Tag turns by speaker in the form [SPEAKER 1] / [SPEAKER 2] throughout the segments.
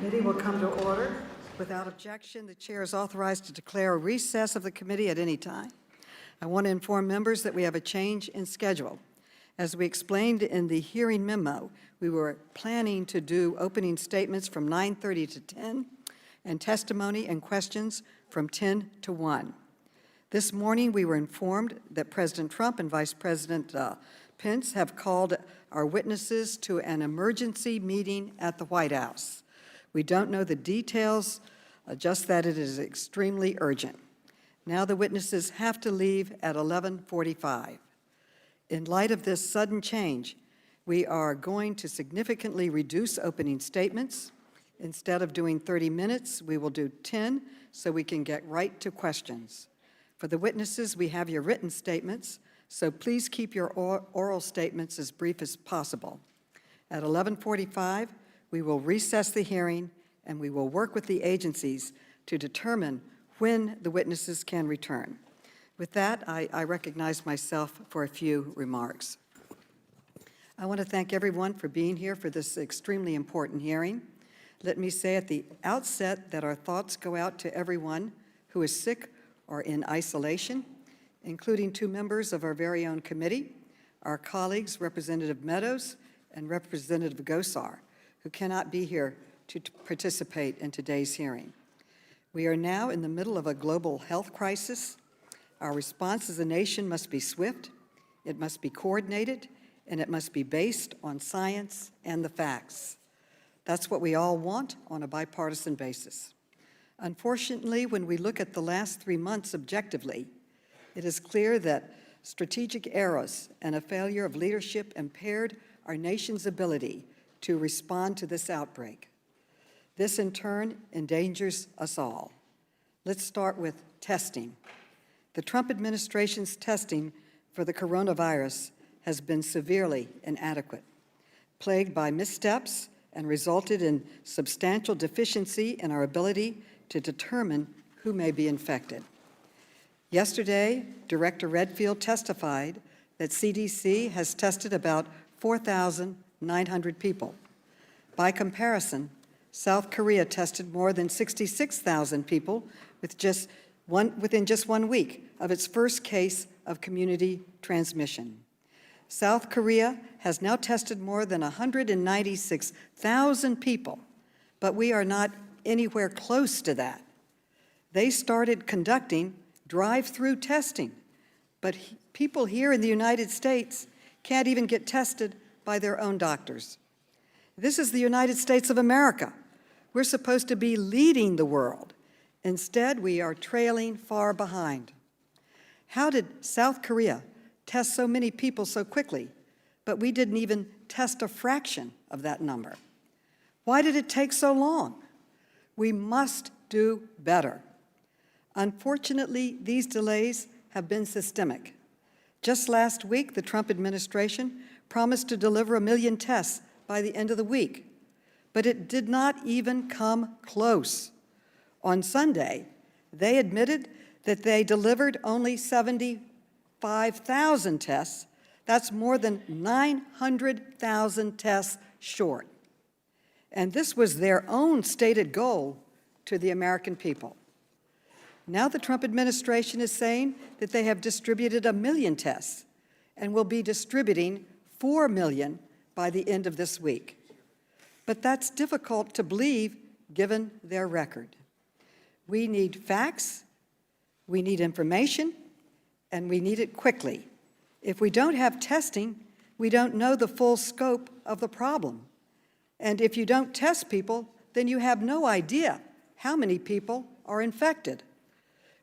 [SPEAKER 1] Committee will come to order. Without objection, the chair is authorized to declare a recess of the committee at any time. I want to inform members that we have a change in schedule. As we explained in the hearing memo, we were planning to do opening statements from 9:30 to 10 and testimony and questions from 10 to 1. This morning, we were informed that President Trump and Vice President Pence have called our witnesses to an emergency meeting at the White House. We don't know the details, just that it is extremely urgent. Now the witnesses have to leave at 11:45. In light of this sudden change, we are going to significantly reduce opening statements. Instead of doing 30 minutes, we will do 10 so we can get right to questions. For the witnesses, we have your written statements, so please keep your oral statements as brief as possible. At 11:45, we will recess the hearing and we will work with the agencies to determine when the witnesses can return. With that, I recognize myself for a few remarks. I want to thank everyone for being here for this extremely important hearing. Let me say at the outset that our thoughts go out to everyone who is sick or in isolation, including two members of our very own committee, our colleagues, Representative Meadows and Representative Gosar, who cannot be here to participate in today's hearing. We are now in the middle of a global health crisis. Our response as a nation must be swift, it must be coordinated, and it must be based on science and the facts. That's what we all want on a bipartisan basis. Unfortunately, when we look at the last 3 months objectively, it is clear that strategic errors and a failure of leadership impaired our nation's ability to respond to this outbreak. This, in turn, endangers us all. Let's start with testing. The Trump administration's testing for the coronavirus has been severely inadequate, plagued by missteps, and resulted in substantial deficiency in our ability to determine who may be infected. Yesterday, Director Redfield testified that CDC has tested about 4,900 people. By comparison, South Korea tested more than 66,000 people within just 1 week of its first case of community transmission. South Korea has now tested more than 196,000 people, but we are not anywhere close to that. They started conducting drive-through testing, but people here in the United States can't even get tested by their own doctors. This is the United States of America. We're supposed to be leading the world. Instead, we are trailing far behind. How did South Korea test so many people so quickly, but we didn't even test a fraction of that number? Why did it take so long? We must do better. Unfortunately, these delays have been systemic. Just last week, the Trump administration promised to deliver 1 million tests by the end of the week, but it did not even come close. On Sunday, they admitted that they delivered only 75,000 tests. That's more than 900,000 tests short. And this was their own stated goal to the American people. Now the Trump administration is saying that they have distributed 1 million tests and will be distributing 4 million by the end of this week. But that's difficult to believe given their record. We need facts, we need information, and we need it quickly. If we don't have testing, we don't know the full scope of the problem. And if you don't test people, then you have no idea how many people are infected.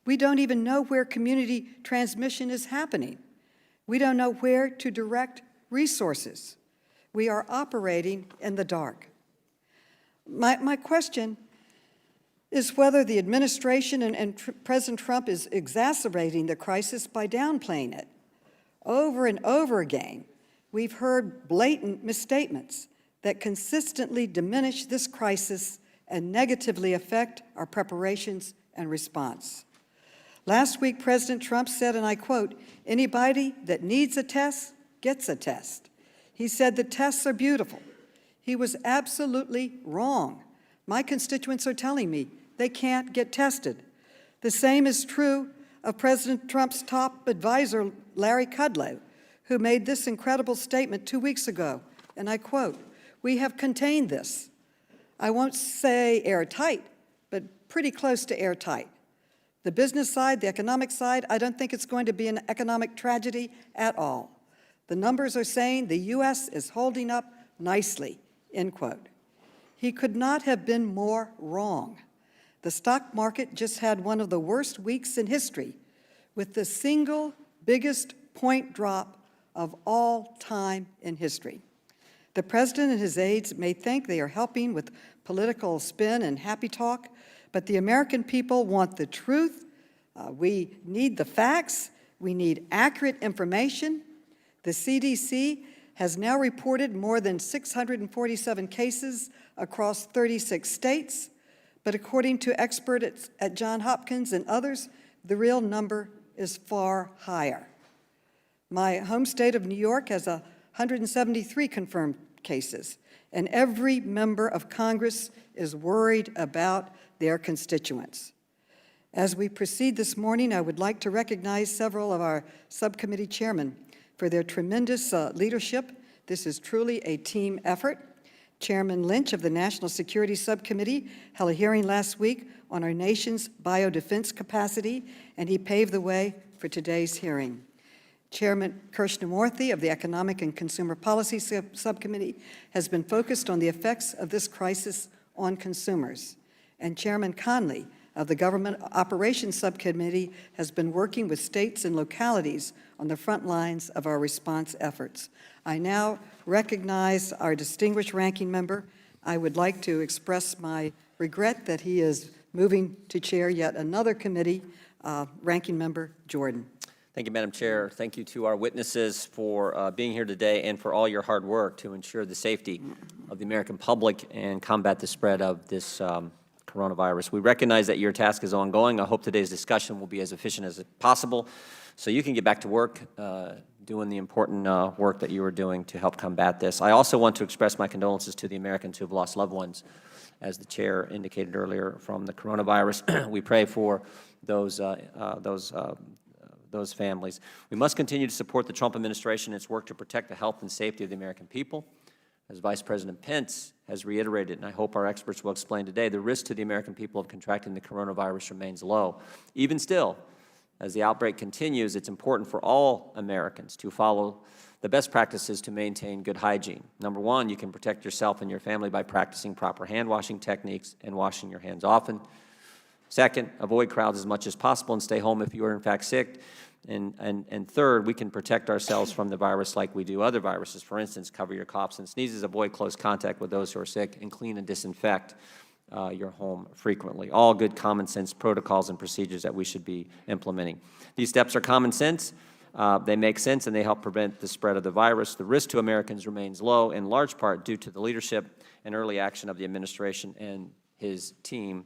[SPEAKER 1] We don't even know where community transmission is happening. We don't know where to direct resources. We are operating in the dark. My question is whether the administration and President Trump is exacerbating the crisis by downplaying it. Over and over again, we've heard blatant misstatements that consistently diminish this crisis and negatively affect our preparations and response. Last week, President Trump said, and I quote, "Anybody that needs a test gets a test." He said the tests are beautiful. He was absolutely wrong. My constituents are telling me they can't get tested. The same is true of President Trump's top advisor, Larry Kudlow, who made this incredible statement 2 weeks ago, and I quote, "We have contained this. I won't say airtight, but pretty close to airtight. The business side, the economic side, I don't think it's going to be an economic tragedy at all. The numbers are saying the U.S. is holding up nicely," end quote. He could not have been more wrong. The stock market just had one of the worst weeks in history, with the single biggest point drop of all time in history. The president and his aides may think they are helping with political spin and happy talk, but the American people want the truth. We need the facts. We need accurate information. The CDC has now reported more than 647 cases across 36 states, but according to experts at Johns Hopkins and others, the real number is far higher. My home state of New York has 173 confirmed cases, and every member of Congress is worried about their constituents. As we proceed this morning, I would like to recognize several of our subcommittee chairmen for their tremendous leadership. This is truly a team effort. Chairman Lynch of the National Security Subcommittee held a hearing last week on our nation's biodefense capacity, and he paved the way for today's hearing. Chairman Krishnamurthy of the Economic and Consumer Policy Subcommittee has been focused on the effects of this crisis on consumers. And Chairman Conley of the Government Operations Subcommittee has been working with states and localities on the front lines of our response efforts. I now recognize our distinguished ranking member. I would like to express my regret that he is moving to chair yet another committee, Ranking Member Jordan.
[SPEAKER 2] Thank you, Madam Chair. Thank you to our witnesses for being here today and for all your hard work to ensure the safety of the American public and combat the spread of this coronavirus. We recognize that your task is ongoing. I hope today's discussion will be as efficient as possible so you can get back to work doing the important work that you are doing to help combat this. I also want to express my condolences to the Americans who have lost loved ones, as the chair indicated earlier, from the coronavirus. We pray for those families. We must continue to support the Trump administration in its work to protect the health and safety of the American people. As Vice President Pence has reiterated, and I hope our experts will explain today, the risk to the American people of contracting the coronavirus remains low. Even still, as the outbreak continues, it's important for all Americans to follow the best practices to maintain good hygiene. Number one, you can protect yourself and your family by practicing proper hand washing techniques and washing your hands often. Second, avoid crowds as much as possible and stay home if you are in fact sick. And third, we can protect ourselves from the virus like we do other viruses. For instance, cover your coughs and sneezes, avoid close contact with those who are sick, and clean and disinfect your home frequently. All good common sense protocols and procedures that we should be implementing. These steps are common sense. They make sense, and they help prevent the spread of the virus. The risk to Americans remains low, in large part due to the leadership and early action of the administration and his team,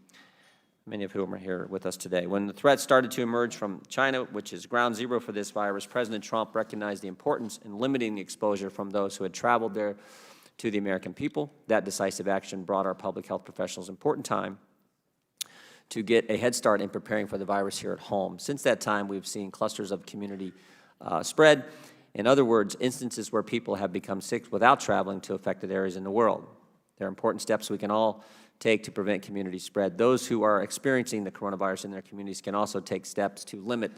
[SPEAKER 2] many of whom are here with us today. When the threat started to emerge from China, which is ground zero for this virus, President Trump recognized the importance in limiting the exposure from those who had traveled there to the American people. That decisive action brought our public health professionals important time to get a head start in preparing for the virus here at home. Since that time, we've seen clusters of community spread. In other words, instances where people have become sick without traveling to affected areas in the world. There are important steps we can all take to prevent community spread. Those who are experiencing the coronavirus in their communities can also take steps to limit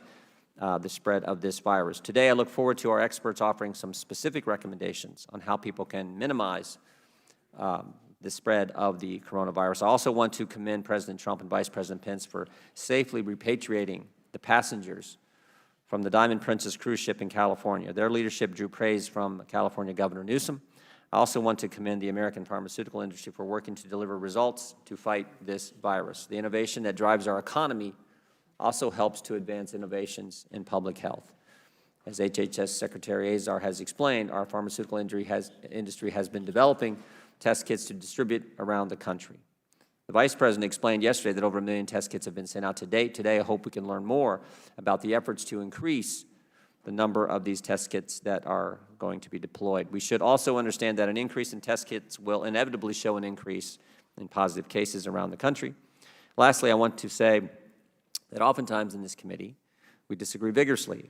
[SPEAKER 2] the spread of this virus. Today, I look forward to our experts offering some specific recommendations on how people can minimize the spread of the coronavirus. I also want to commend President Trump and Vice President Pence for safely repatriating the passengers from the Diamond Princess cruise ship in California. Their leadership drew praise from California Governor Newsom. I also want to commend the American pharmaceutical industry for working to deliver results to fight this virus. The innovation that drives our economy also helps to advance innovations in public health. As HHS Secretary Azar has explained, our pharmaceutical industry has been developing test kits to distribute around the country. The Vice President explained yesterday that over 1 million test kits have been sent out to date. Today, I hope we can learn more about the efforts to increase the number of these test kits that are going to be deployed. We should also understand that an increase in test kits will inevitably show an increase in positive cases around the country. Lastly, I want to say that oftentimes in this committee, we disagree vigorously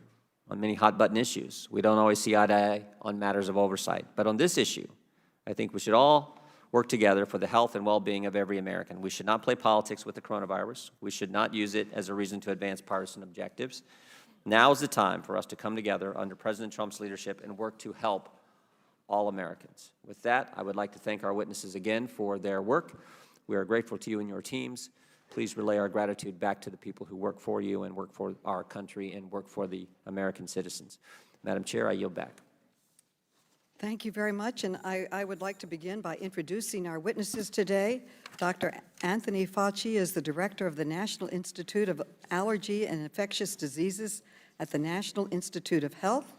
[SPEAKER 2] on many hot-button issues. We don't always see eye to eye on matters of oversight. But on this issue, I think we should all work together for the health and well-being of every American. We should not play politics with the coronavirus. We should not use it as a reason to advance partisan objectives. Now is the time for us to come together under President Trump's leadership and work to help all Americans. With that, I would like to thank our witnesses again for their work. We are grateful to you and your teams. Please relay our gratitude back to the people who work for you and work for our country and work for the American citizens. Madam Chair, I yield back.
[SPEAKER 1] Thank you very much, and I would like to begin by introducing our witnesses today. Dr. Anthony Fauci is the director of the National Institute of Allergy and Infectious Diseases at the National Institute of Health.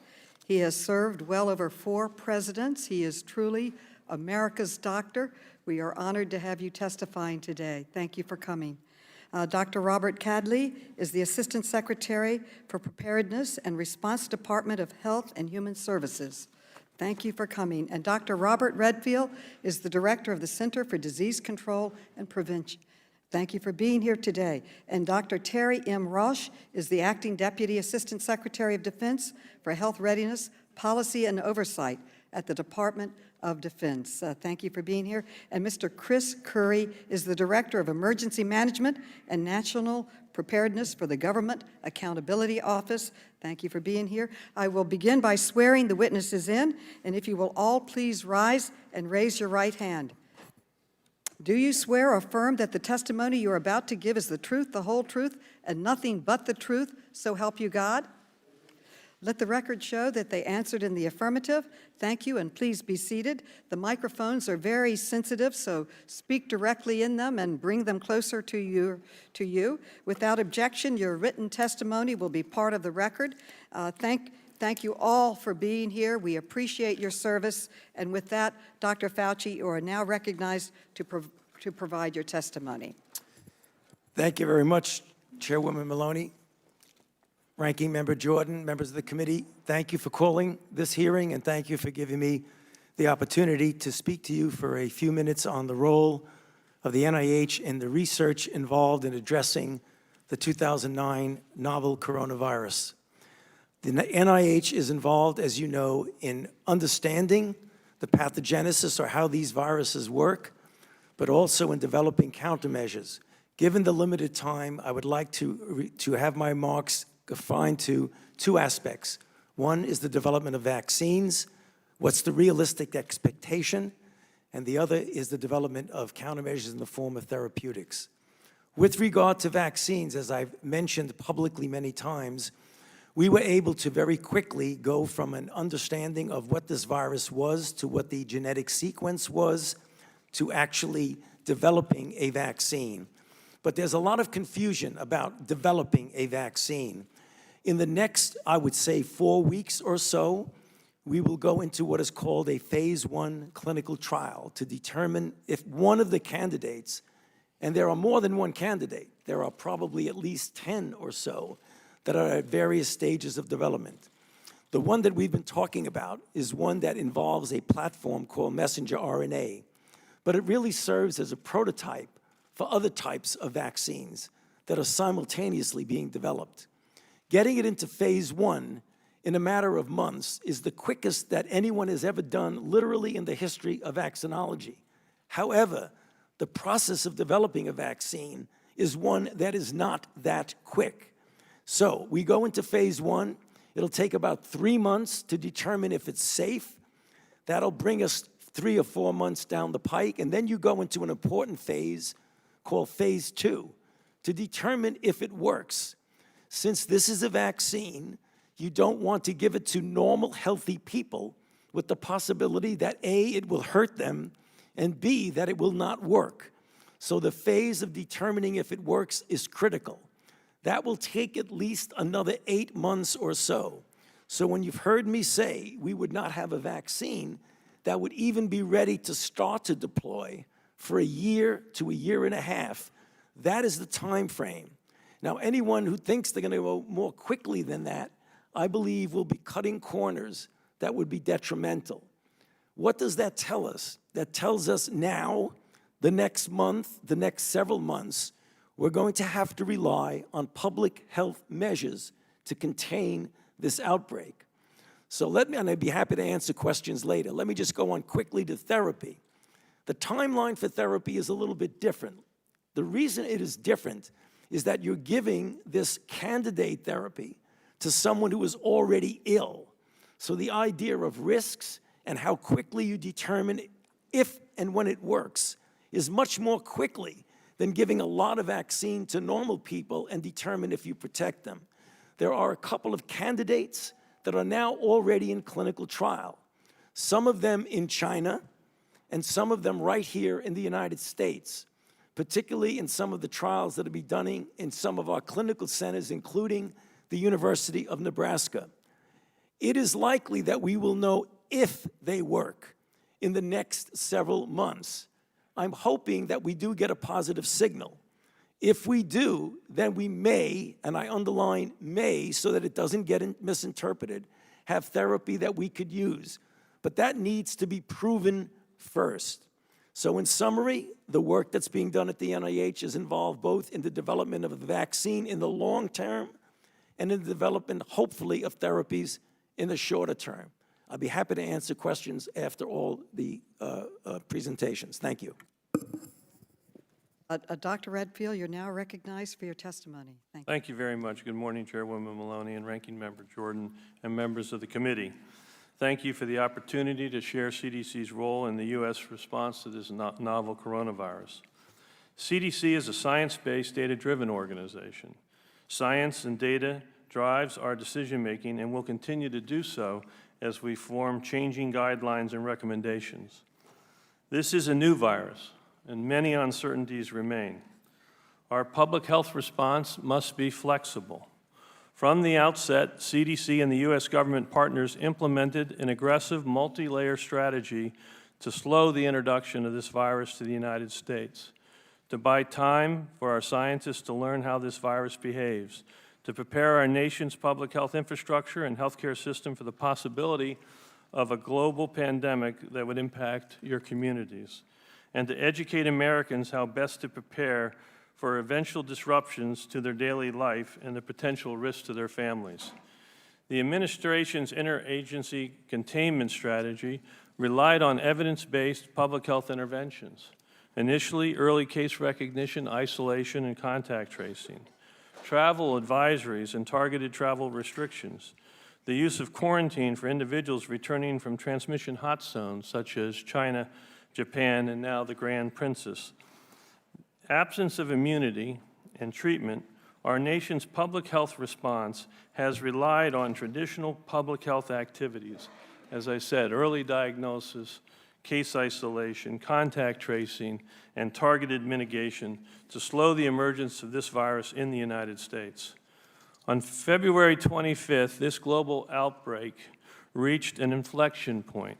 [SPEAKER 1] He has served well over 4 presidents. He is truly America's doctor. We are honored to have you testifying today. Thank you for coming. Dr. Robert Cadley is the Assistant Secretary for Preparedness and Response Department of Health and Human Services. Thank you for coming. And Dr. Robert Redfield is the Director of the Center for Disease Control and Prevention. Thank you for being here today. And Dr. Terry M. Roche is the Acting Deputy Assistant Secretary of Defense for Health Readiness, Policy, and Oversight at the Department of Defense. Thank you for being here. And Mr. Chris Curry is the Director of Emergency Management and National Preparedness for the Government Accountability Office. Thank you for being here. I will begin by swearing the witnesses in, and if you will all please rise and raise your right hand. Do you swear or affirm that the testimony you are about to give is the truth, the whole truth, and nothing but the truth, so help you God? Let the record show that they answered in the affirmative. Thank you, and please be seated. The microphones are very sensitive, so speak directly in them and bring them closer to you. Without objection, your written testimony will be part of the record. Thank you all for being here. We appreciate your service. And with that, Dr. Fauci, you are now recognized to provide your testimony.
[SPEAKER 3] Thank you very much, Chairwoman Maloney. Ranking Member Jordan, members of the committee, thank you for calling this hearing, and thank you for giving me the opportunity to speak to you for a few minutes on the role of the NIH in the research involved in addressing the 2009 novel coronavirus. The NIH is involved, as you know, in understanding the pathogenesis or how these viruses work, but also in developing countermeasures. Given the limited time, I would like to have my remarks confined to 2 aspects. One is the development of vaccines, what's the realistic expectation, and the other is the development of countermeasures in the form of therapeutics. With regard to vaccines, as I've mentioned publicly many times, we were able to very quickly go from an understanding of what this virus was to what the genetic sequence was to actually developing a vaccine. But there's a lot of confusion about developing a vaccine. In the next, I would say, 4 weeks or so, we will go into what is called a phase 1 clinical trial to determine if one of the candidates, and there are more than one candidate, there are probably at least 10 or so that are at various stages of development. The one that we've been talking about is one that involves a platform called messenger RNA, but it really serves as a prototype for other types of vaccines that are simultaneously being developed. Getting it into phase 1 in a matter of months is the quickest that anyone has ever done, literally in the history of vaccinology. However, the process of developing a vaccine is one that is not that quick. So we go into phase 1. It'll take about 3 months to determine if it's safe. That'll bring us 3 or 4 months down the pike, and then you go into an important phase called phase 2 to determine if it works. Since this is a vaccine, you don't want to give it to normal, healthy people with the possibility that A, it will hurt them, and B, that it will not work. So the phase of determining if it works is critical. That will take at least another 8 months or so. So when you've heard me say we would not have a vaccine that would even be ready to start to deploy for a year to a year and a half, that is the time frame. Now, anyone who thinks they're going to go more quickly than that, I believe will be cutting corners that would be detrimental. What does that tell us? That tells us now the next month, the next several months, we're going to have to rely on public health measures to contain this outbreak. So and I'd be happy to answer questions later. Let me just go on quickly to therapy. The timeline for therapy is a little bit different. The reason it is different is that you're giving this candidate therapy to someone who is already ill. So the idea of risks and how quickly you determine if and when it works is much more quickly than giving a lot of vaccine to normal people and determine if you protect them. There are a couple of candidates that are now already in clinical trial, some of them in China and some of them right here in the United States, particularly in some of the trials that will be done in some of our clinical centers, including the University of Nebraska. It is likely that we will know if they work in the next several months. I'm hoping that we do get a positive signal. If we do, then we may, and I underline may so that it doesn't get misinterpreted, have therapy that we could use. But that needs to be proven first. So in summary, the work that's being done at the NIH is involved both in the development of a vaccine in the long term and in the development, hopefully, of therapies in the shorter term. I'll be happy to answer questions after all the presentations. Thank you.
[SPEAKER 1] Dr. Redfield, you're now recognized for your testimony. Thank you.
[SPEAKER 4] Thank you very much. Good morning, Chairwoman Maloney and Ranking Member Jordan and members of the committee. Thank you for the opportunity to share CDC's role in the U.S. response to this novel coronavirus. CDC is a science-based, data-driven organization. Science and data drives our decision-making and will continue to do so as we form changing guidelines and recommendations. This is a new virus, and many uncertainties remain. Our public health response must be flexible. From the outset, CDC and the U.S. government partners implemented an aggressive multi-layer strategy to slow the introduction of this virus to the United States, to buy time for our scientists to learn how this virus behaves, to prepare our nation's public health infrastructure and healthcare system for the possibility of a global pandemic that would impact your communities, and to educate Americans how best to prepare for eventual disruptions to their daily life and the potential risks to their families. The administration's interagency containment strategy relied on evidence-based public health interventions. Initially, early case recognition, isolation, and contact tracing, travel advisories and targeted travel restrictions, the use of quarantine for individuals returning from transmission hot zones such as China, Japan, and now the Grand Princess. Absence of immunity and treatment, our nation's public health response has relied on traditional public health activities. As I said, early diagnosis, case isolation, contact tracing, and targeted mitigation to slow the emergence of this virus in the United States. On February 25th, this global outbreak reached an inflection point.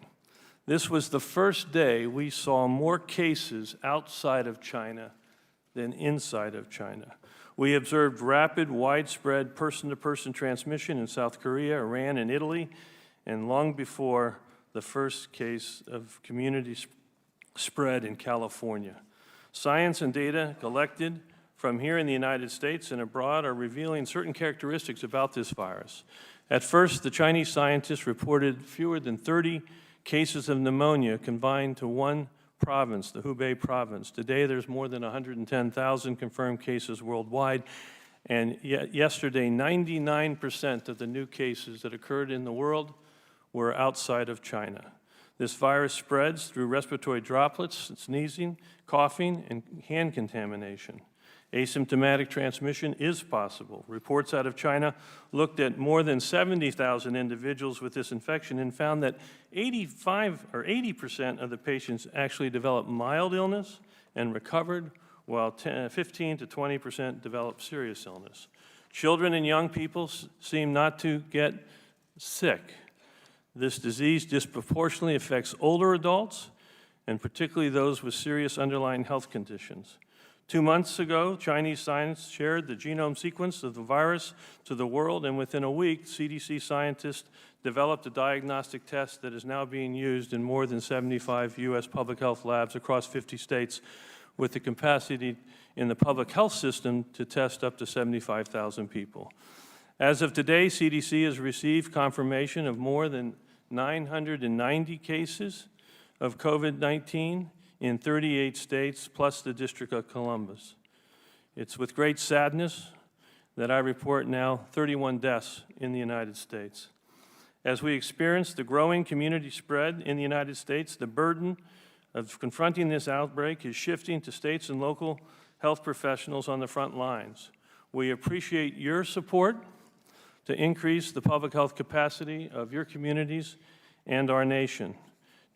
[SPEAKER 4] This was the first day we saw more cases outside of China than inside of China. We observed rapid, widespread person-to-person transmission in South Korea, Iran, and Italy, and long before the first case of community spread in California. Science and data collected from here in the United States and abroad are revealing certain characteristics about this virus. At first, the Chinese scientists reported fewer than 30 cases of pneumonia confined to one province, the Hubei province. Today, there's more than 110,000 confirmed cases worldwide, and yesterday, 99% of the new cases that occurred in the world were outside of China. This virus spreads through respiratory droplets, sneezing, coughing, and hand contamination. Asymptomatic transmission is possible. Reports out of China looked at more than 70,000 individuals with this infection and found that 80% of the patients actually developed mild illness and recovered, while 15 to 20% developed serious illness. Children and young people seem not to get sick. This disease disproportionately affects older adults, and particularly those with serious underlying health conditions. 2 months ago, Chinese scientists shared the genome sequence of the virus to the world, and within a week, CDC scientists developed a diagnostic test that is now being used in more than 75 U.S. public health labs across 50 states, with the capacity in the public health system to test up to 75,000 people. As of today, CDC has received confirmation of more than 990 cases of COVID-19 in 38 states, plus the District of Columbus. It's with great sadness that I report now 31 deaths in the United States. As we experience the growing community spread in the United States, the burden of confronting this outbreak is shifting to states and local health professionals on the front lines. We appreciate your support to increase the public health capacity of your communities and our nation.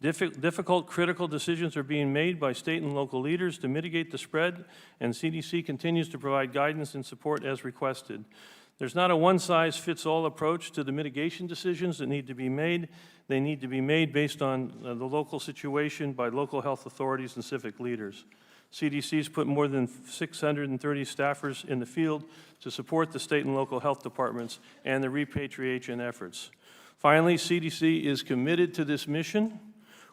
[SPEAKER 4] Difficult, critical decisions are being made by state and local leaders to mitigate the spread, and CDC continues to provide guidance and support as requested. There's not a one-size-fits-all approach to the mitigation decisions that need to be made. They need to be made based on the local situation by local health authorities and civic leaders. CDC's put more than 630 staffers in the field to support the state and local health departments and the repatriation efforts. Finally, CDC is committed to this mission.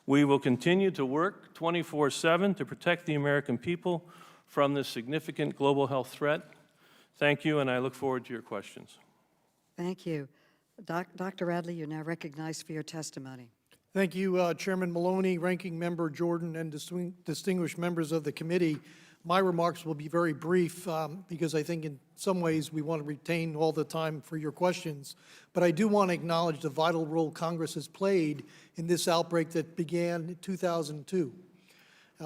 [SPEAKER 4] We will continue to work 24/7 to protect the American people from this significant global health threat. Thank you, and I look forward to your questions.
[SPEAKER 1] Thank you. Dr. Radley, you're now recognized for your testimony.
[SPEAKER 5] Thank you, Chairman Maloney, Ranking Member Jordan, and distinguished members of the committee. My remarks will be very brief because I think in some ways we want to retain all the time for your questions. But I do want to acknowledge the vital role Congress has played in this outbreak that began in 2002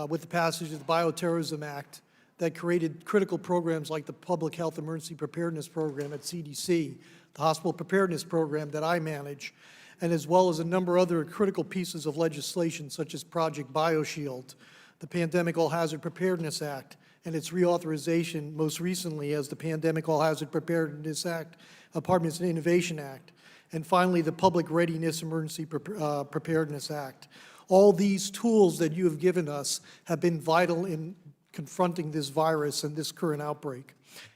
[SPEAKER 5] with the passage of the Bioterrorism Act that created critical programs like the Public Health Emergency Preparedness Program at CDC, the Hospital Preparedness Program that I manage, and as well as a number of other critical pieces of legislation such as Project BioShield, the Pandemic All-Hazard Preparedness Act, and its reauthorization most recently as the Pandemic All-Hazard Preparedness Act, Apartments and Innovation Act, and finally the Public Readiness Emergency Preparedness Act. All these tools that you have given us have been vital in confronting this virus and this current outbreak.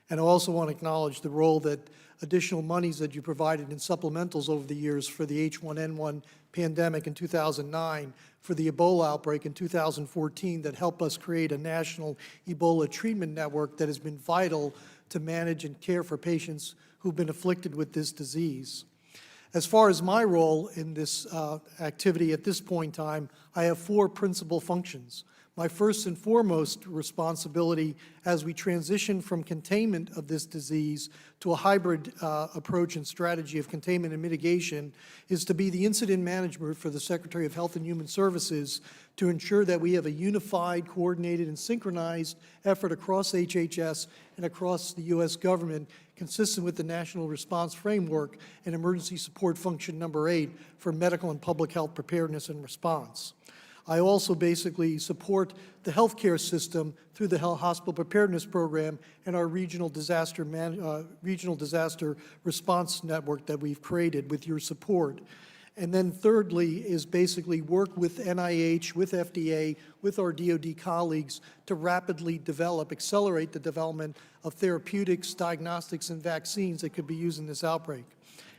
[SPEAKER 5] And I also want to acknowledge the role that additional monies that you provided in supplementals over the years for the H1N1 pandemic in 2009, for the Ebola outbreak in 2014 that helped us create a national Ebola treatment network that has been vital to manage and care for patients who've been afflicted with this disease. As far as my role in this activity at this point in time, I have 4 principal functions. My first and foremost responsibility as we transition from containment of this disease to a hybrid approach and strategy of containment and mitigation is to be the incident manager for the Secretary of Health and Human Services to ensure that we have a unified, coordinated, and synchronized effort across HHS and across the U.S. government consistent with the National Response Framework and Emergency Support Function number 8 for medical and public health preparedness and response. I also basically support the healthcare system through the Hospital Preparedness Program and our regional disaster response network that we've created with your support. And then thirdly is basically work with NIH, with FDA, with our DoD colleagues to rapidly accelerate the development of therapeutics, diagnostics, and vaccines that could be used in this outbreak.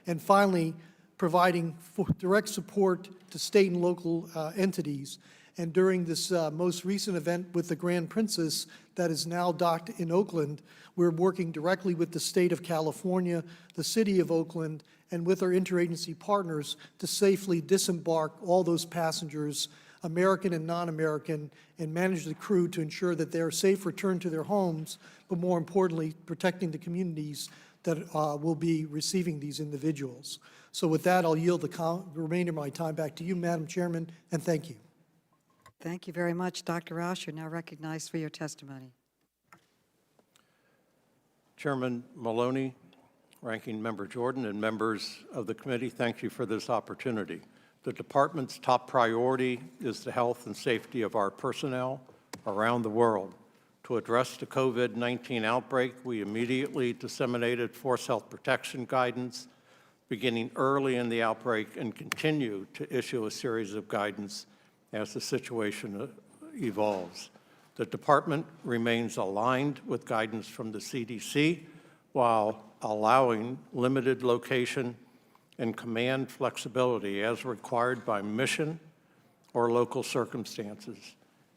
[SPEAKER 5] And finally, providing direct support to state and local entities. And during this most recent event with the Grand Princess that is now docked in Oakland, we're working directly with the state of California, the city of Oakland, and with our interagency partners to safely disembark all those passengers, American and non-American, and manage the crew to ensure that they're safe return to their homes, but more importantly, protecting the communities that will be receiving these individuals. So with that, I'll yield the remainder of my time back to you, Madam Chairman, and thank you.
[SPEAKER 1] Thank you very much. Dr. Roush, you're now recognized for your testimony.
[SPEAKER 6] Chairman Maloney, Ranking Member Jordan, and members of the committee, thank you for this opportunity. The department's top priority is the health and safety of our personnel around the world. To address the COVID-19 outbreak, we immediately disseminated force health protection guidance beginning early in the outbreak and continue to issue a series of guidance as the situation evolves. The department remains aligned with guidance from the CDC while allowing limited location and command flexibility as required by mission or local circumstances.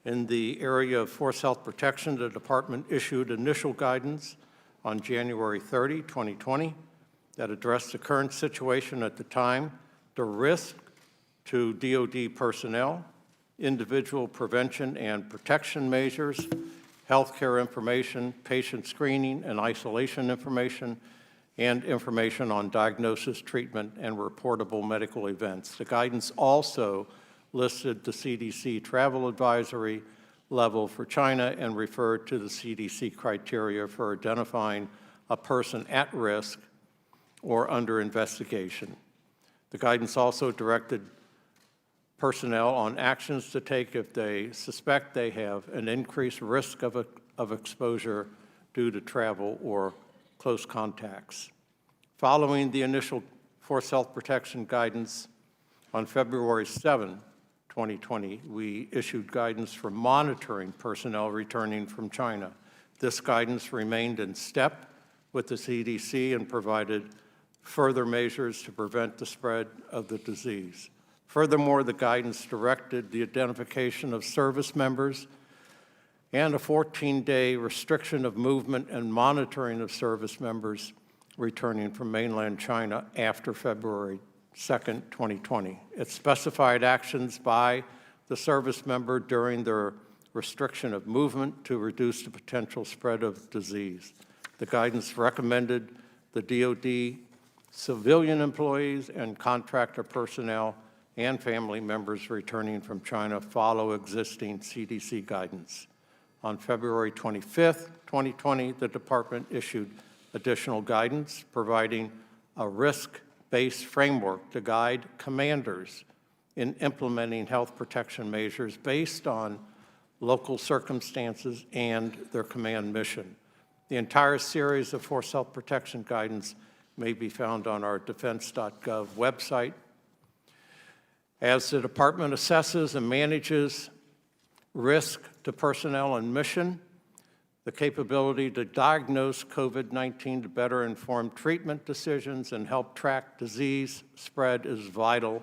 [SPEAKER 6] In the area of force health protection, the department issued initial guidance on January 30, 2020, that addressed the current situation at the time, the risk to DoD personnel, individual prevention and protection measures, healthcare information, patient screening and isolation information, and information on diagnosis, treatment, and reportable medical events. The guidance also listed the CDC travel advisory level for China and referred to the CDC criteria for identifying a person at risk or under investigation. The guidance also directed personnel on actions to take if they suspect they have an increased risk of exposure due to travel or close contacts. Following the initial force health protection guidance on February 7, 2020, we issued guidance for monitoring personnel returning from China. This guidance remained in step with the CDC and provided further measures to prevent the spread of the disease. Furthermore, the guidance directed the identification of service members and a 14-day restriction of movement and monitoring of service members returning from mainland China after February 2nd, 2020. It specified actions by the service member during their restriction of movement to reduce the potential spread of disease. The guidance recommended the DoD civilian employees and contractor personnel and family members returning from China follow existing CDC guidance. On February 25th, 2020, the department issued additional guidance providing a risk-based framework to guide commanders in implementing health protection measures based on local circumstances and their command mission. The entire series of force health protection guidance may be found on our defense.gov website. As the department assesses and manages risk to personnel and mission, the capability to diagnose COVID-19 to better inform treatment decisions and help track disease spread is vital,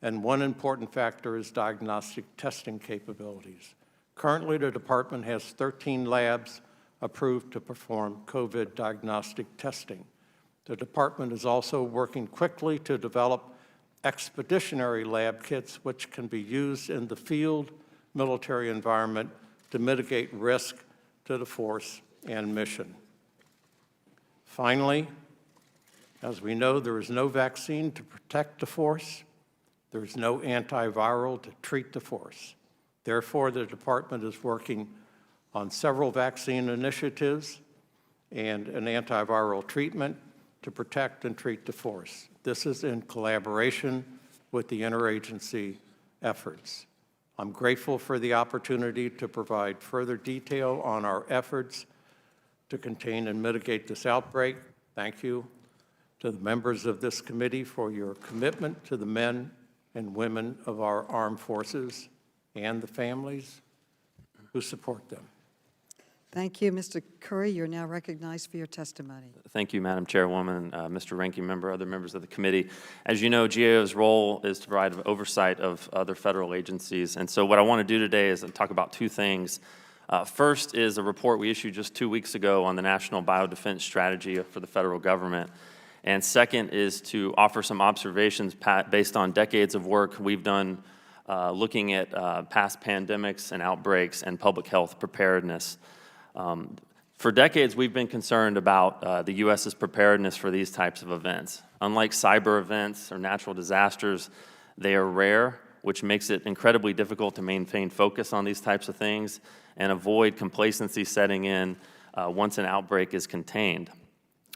[SPEAKER 6] and one important factor is diagnostic testing capabilities. Currently, the department has 13 labs approved to perform COVID diagnostic testing. The department is also working quickly to develop expeditionary lab kits which can be used in the field military environment to mitigate risk to the force and mission. Finally, as we know, there is no vaccine to protect the force. There is no antiviral to treat the force. Therefore, the department is working on several vaccine initiatives and an antiviral treatment to protect and treat the force. This is in collaboration with the interagency efforts. I'm grateful for the opportunity to provide further detail on our efforts to contain and mitigate this outbreak. Thank you to the members of this committee for your commitment to the men and women of our armed forces and the families who support them.
[SPEAKER 1] Thank you, Mr. Curry. You're now recognized for your testimony.
[SPEAKER 7] Thank you, Madam Chairwoman, Mr. Ranking Member, other members of the committee. As you know, GAO's role is to provide oversight of other federal agencies. And so what I want to do today is talk about two things. First is a report we issued just 2 weeks ago on the National Biodefense Strategy for the federal government. And second is to offer some observations based on decades of work we've done looking at past pandemics and outbreaks and public health preparedness. For decades, we've been concerned about the U.S.'s preparedness for these types of events. Unlike cyber events or natural disasters, they are rare, which makes it incredibly difficult to maintain focus on these types of things and avoid complacency setting in once an outbreak is contained.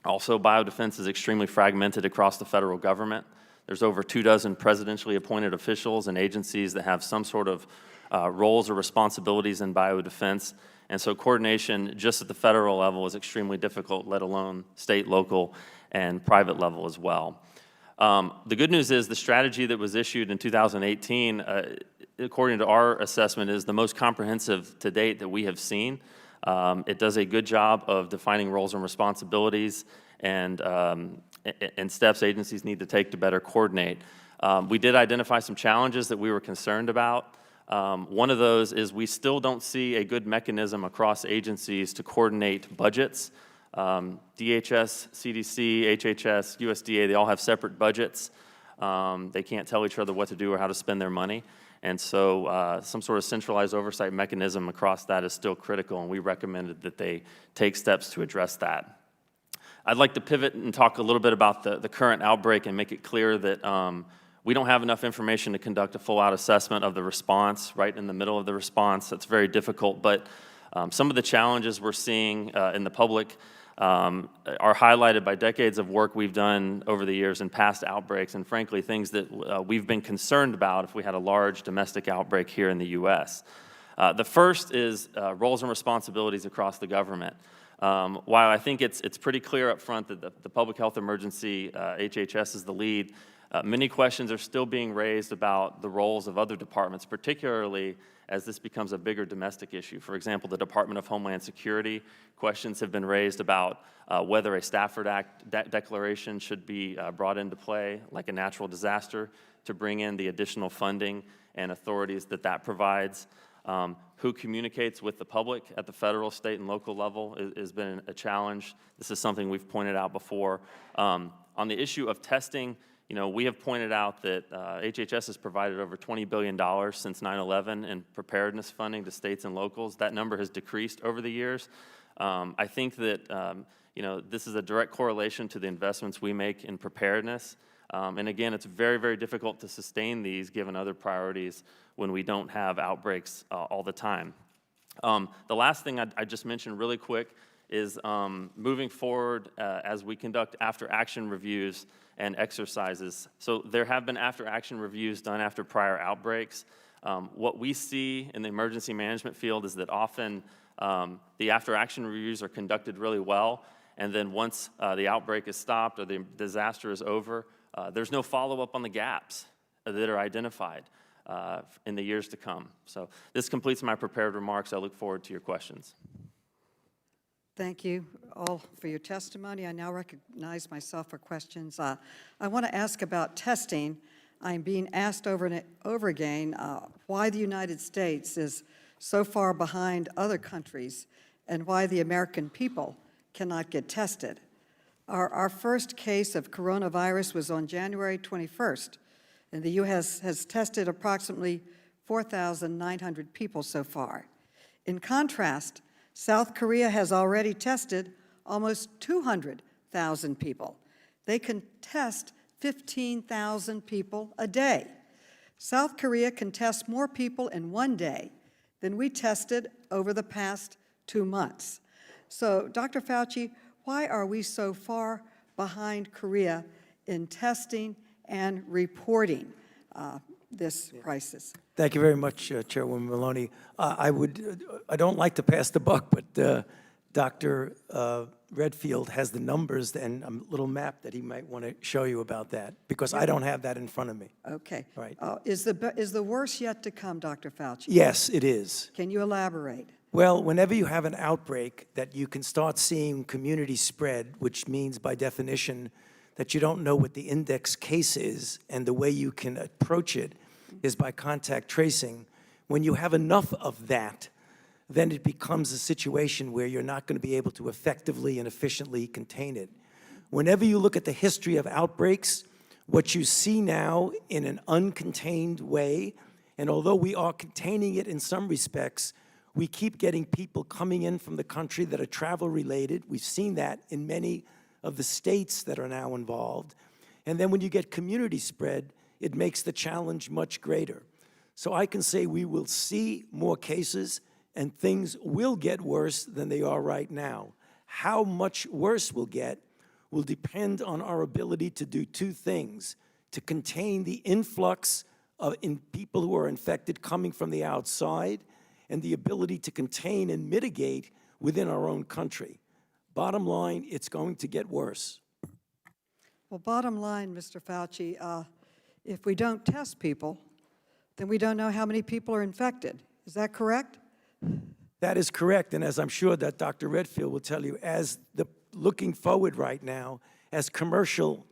[SPEAKER 7] Also, biodefense is extremely fragmented across the federal government. There's over 24 presidentially appointed officials and agencies that have some sort of roles or responsibilities in biodefense. And so coordination just at the federal level is extremely difficult, let alone state, local, and private level as well. The good news is the strategy that was issued in 2018 according to our assessment, is the most comprehensive to date that we have seen. It does a good job of defining roles and responsibilities and steps agencies need to take to better coordinate. We did identify some challenges that we were concerned about. One of those is we still don't see a good mechanism across agencies to coordinate budgets. DHS, CDC, HHS, USDA, they all have separate budgets. They can't tell each other what to do or how to spend their money. And so some sort of centralized oversight mechanism across that is still critical, and we recommended that they take steps to address that. I'd like to pivot and talk a little bit about the current outbreak and make it clear that we don't have enough information to conduct a full-out assessment of the response right in the middle of the response. That's very difficult, but some of the challenges we're seeing in the public are highlighted by decades of work we've done over the years in past outbreaks, and frankly, things that we've been concerned about if we had a large domestic outbreak here in the U.S. The first is roles and responsibilities across the government. While I think it's pretty clear up front that the public health emergency, HHS is the lead, many questions are still being raised about the roles of other departments, particularly as this becomes a bigger domestic issue. For example, the Department of Homeland Security, questions have been raised about whether a Stafford Act declaration should be brought into play, like a natural disaster, to bring in the additional funding and authorities that provides. Who communicates with the public at the federal, state, and local level has been a challenge. This is something we've pointed out before. On the issue of testing, we have pointed out that HHS has provided over $20 billion since 9/11 in preparedness funding to states and locals. That number has decreased over the years. I think that this is a direct correlation to the investments we make in preparedness. And again, it's very, very difficult to sustain these given other priorities when we don't have outbreaks all the time. The last thing I just mentioned really quick is moving forward as we conduct after-action reviews and exercises. So there have been after-action reviews done after prior outbreaks. What we see in the emergency management field is that often the after-action reviews are conducted really well, and then once the outbreak is stopped or the disaster is over, there's no follow-up on the gaps that are identified in the years to come. So this completes my prepared remarks. I look forward to your questions.
[SPEAKER 1] Thank you all for your testimony. I now recognize myself for questions. I want to ask about testing. I'm being asked over and over again why the United States is so far behind other countries and why the American people cannot get tested. Our first case of coronavirus was on January 21st, and the U.S. has tested approximately 4,900 people so far. In contrast, South Korea has already tested almost 200,000 people. They can test 15,000 people a day. South Korea can test more people in one day than we tested over the past 2 months. So, Dr. Fauci, why are we so far behind Korea in testing and reporting this crisis?
[SPEAKER 3] Thank you very much, Chairwoman Maloney. I don't like to pass the buck, but Dr. Redfield has the numbers and a little map that he might want to show you about that, because I don't have that in front of me.
[SPEAKER 1] Okay.
[SPEAKER 3] Right.
[SPEAKER 1] Is the worst yet to come, Dr. Fauci?
[SPEAKER 3] Yes, it is.
[SPEAKER 1] Can you elaborate?
[SPEAKER 3] Well, whenever you have an outbreak that you can start seeing community spread, which means by definition that you don't know what the index case is, and the way you can approach it is by contact tracing. When you have enough of that, then it becomes a situation where you're not going to be able to effectively and efficiently contain it. Whenever you look at the history of outbreaks, what you see now in an uncontained way, and although we are containing it in some respects, we keep getting people coming in from the country that are travel-related. We've seen that in many of the states that are now involved. And then when you get community spread, it makes the challenge much greater. So I can say we will see more cases, and things will get worse than they are right now. How much worse we'll get will depend on our ability to do two things: to contain the influx in people who are infected coming from the outside, and the ability to contain and mitigate within our own country. Bottom line, it's going to get worse.
[SPEAKER 1] Well, bottom line, Mr. Fauci, if we don't test people, then we don't know how many people are infected. Is that correct?
[SPEAKER 3] That is correct, and as I'm sure that Dr. Redfield will tell you, looking forward right now, as commercial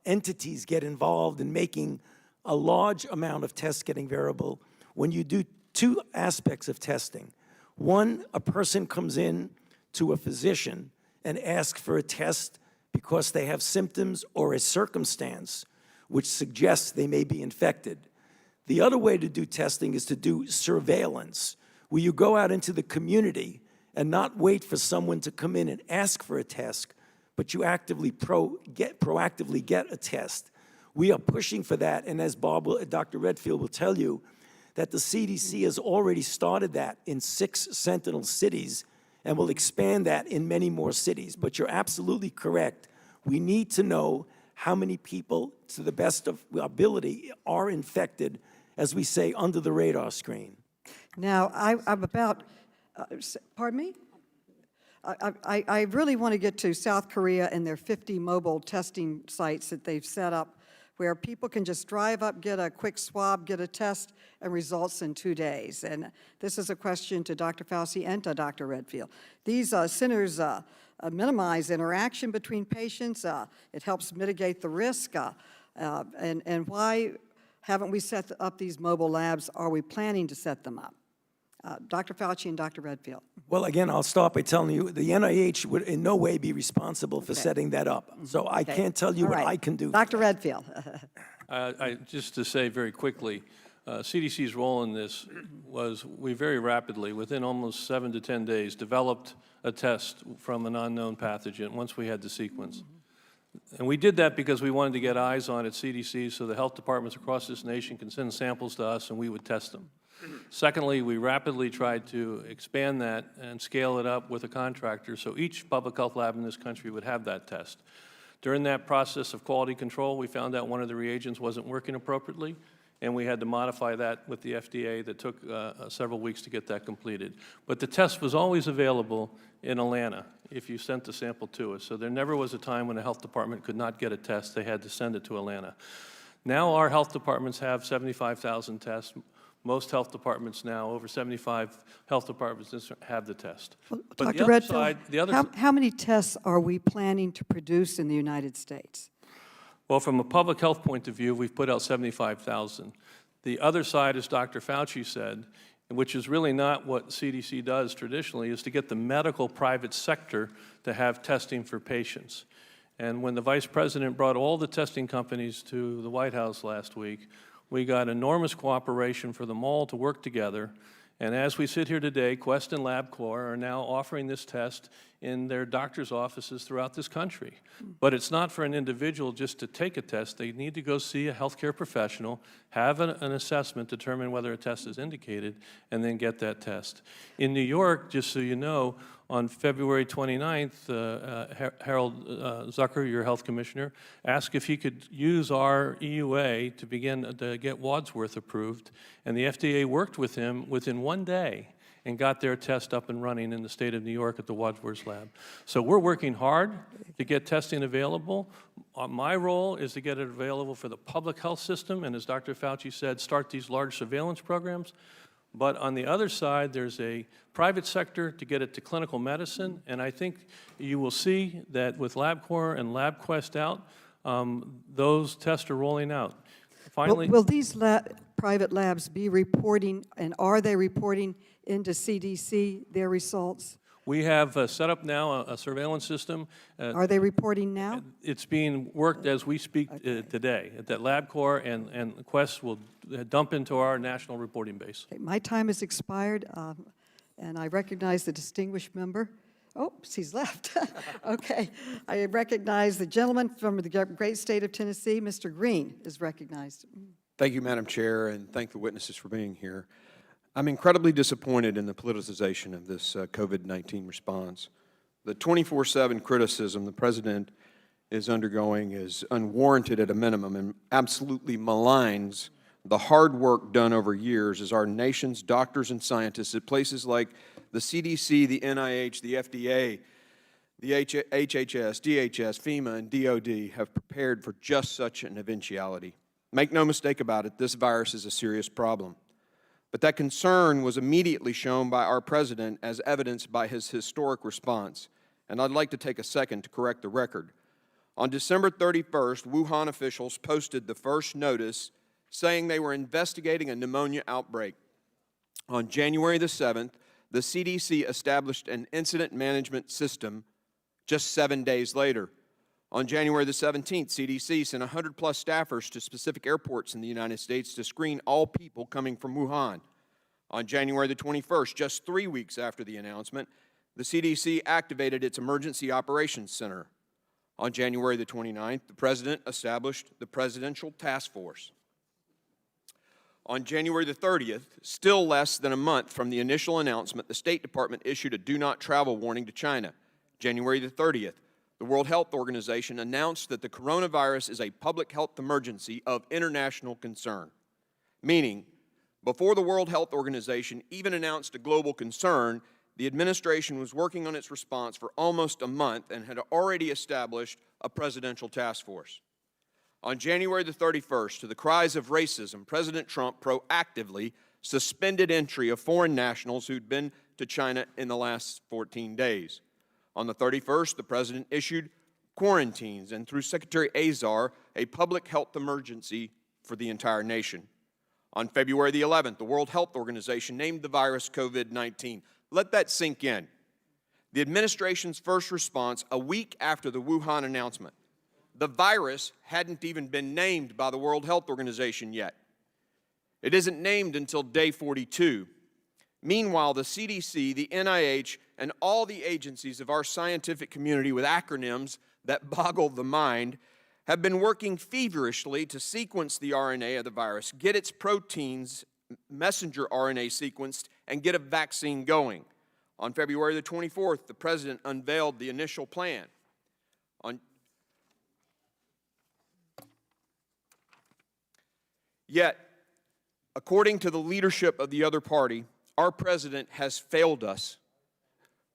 [SPEAKER 3] entities get involved in making a large amount of tests getting variable, when you do two aspects of testing. One, a person comes in to a physician and asks for a test because they have symptoms or a circumstance which suggests they may be infected. The other way to do testing is to do surveillance, where you go out into the community and not wait for someone to come in and ask for a test, but you proactively get a test. We are pushing for that, and as Dr. Redfield will tell you, that the CDC has already started that in 6 sentinel cities and will expand that in many more cities. But you're absolutely correct. We need to know how many people, to the best of our ability, are infected, as we say, under the radar screen.
[SPEAKER 1] Now, I'm about, pardon me? I really want to get to South Korea and their 50 mobile testing sites that they've set up where people can just drive up, get a quick swab, get a test, and results in 2 days. And this is a question to Dr. Fauci and to Dr. Redfield. These centers minimize interaction between patients. It helps mitigate the risk. And why haven't we set up these mobile labs? Are we planning to set them up? Dr. Fauci and Dr. Redfield.
[SPEAKER 3] Well, again, I'll start by telling you the NIH would in no way be responsible for setting that up. So I can't tell you what I can do.
[SPEAKER 1] Dr. Redfield.
[SPEAKER 4] Just to say very quickly, CDC's role in this was we very rapidly, within almost 7 to 10 days, developed a test from an unknown pathogen once we had the sequence. And we did that because we wanted to get eyes on it at CDC so the health departments across this nation can send samples to us and we would test them. Secondly, we rapidly tried to expand that and scale it up with a contractor so each public health lab in this country would have that test. During that process of quality control, we found out one of the reagents wasn't working appropriately, and we had to modify that with the FDA. That took several weeks to get that completed. But the test was always available in Atlanta if you sent the sample to us. So there never was a time when a health department could not get a test. They had to send it to Atlanta. Now our health departments have 75,000 tests. Most health departments now, over 75 health departments have the test. But
[SPEAKER 1] Dr. Redfield, how many tests are we planning to produce in the United States?
[SPEAKER 4] Well, from a public health point of view, we've put out 75,000. The other side, as Dr. Fauci said, which is really not what CDC does traditionally, is to get the medical private sector to have testing for patients. And when the Vice President brought all the testing companies to the White House last week, we got enormous cooperation for them all to work together. And as we sit here today, Quest and LabCorp are now offering this test in their doctor's offices throughout this country. But it's not for an individual just to take a test. They need to go see a healthcare professional, have an assessment, determine whether a test is indicated, and then get that test. In New York, just so you know, on February 29th, Harold Zucker, your health commissioner, asked if he could use our EUA to begin to get Wadsworth approved, and the FDA worked with him within 1 day and got their test up and running in the state of New York at the Wadsworth lab. So we're working hard to get testing available. My role is to get it available for the public health system, and as Dr. Fauci said, start these large surveillance programs. But on the other side, there's a private sector to get it to clinical medicine, and I think you will see that with LabCorp and LabQuest out, those tests are rolling out. Finally,
[SPEAKER 1] will these private labs be reporting, and are they reporting into CDC their results?
[SPEAKER 4] we have set up now a surveillance system.
[SPEAKER 1] Are they reporting now?
[SPEAKER 4] It's being worked as we speak today. That LabCorp and Quest will dump into our national reporting base.
[SPEAKER 1] Okay, my time has expired, and I recognize the distinguished member. Oops, he's left. Okay, I recognize the gentleman from the great state of Tennessee, Mr. Green, is recognized.
[SPEAKER 8] Thank you, Madam Chair, and thank the witnesses for being here. I'm incredibly disappointed in the politicization of this COVID-19 response. The 24/7 criticism the President is undergoing is unwarranted at a minimum and absolutely maligns the hard work done over years as our nation's doctors and scientists at places like the CDC, the NIH, the FDA, the HHS, DHS, FEMA, and DOD have prepared for just such an eventuality. Make no mistake about it, this virus is a serious problem. But that concern was immediately shown by our president as evidenced by his historic response. And I'd like to take a second to correct the record. On December 31st, Wuhan officials posted the first notice saying they were investigating a pneumonia outbreak. On January the 7th, the CDC established an incident management system just 7 days later. On January the 17th, CDC sent 100-plus staffers to specific airports in the United States to screen all people coming from Wuhan. On January the 21st, just 3 weeks after the announcement, the CDC activated its Emergency Operations Center. On January the 29th, the President established the Presidential Task Force. On January the 30th, still less than a month from the initial announcement, the State Department issued a do not travel warning to China. January the 30th, the World Health Organization announced that the coronavirus is a public health emergency of international concern, meaning before the World Health Organization even announced a global concern, the administration was working on its response for almost a month and had already established a presidential task force. On January the 31st, to the cries of racism, President Trump proactively suspended entry of foreign nationals who'd been to China in the last 14 days. On the 31st, the President issued quarantines and, through Secretary Azar, a public health emergency for the entire nation. On February the 11th, the World Health Organization named the virus COVID-19. Let that sink in. The administration's first response a week after the Wuhan announcement. The virus hadn't even been named by the World Health Organization yet. It isn't named until day 42. Meanwhile, the CDC, the NIH, and all the agencies of our scientific community with acronyms that boggle the mind have been working feverishly to sequence the RNA of the virus, get its proteins, messenger RNA sequenced, and get a vaccine going. On February the 24th, the President unveiled the initial plan. Yet, according to the leadership of the other party, our President has failed us.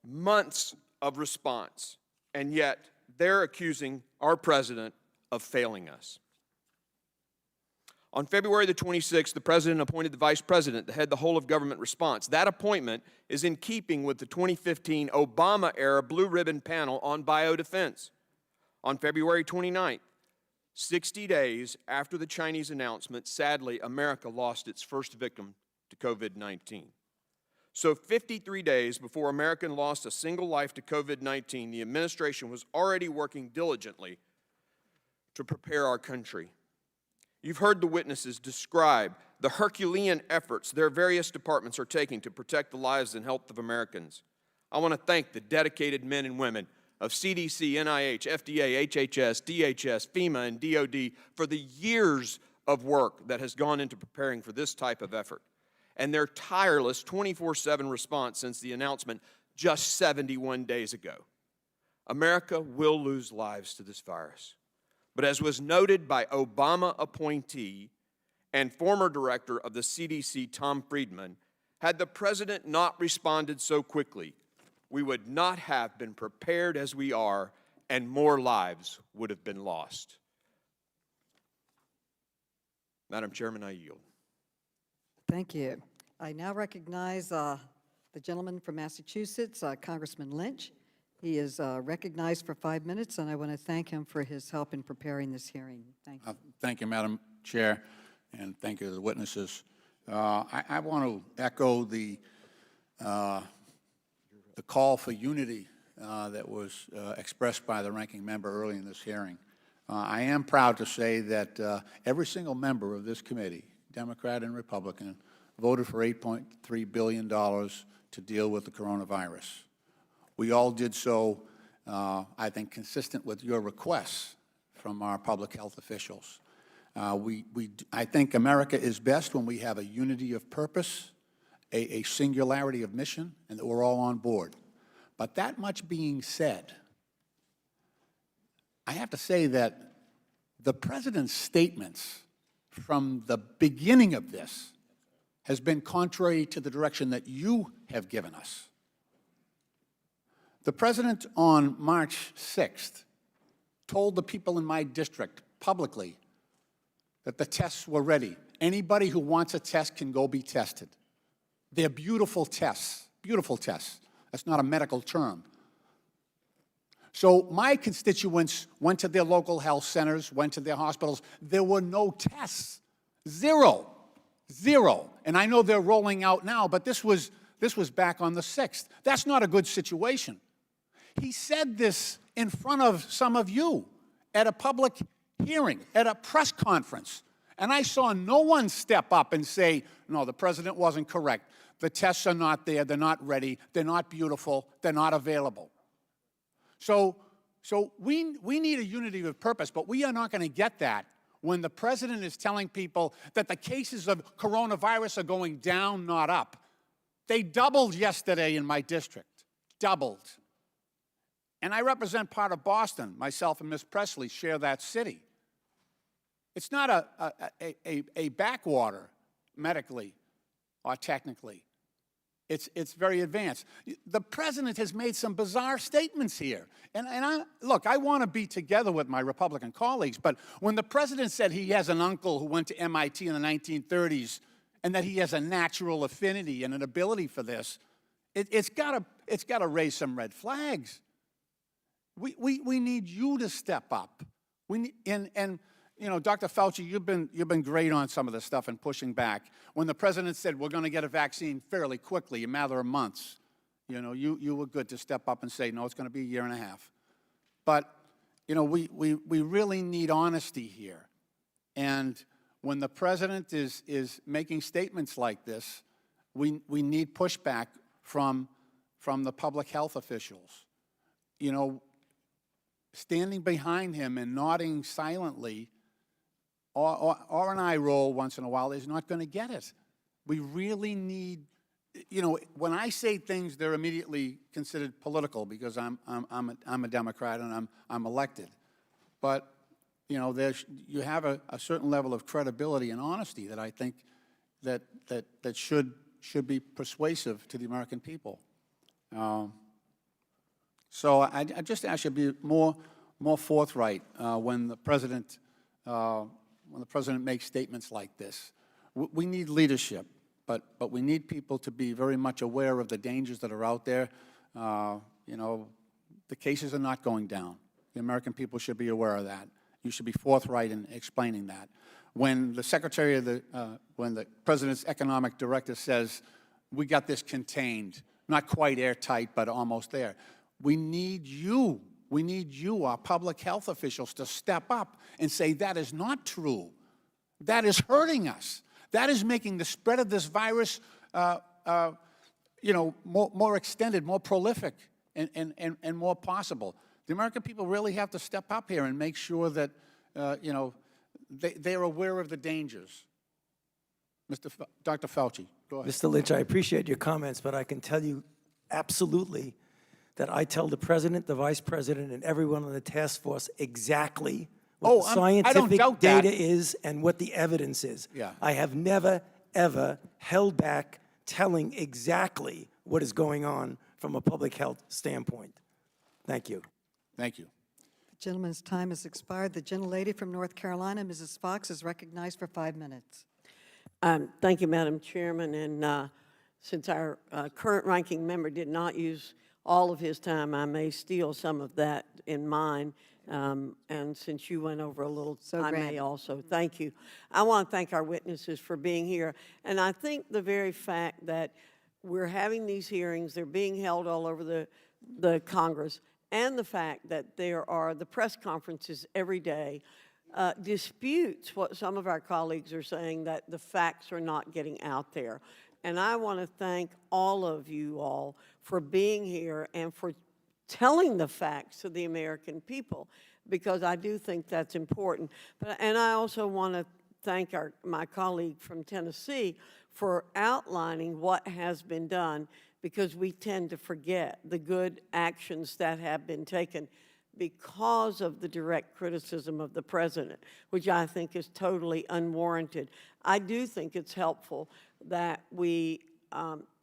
[SPEAKER 8] Months of response, and yet they're accusing our President of failing us. On February the 26th, the President appointed the Vice President to head the whole of government response. That appointment is in keeping with the 2015 Obama-era Blue Ribbon Panel on biodefense. On February 29th, 60 days after the Chinese announcement, sadly, America lost its first victim to COVID-19. So 53 days before America lost a single life to COVID-19, the administration was already working diligently to prepare our country. You've heard the witnesses describe the Herculean efforts their various departments are taking to protect the lives and health of Americans. I want to thank the dedicated men and women of CDC, NIH, FDA, HHS, DHS, FEMA, and DOD for the years of work that has gone into preparing for this type of effort, and their tireless 24/7 response since the announcement just 71 days ago. America will lose lives to this virus. But as was noted by Obama appointee and former director of the CDC, Tom Friedman, had the President not responded so quickly, we would not have been prepared as we are, and more lives would have been lost. Madam Chairman, I yield.
[SPEAKER 1] Thank you. I now recognize the gentleman from Massachusetts, Congressman Lynch. He is recognized for 5 minutes, and I want to thank him for his help in preparing this hearing. Thank you.
[SPEAKER 9] Thank you, Madam Chair, and thank you to the witnesses. I want to echo the call for unity that was expressed by the ranking member early in this hearing. I am proud to say that every single member of this committee, Democrat and Republican, voted for $8.3 billion to deal with the coronavirus. We all did so, I think, consistent with your requests from our public health officials. I think America is best when we have a unity of purpose, a singularity of mission, and that we're all on board. But that much being said, I have to say that the President's statements from the beginning of this has been contrary to the direction that you have given us. The President on March 6th told the people in my district publicly that the tests were ready. Anybody who wants a test can go be tested. They're beautiful tests, beautiful tests. That's not a medical term. So my constituents went to their local health centers, went to their hospitals. There were no tests. Zero. Zero. And I know they're rolling out now, but this was back on the 6th. That's not a good situation. He said this in front of some of you at a public hearing, at a press conference. And I saw no one step up and say, no, the president wasn't correct. The tests are not there. They're not ready. They're not beautiful. They're not available. So we need a unity of purpose, but we are not going to get that when the president is telling people that the cases of coronavirus are going down, not up. They doubled yesterday in my district, doubled. And I represent part of Boston. Myself and Ms. Presley share that city. It's not a backwater medically or technically. It's very advanced. The president has made some bizarre statements here. Look, I want to be together with my Republican colleagues, but when the president said he has an uncle who went to MIT in the 1930s and that he has a natural affinity and an ability for this, it's got to raise some red flags. We need you to step up. You know, Dr. Fauci, you've been great on some of this stuff and pushing back. When the president said we're going to get a vaccine fairly quickly, a matter of months, you know, you were good to step up and say, no, it's going to be a year and a half. But, you know, we really need honesty here. And when the president is making statements like this, we need pushback from the public health officials. You know, standing behind him and nodding silently or an eye roll once in a while is not going to get it. We really need, you know, when I say things, they're immediately considered political because I'm a Democrat and I'm elected. But, you know, you have a certain level of credibility and honesty that I think that should be persuasive to the American people. So I just ask you to be more forthright when the president makes statements like this. We need leadership, but we need people to be very much aware of the dangers that are out there. You know, the cases are not going down. The American people should be aware of that. You should be forthright in explaining that. When the when the president's economic director says, we got this contained, not quite airtight, but almost there. We need you, our public health officials, to step up and say that is not true. That is hurting us. That is making the spread of this virus, you know, more extended, more prolific, and more possible. The American people really have to step up here and make sure that, you know, they're aware of the dangers. Dr. Fauci, go ahead.
[SPEAKER 3] Mr. Lynch, I appreciate your comments, but I can tell you absolutely that I tell the president, the vice president, and everyone on the task force exactly what the scientific data is and what the evidence is.
[SPEAKER 9] Yeah.
[SPEAKER 3] I have never, ever held back telling exactly what is going on from a public health standpoint. Thank you.
[SPEAKER 9] Thank you.
[SPEAKER 1] The gentleman's time has expired. The gentlelady from North Carolina, Mrs. Fox, is recognized for 5 minutes.
[SPEAKER 10] Thank you, Madam Chairman. And since our current ranking member did not use all of his time, I may steal some of that in mine. And since you went over a little, I may also. Thank you. I want to thank our witnesses for being here. And I think the very fact that we're having these hearings, they're being held all over the Congress, and the fact that there are the press conferences every day disputes what some of our colleagues are saying, that the facts are not getting out there. And I want to thank all of you all for being here and for telling the facts to the American people, because I do think that's important. And I also want to thank my colleague from Tennessee for outlining what has been done, because we tend to forget the good actions that have been taken because of the direct criticism of the president, which I think is totally unwarranted. I do think it's helpful that we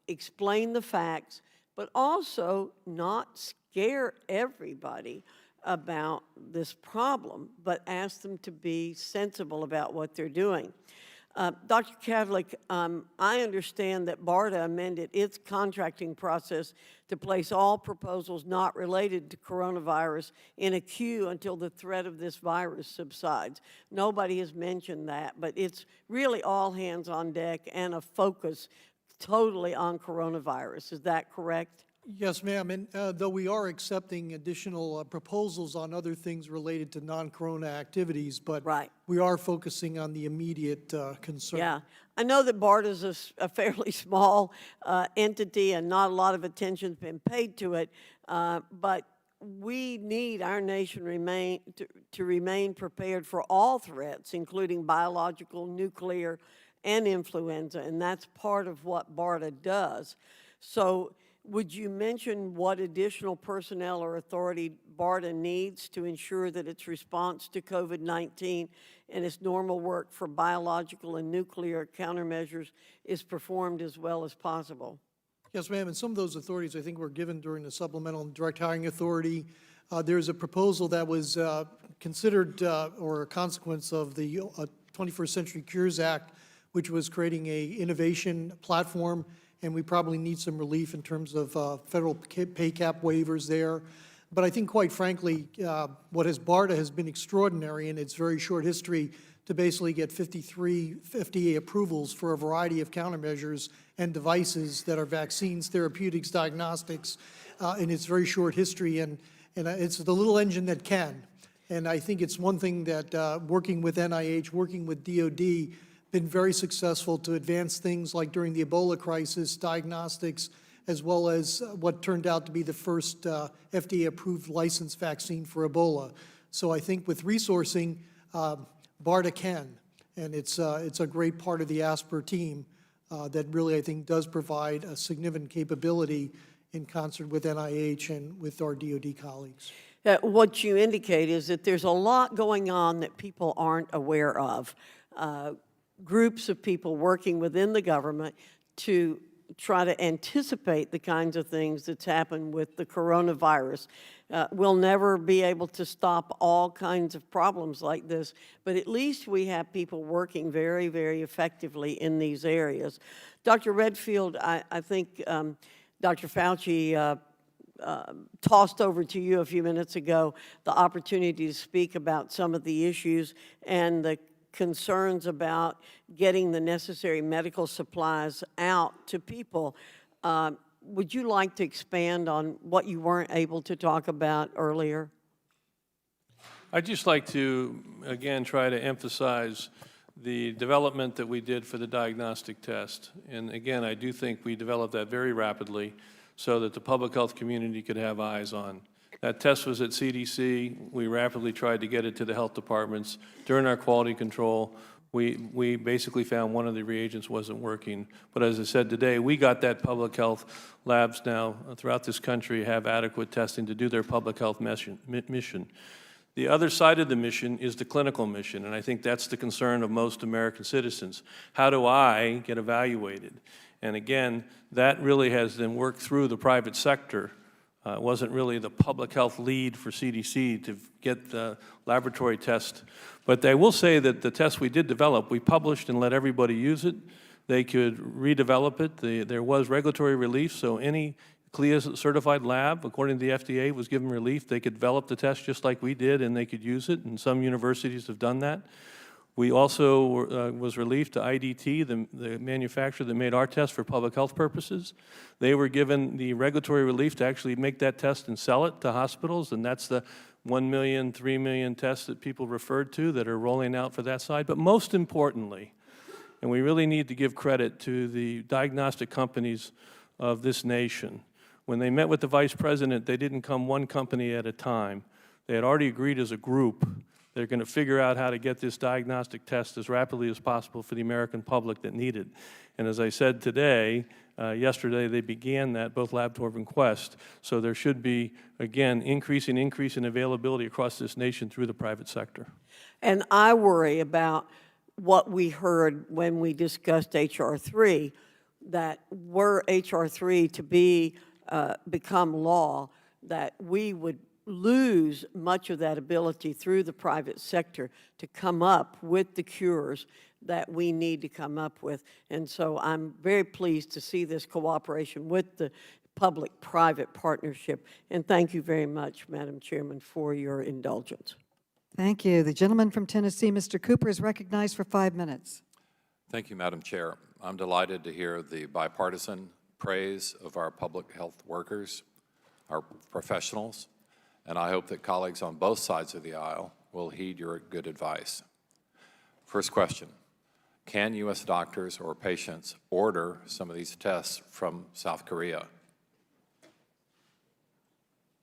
[SPEAKER 10] explain the facts, but also not scare everybody about this problem, but ask them to be sensible about what they're doing. Dr. Kadlik, I understand that BARDA amended its contracting process to place all proposals not related to coronavirus in a queue until the threat of this virus subsides. Nobody has mentioned that, but it's really all hands on deck and a focus totally on coronavirus. Is that correct?
[SPEAKER 5] Yes, ma'am, and though we are accepting additional proposals on other things related to non-corona activities, but
[SPEAKER 10] Right.
[SPEAKER 5] we are focusing on the immediate concern.
[SPEAKER 10] Yeah, I know that BARDA is a fairly small entity and not a lot of attention's been paid to it, but we need our nation to remain prepared for all threats, including biological, nuclear, and influenza, and that's part of what BARDA does. So would you mention what additional personnel or authority BARDA needs to ensure that its response to COVID-19 and its normal work for biological and nuclear countermeasures is performed as well as possible?
[SPEAKER 5] Yes, ma'am, and some of those authorities I think were given during the supplemental and direct hiring authority. There's a proposal that was considered or a consequence of the 21st Century Cures Act, which was creating a innovation platform, and we probably need some relief in terms of federal pay cap waivers there. But I think, quite frankly, BARDA has been extraordinary in its very short history to basically get 53 FDA approvals for a variety of countermeasures and devices that are vaccines, therapeutics, diagnostics in its very short history, and it's the little engine that can. And I think it's one thing that working with NIH, working with DOD, been very successful to advance things like during the Ebola crisis, diagnostics, as well as what turned out to be the first FDA-approved licensed vaccine for Ebola. So I think with resourcing, BARDA can, and it's a great part of the ASPR team that really, I think, does provide a significant capability in concert with NIH and with our DOD colleagues.
[SPEAKER 10] What you indicate is that there's a lot going on that people aren't aware of. Groups of people working within the government to try to anticipate the kinds of things that's happened with the coronavirus. We'll never be able to stop all kinds of problems like this, but at least we have people working very, very effectively in these areas. Dr. Redfield, I think Dr. Fauci tossed over to you a few minutes ago the opportunity to speak about some of the issues and the concerns about getting the necessary medical supplies out to people. Would you like to expand on what you weren't able to talk about earlier?
[SPEAKER 4] I'd just like to, again, try to emphasize the development that we did for the diagnostic test. And again, I do think we developed that very rapidly so that the public health community could have eyes on. That test was at CDC. We rapidly tried to get it to the health departments. During our quality control, we basically found one of the reagents wasn't working. But as I said today, we got that public health labs now throughout this country have adequate testing to do their public health mission. The other side of the mission is the clinical mission, and I think that's the concern of most American citizens. How do I get evaluated? And again, that really has then worked through the private sector. It wasn't really the public health lead for CDC to get the laboratory test. But I will say that the test we did develop, we published and let everybody use it. They could redevelop it. There was regulatory relief, so any CLIA-certified lab, according to the FDA, was given relief. They could develop the test just like we did, and they could use it, and some universities have done that. We also was relief to IDT, the manufacturer that made our test for public health purposes. They were given the regulatory relief to actually make that test and sell it to hospitals, and that's the 1 million, 3 million tests that people referred to that are rolling out for that side. But most importantly, and we really need to give credit to the diagnostic companies of this nation. When they met with the vice president, they didn't come one company at a time. They had already agreed as a group. They're going to figure out how to get this diagnostic test as rapidly as possible for the American public that need it. And as I said today, yesterday they began that, both LabCorp and Quest. So there should be, again, increase in availability across this nation through the private sector.
[SPEAKER 10] And I worry about what we heard when we discussed H.R. 3, that were H.R. 3 to become law, that we would lose much of that ability through the private sector to come up with the cures that we need to come up with. And so I'm very pleased to see this cooperation with the public-private partnership. And thank you very much, Madam Chairman, for your indulgence.
[SPEAKER 1] Thank you. The gentleman from Tennessee, Mr. Cooper, is recognized for 5 minutes.
[SPEAKER 11] Thank you, Madam Chair. I'm delighted to hear the bipartisan praise of our public health workers, our professionals, and I hope that colleagues on both sides of the aisle will heed your good advice. First question, can U.S. doctors or patients order some of these tests from South Korea?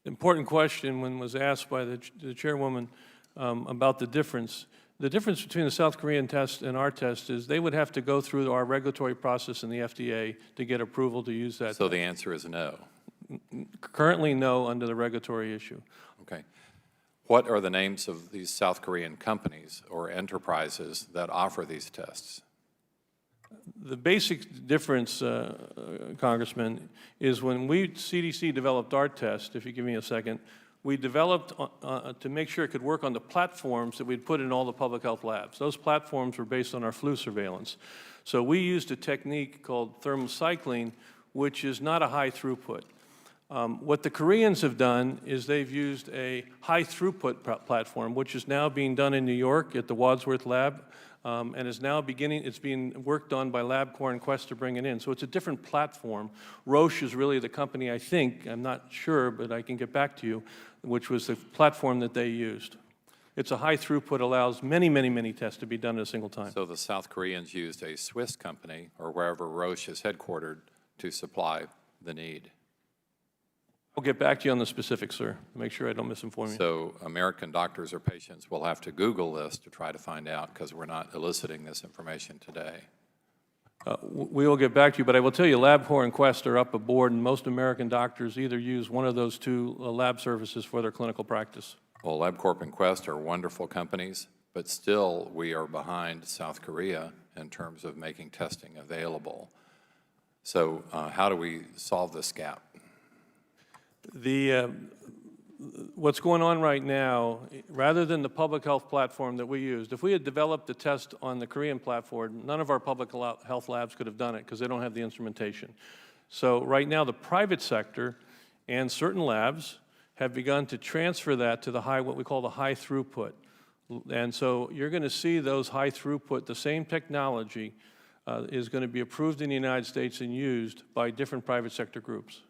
[SPEAKER 4] Important question when was asked by the chairwoman about the difference. The difference between the South Korean test and our test is they would have to go through our regulatory process in the FDA to get approval to use that.
[SPEAKER 11] So the answer is no.
[SPEAKER 4] Currently, no, under the regulatory issue.
[SPEAKER 11] Okay. What are the names of these South Korean companies or enterprises that offer these tests?
[SPEAKER 4] The basic difference, Congressman, is when CDC developed our test, if you give me a second, we developed to make sure it could work on the platforms that we'd put in all the public health labs. Those platforms were based on our flu surveillance. So we used a technique called thermocycling, which is not a high throughput. What the Koreans have done is they've used a high throughput platform, which is now being done in New York at the Wadsworth Lab, and is now it's being worked on by LabCorp and Quest to bring it in. So it's a different platform. Roche is really the company, I think, I'm not sure, but I can get back to you, which was the platform that they used. It's a high throughput, allows many, many, many tests to be done at a single time.
[SPEAKER 11] So the South Koreans used a Swiss company, or wherever Roche is headquartered, to supply the need.
[SPEAKER 4] I'll get back to you on the specifics, sir. Make sure I don't misinform you.
[SPEAKER 11] So American doctors or patients will have to Google this to try to find out, because we're not eliciting this information today.
[SPEAKER 4] We will get back to you, but I will tell you LabCorp and Quest are up aboard, and most American doctors either use one of those two lab services for their clinical practice.
[SPEAKER 11] Well, LabCorp and Quest are wonderful companies, but still we are behind South Korea in terms of making testing available. So how do we solve this gap?
[SPEAKER 4] What's going on right now, rather than the public health platform that we used, if we had developed a test on the Korean platform, none of our public health labs could have done it because they don't have the instrumentation. So right now, the private sector and certain labs have begun to transfer that to the what we call the high throughput. And so you're going to see those high throughput, the same technology is going to be approved in the United States and used by different private sector groups.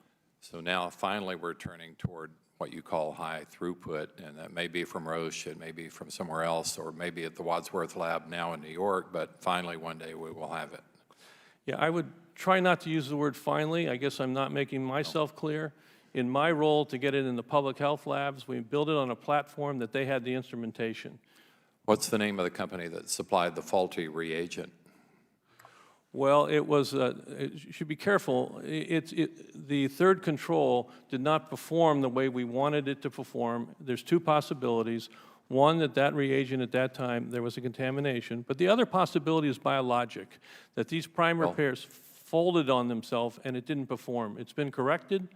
[SPEAKER 11] So now finally we're turning toward what you call high throughput, and that may be from Roche, it may be from somewhere else, or maybe at the Wadsworth Lab now in New York, but finally one day we will have it.
[SPEAKER 4] Yeah, I would try not to use the word finally. I guess I'm not making myself clear. In my role to get it in the public health labs, we built it on a platform that they had the instrumentation.
[SPEAKER 11] What's the name of the company that supplied the faulty reagent?
[SPEAKER 4] Well, it was, you should be careful. The third control did not perform the way we wanted it to perform. There's two possibilities. One, that reagent at that time, there was a contamination. But the other possibility is biologic, that these primer pairs folded on themselves and it didn't perform. It's been corrected,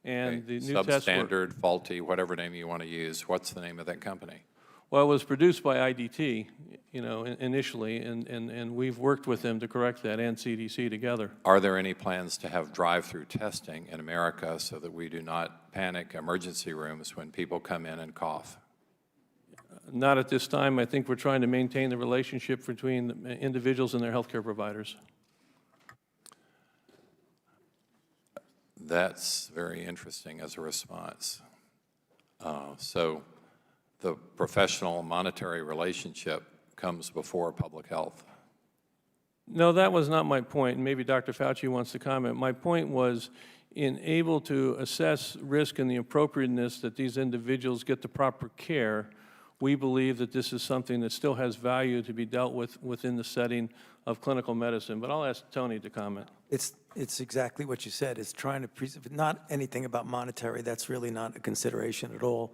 [SPEAKER 4] and the new test
[SPEAKER 11] Substandard, faulty, whatever name you want to use. What's the name of that company?
[SPEAKER 4] Well, it was produced by IDT, initially, and we've worked with them to correct that and CDC together.
[SPEAKER 11] Are there any plans to have drive-through testing in America so that we do not panic emergency rooms when people come in and cough?
[SPEAKER 4] Not at this time. I think we're trying to maintain the relationship between individuals and their healthcare providers.
[SPEAKER 11] That's very interesting as a response. So the professional monetary relationship comes before public health.
[SPEAKER 4] No, that was not my point. Maybe Dr. Fauci wants to comment. My point was in able to assess risk and the appropriateness that these individuals get the proper care. We believe that this is something that still has value to be dealt with within the setting of clinical medicine. But I'll ask Tony to comment.
[SPEAKER 3] It's exactly what you said. It's trying to not anything about monetary. That's really not a consideration at all.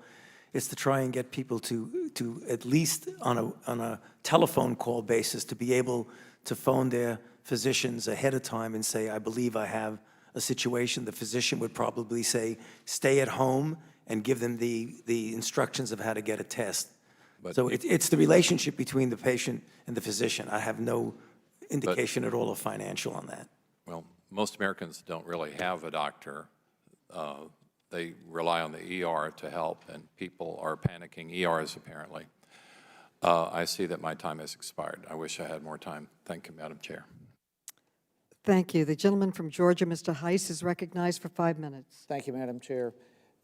[SPEAKER 3] It's to try and get people to at least on a telephone call basis to be able to phone their physicians ahead of time and say, I believe I have a situation. The physician would probably say, stay at home and give them the instructions of how to get a test. So it's the relationship between the patient and the physician. I have no indication at all of financial on that.
[SPEAKER 11] Well, most Americans don't really have a doctor. They rely on the ER to help, and people are panicking. ERs, apparently. I see that my time has expired. I wish I had more time. Thank you, Madam Chair.
[SPEAKER 1] Thank you. The gentleman from Georgia, Mr. Heiss, is recognized for 5 minutes.
[SPEAKER 12] Thank you, Madam Chair.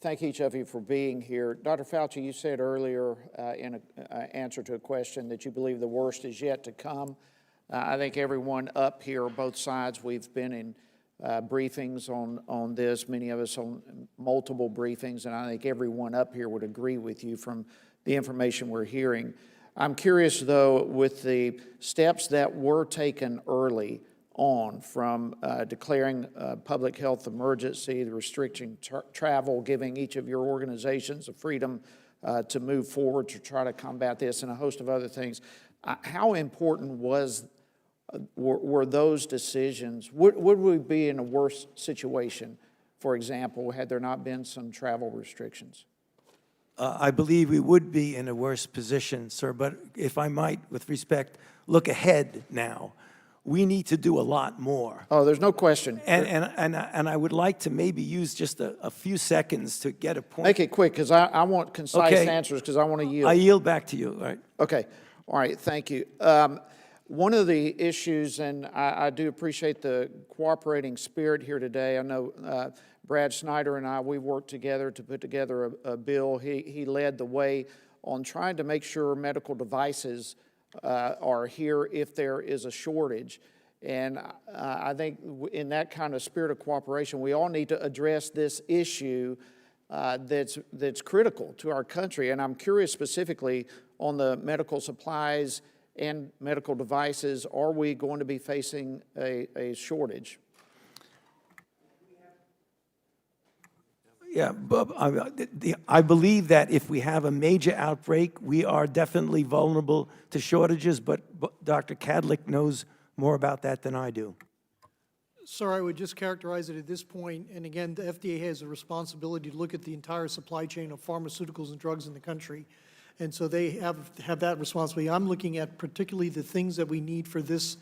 [SPEAKER 12] Thank each of you for being here. Dr. Fauci, you said earlier in an answer to a question that you believe the worst is yet to come. I think everyone up here, both sides, we've been in briefings on this, many of us on multiple briefings, and I think everyone up here would agree with you from the information we're hearing. I'm curious, though, with the steps that were taken early on, from declaring a public health emergency, the restricting travel, giving each of your organizations the freedom to move forward to try to combat this, and a host of other things. How important were those decisions? Would we be in a worse situation, for example, had there not been some travel restrictions?
[SPEAKER 3] I believe we would be in a worse position, sir, but if I might, with respect, look ahead now. We need to do a lot more.
[SPEAKER 12] Oh, there's no question.
[SPEAKER 3] And I would like to maybe use just a few seconds to get a point.
[SPEAKER 12] Make it quick, because I want concise answers, because I want to yield.
[SPEAKER 3] I yield back to you, all right?
[SPEAKER 12] Okay. All right, thank you. One of the issues, and I do appreciate the cooperating spirit here today. I know Brad Snyder and I, we worked together to put together a bill. He led the way on trying to make sure medical devices are here if there is a shortage. And I think in that kind of spirit of cooperation, we all need to address this issue that's critical to our country. And I'm curious specifically on the medical supplies and medical devices. Are we going to be facing a shortage?
[SPEAKER 3] Yeah, Bob, I believe that if we have a major outbreak, we are definitely vulnerable to shortages, but Dr. Kadlik knows more about that than I do.
[SPEAKER 5] Sir, I would just characterize it at this point, and again, the FDA has a responsibility to look at the entire supply chain of pharmaceuticals and drugs in the country. And so they have that responsibility. I'm looking at particularly the things that we need for this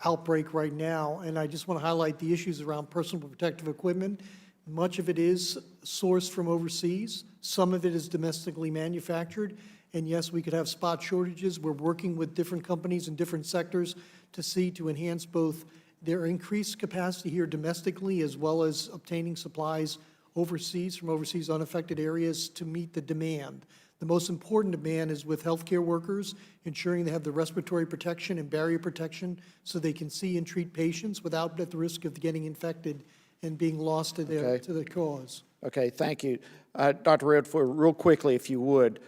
[SPEAKER 5] outbreak right now, and I just want to highlight the issues around personal protective equipment. Much of it is sourced from overseas. Some of it is domestically manufactured. And yes, we could have spot shortages. We're working with different companies in different sectors to enhance both their increased capacity here domestically as well as obtaining supplies overseas from overseas unaffected areas to meet the demand. The most important demand is with healthcare workers, ensuring they have the respiratory protection and barrier protection so they can see and treat patients without at the risk of getting infected and being lost to the cause.
[SPEAKER 12] Okay, thank you. Dr. Redfield, real quickly, if you would,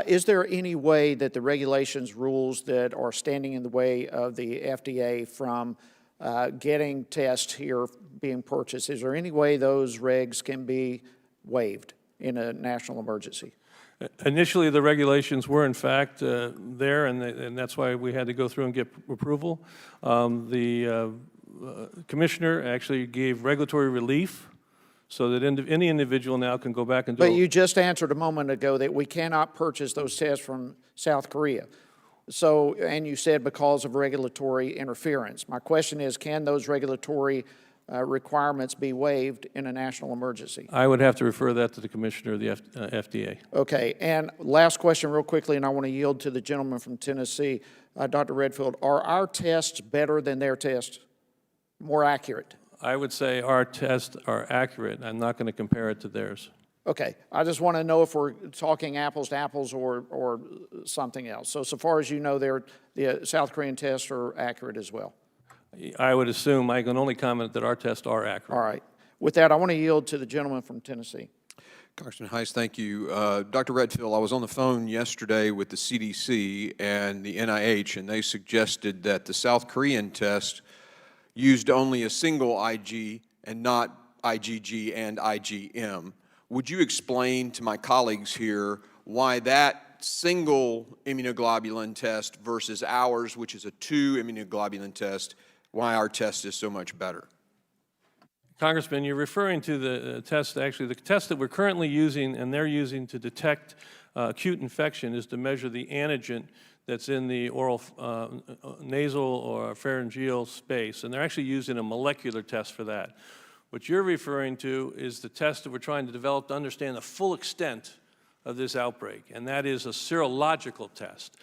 [SPEAKER 12] is there any way that the regulations, rules that are standing in the way of the FDA from getting tests here being purchased, is there any way those regs can be waived in a national emergency?
[SPEAKER 4] Initially, the regulations were in fact there, and that's why we had to go through and get approval. The commissioner actually gave regulatory relief so that any individual now can go back and do.
[SPEAKER 12] But you just answered a moment ago that we cannot purchase those tests from South Korea. So, and you said because of regulatory interference. My question is, can those regulatory requirements be waived in a national emergency?
[SPEAKER 4] I would have to refer that to the commissioner of the FDA.
[SPEAKER 12] Okay, and last question real quickly, and I want to yield to the gentleman from Tennessee. Dr. Redfield, are our tests better than their tests? More accurate?
[SPEAKER 4] I would say our tests are accurate. I'm not going to compare it to theirs.
[SPEAKER 12] Okay, I just want to know if we're talking apples to apples or something else. So far as you know, the South Korean tests are accurate as well.
[SPEAKER 4] I would assume, I can only comment that our tests are accurate.
[SPEAKER 12] All right. With that, I want to yield to the gentleman from Tennessee.
[SPEAKER 8] Congressman Heiss, thank you. Dr. Redfield, I was on the phone yesterday with the CDC and the NIH, and they suggested that the South Korean test used only a single IG and not IgG and IgM. Would you explain to my colleagues here why that single immunoglobulin test versus ours, which is a 2 immunoglobulin test, why our test is so much better?
[SPEAKER 4] Congressman, you're referring to the test, actually, the test that we're currently using and they're using to detect acute infection is to measure the antigen that's in the oral, nasal or pharyngeal space, and they're actually using a molecular test for that. What you're referring to is the test that we're trying to develop to understand the full extent of this outbreak, and that is a serological test.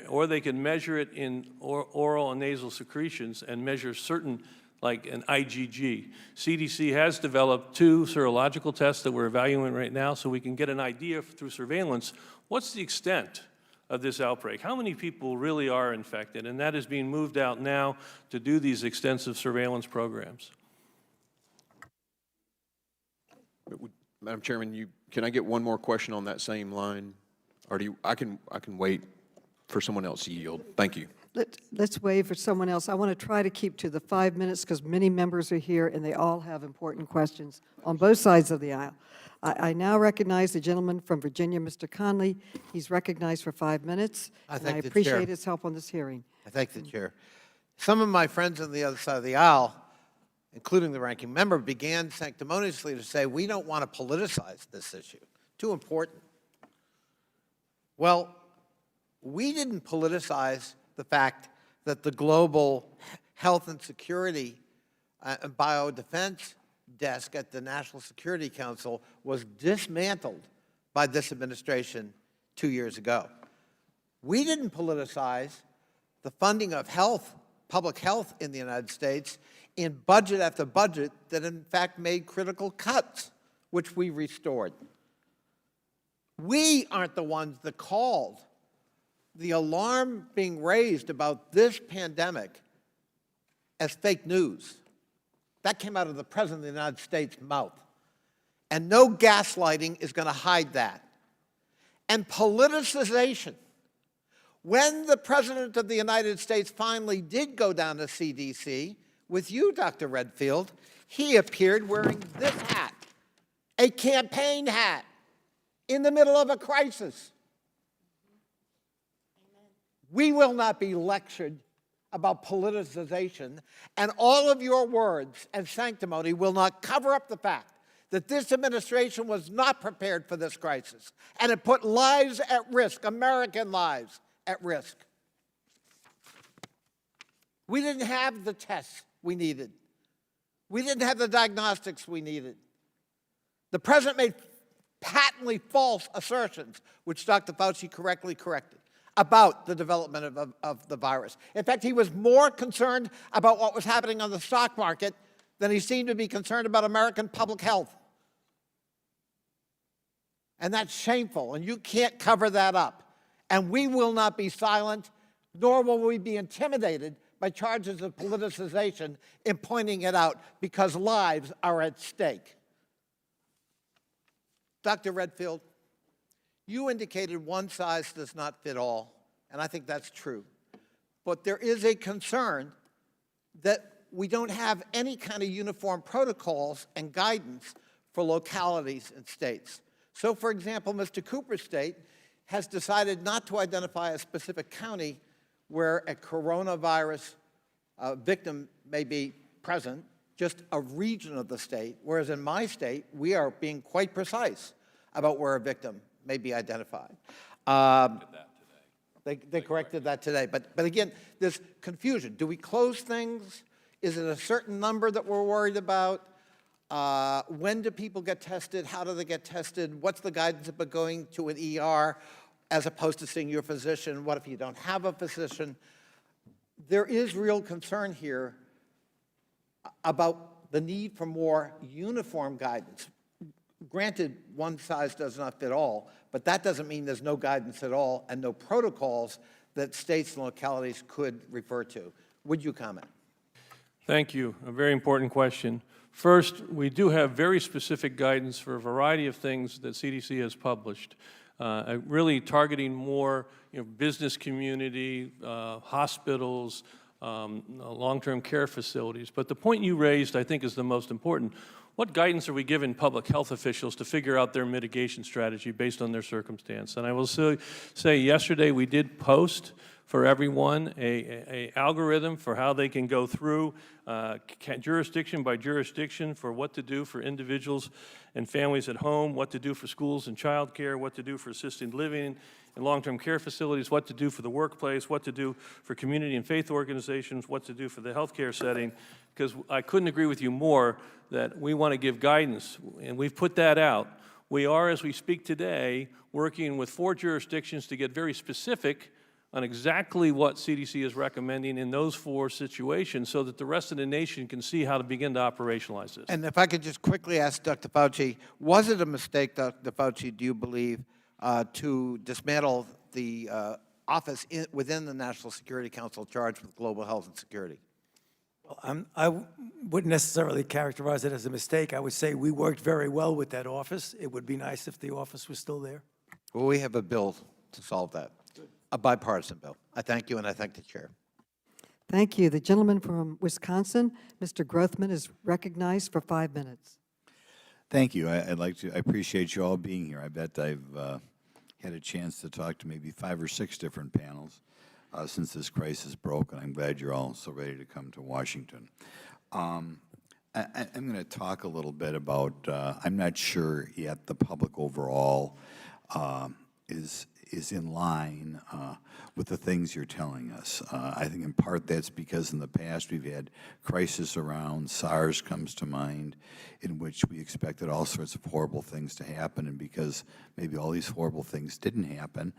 [SPEAKER 4] Or they can measure it in oral and nasal secretions and measure certain, like an IgG. CDC has developed 2 serological tests that we're evaluating right now, so we can get an idea through surveillance, what's the extent of this outbreak? How many people really are infected? And that is being moved out now to do these extensive surveillance programs.
[SPEAKER 8] Madam Chairman, can I get one more question on that same line? Or I can wait for someone else to yield. Thank you.
[SPEAKER 1] Let's wait for someone else. I want to try to keep to the 5 minutes because many members are here and they all have important questions on both sides of the aisle. I now recognize the gentleman from Virginia, Mr. Conley. He's recognized for 5 minutes.
[SPEAKER 13] I
[SPEAKER 1] and
[SPEAKER 13] thank
[SPEAKER 1] I
[SPEAKER 13] the
[SPEAKER 1] appreciate
[SPEAKER 13] chair.
[SPEAKER 1] his help on this hearing.
[SPEAKER 13] I thank the chair. Some of my friends on the other side of the aisle, including the ranking member, began sanctimoniously to say, we don't want to politicize this issue. Too important. Well, we didn't politicize the fact that the global health and security and biodefense desk at the National Security Council was dismantled by this administration 2 years ago. We didn't politicize the funding of health, public health in the United States in budget after budget that in fact made critical cuts, which we restored. We aren't the ones that called the alarm being raised about this pandemic as fake news. That came out of the President of the United States' mouth. And no gaslighting is going to hide that. And politicization. When the President of the United States finally did go down to CDC, with you, Dr. Redfield, he appeared wearing this hat, a campaign hat, in the middle of a crisis. We will not be lectured about politicization, and all of your words and sanctimony will not cover up the fact that this administration was not prepared for this crisis, and it put lives at risk, American lives at risk. We didn't have the tests we needed. We didn't have the diagnostics we needed. The President made patently false assertions, which Dr. Fauci correctly corrected, about the development of the virus. In fact, he was more concerned about what was happening on the stock market than he seemed to be concerned about American public health. And that's shameful, and you can't cover that up. And we will not be silent, nor will we be intimidated by charges of politicization in pointing it out, because lives are at stake. Dr. Redfield, you indicated one size does not fit all, and I think that's true. But there is a concern that we don't have any kind of uniform protocols and guidance for localities and states. So, for example, Mr. Cooper's state has decided not to identify a specific county where a coronavirus victim may be present, just a region of the state, whereas in my state, we are being quite precise about where a victim may be identified. They corrected that today. But again, there's confusion. Do we close things? Is it a certain number that we're worried about? When do people get tested? How do they get tested? What's the guidance about going to an ER as opposed to seeing your physician? What if you don't have a physician? There is real concern here about the need for more uniform guidance. Granted, one size does not fit all, but that doesn't mean there's no guidance at all and no protocols that states and localities could refer to. Would you comment?
[SPEAKER 4] Thank you. A very important question. First, we do have very specific guidance for a variety of things that CDC has published, really targeting more business community, hospitals, long-term care facilities. But the point you raised, I think, is the most important. What guidance are we giving public health officials to figure out their mitigation strategy based on their circumstance? And I will say yesterday we did post for everyone, a algorithm for how they can go through jurisdiction by jurisdiction for what to do for individuals and families at home, what to do for schools and childcare, what to do for assisted living and long-term care facilities, what to do for the workplace, what to do for community and faith organizations, what to do for the healthcare setting, because I couldn't agree with you more that we want to give guidance, and we've put that out. We are, as we speak today, working with 4 jurisdictions to get very specific on exactly what CDC is recommending in those 4 situations so that the rest of the nation can see how to begin to operationalize this.
[SPEAKER 13] And if I could just quickly ask Dr. Fauci, was it a mistake, Dr. Fauci, do you believe, to dismantle the office within the National Security Council charged with global health and security?
[SPEAKER 3] Well, I wouldn't necessarily characterize it as a mistake. I would say we worked very well with that office. It would be nice if the office was still there.
[SPEAKER 13] Well, we have a bill to solve that, a bipartisan bill. I thank you, and I thank the chair.
[SPEAKER 1] Thank you. The gentleman from Wisconsin, Mr. Grothman, is recognized for 5 minutes.
[SPEAKER 14] Thank you. I appreciate you all being here. I bet I've had a chance to talk to maybe 5 or 6 different panels since this crisis broke, and I'm glad you're all so ready to come to Washington. I'm going to talk a little bit about, I'm not sure yet the public overall is in line with the things you're telling us. I think in part that's because in the past we've had crisis around, SARS comes to mind, in which we expected all sorts of horrible things to happen, and because maybe all these horrible things didn't happen,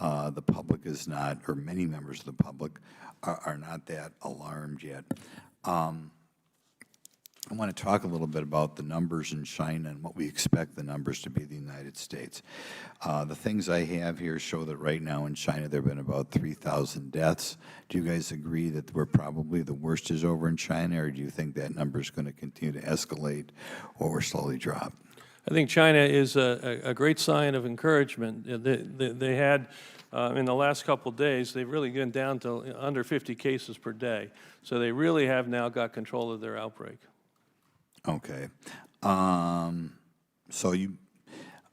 [SPEAKER 14] the public is not, or many members of the public are not that alarmed yet. I want to talk a little bit about the numbers in China and what we expect the numbers to be in the United States. The things I have here show that right now in China there have been about 3,000 deaths. Do you guys agree that we're probably the worst is over in China, or do you think that number is going to continue to escalate or slowly drop?
[SPEAKER 4] I think China is a great sign of encouragement. They had, in the last couple of days, they've really gone down to under 50 cases per day. So they really have now got control of their outbreak.
[SPEAKER 14] Okay. So you,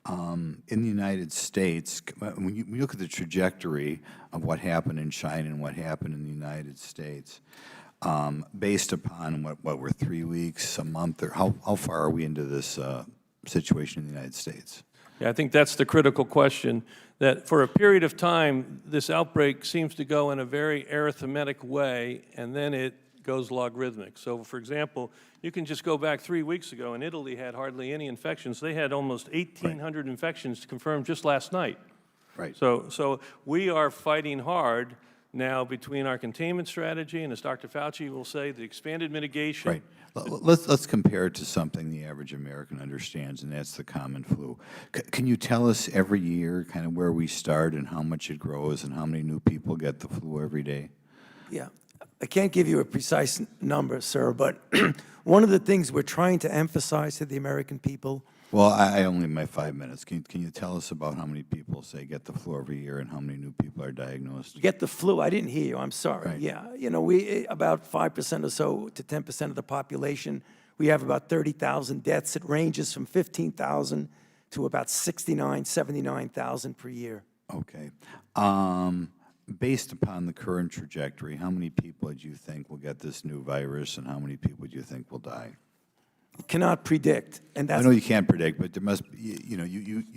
[SPEAKER 14] in the United States, when you look at the trajectory of what happened in China and what happened in the United States, based upon what were 3 weeks, a month, or how far are we into this situation in the United States?
[SPEAKER 4] Yeah, I think that's the critical question, that for a period of time, this outbreak seems to go in a very arithmetic way, and then it goes logarithmic. So, for example, you can just go back 3 weeks ago, and Italy had hardly any infections. They had almost 1,800 infections confirmed just last night.
[SPEAKER 14] Right.
[SPEAKER 4] So we are fighting hard now between our containment strategy and, as Dr. Fauci will say, the expanded mitigation.
[SPEAKER 14] Right. Let's compare it to something the average American understands, and that's the common flu. Can you tell us every year kind of where we start and how much it grows and how many new people get the flu every day?
[SPEAKER 3] Yeah. I can't give you a precise number, sir, but one of the things we're trying to emphasize to the American people.
[SPEAKER 14] Well, I only have my 5 minutes. Can you tell us about how many people, say, get the flu every year and how many new people are diagnosed?
[SPEAKER 3] Get the flu? I didn't hear you. I'm sorry.
[SPEAKER 14] Right.
[SPEAKER 3] Yeah, you know, we about 5% or so to 10% of the population. We have about 30,000 deaths. It ranges from 15,000 to about 69, 79,000 per year.
[SPEAKER 14] Okay. Based upon the current trajectory, how many people do you think will get this new virus, and how many people do you think will die?
[SPEAKER 3] Cannot predict, and that's.
[SPEAKER 14] I know you can't predict, but there must be, you know,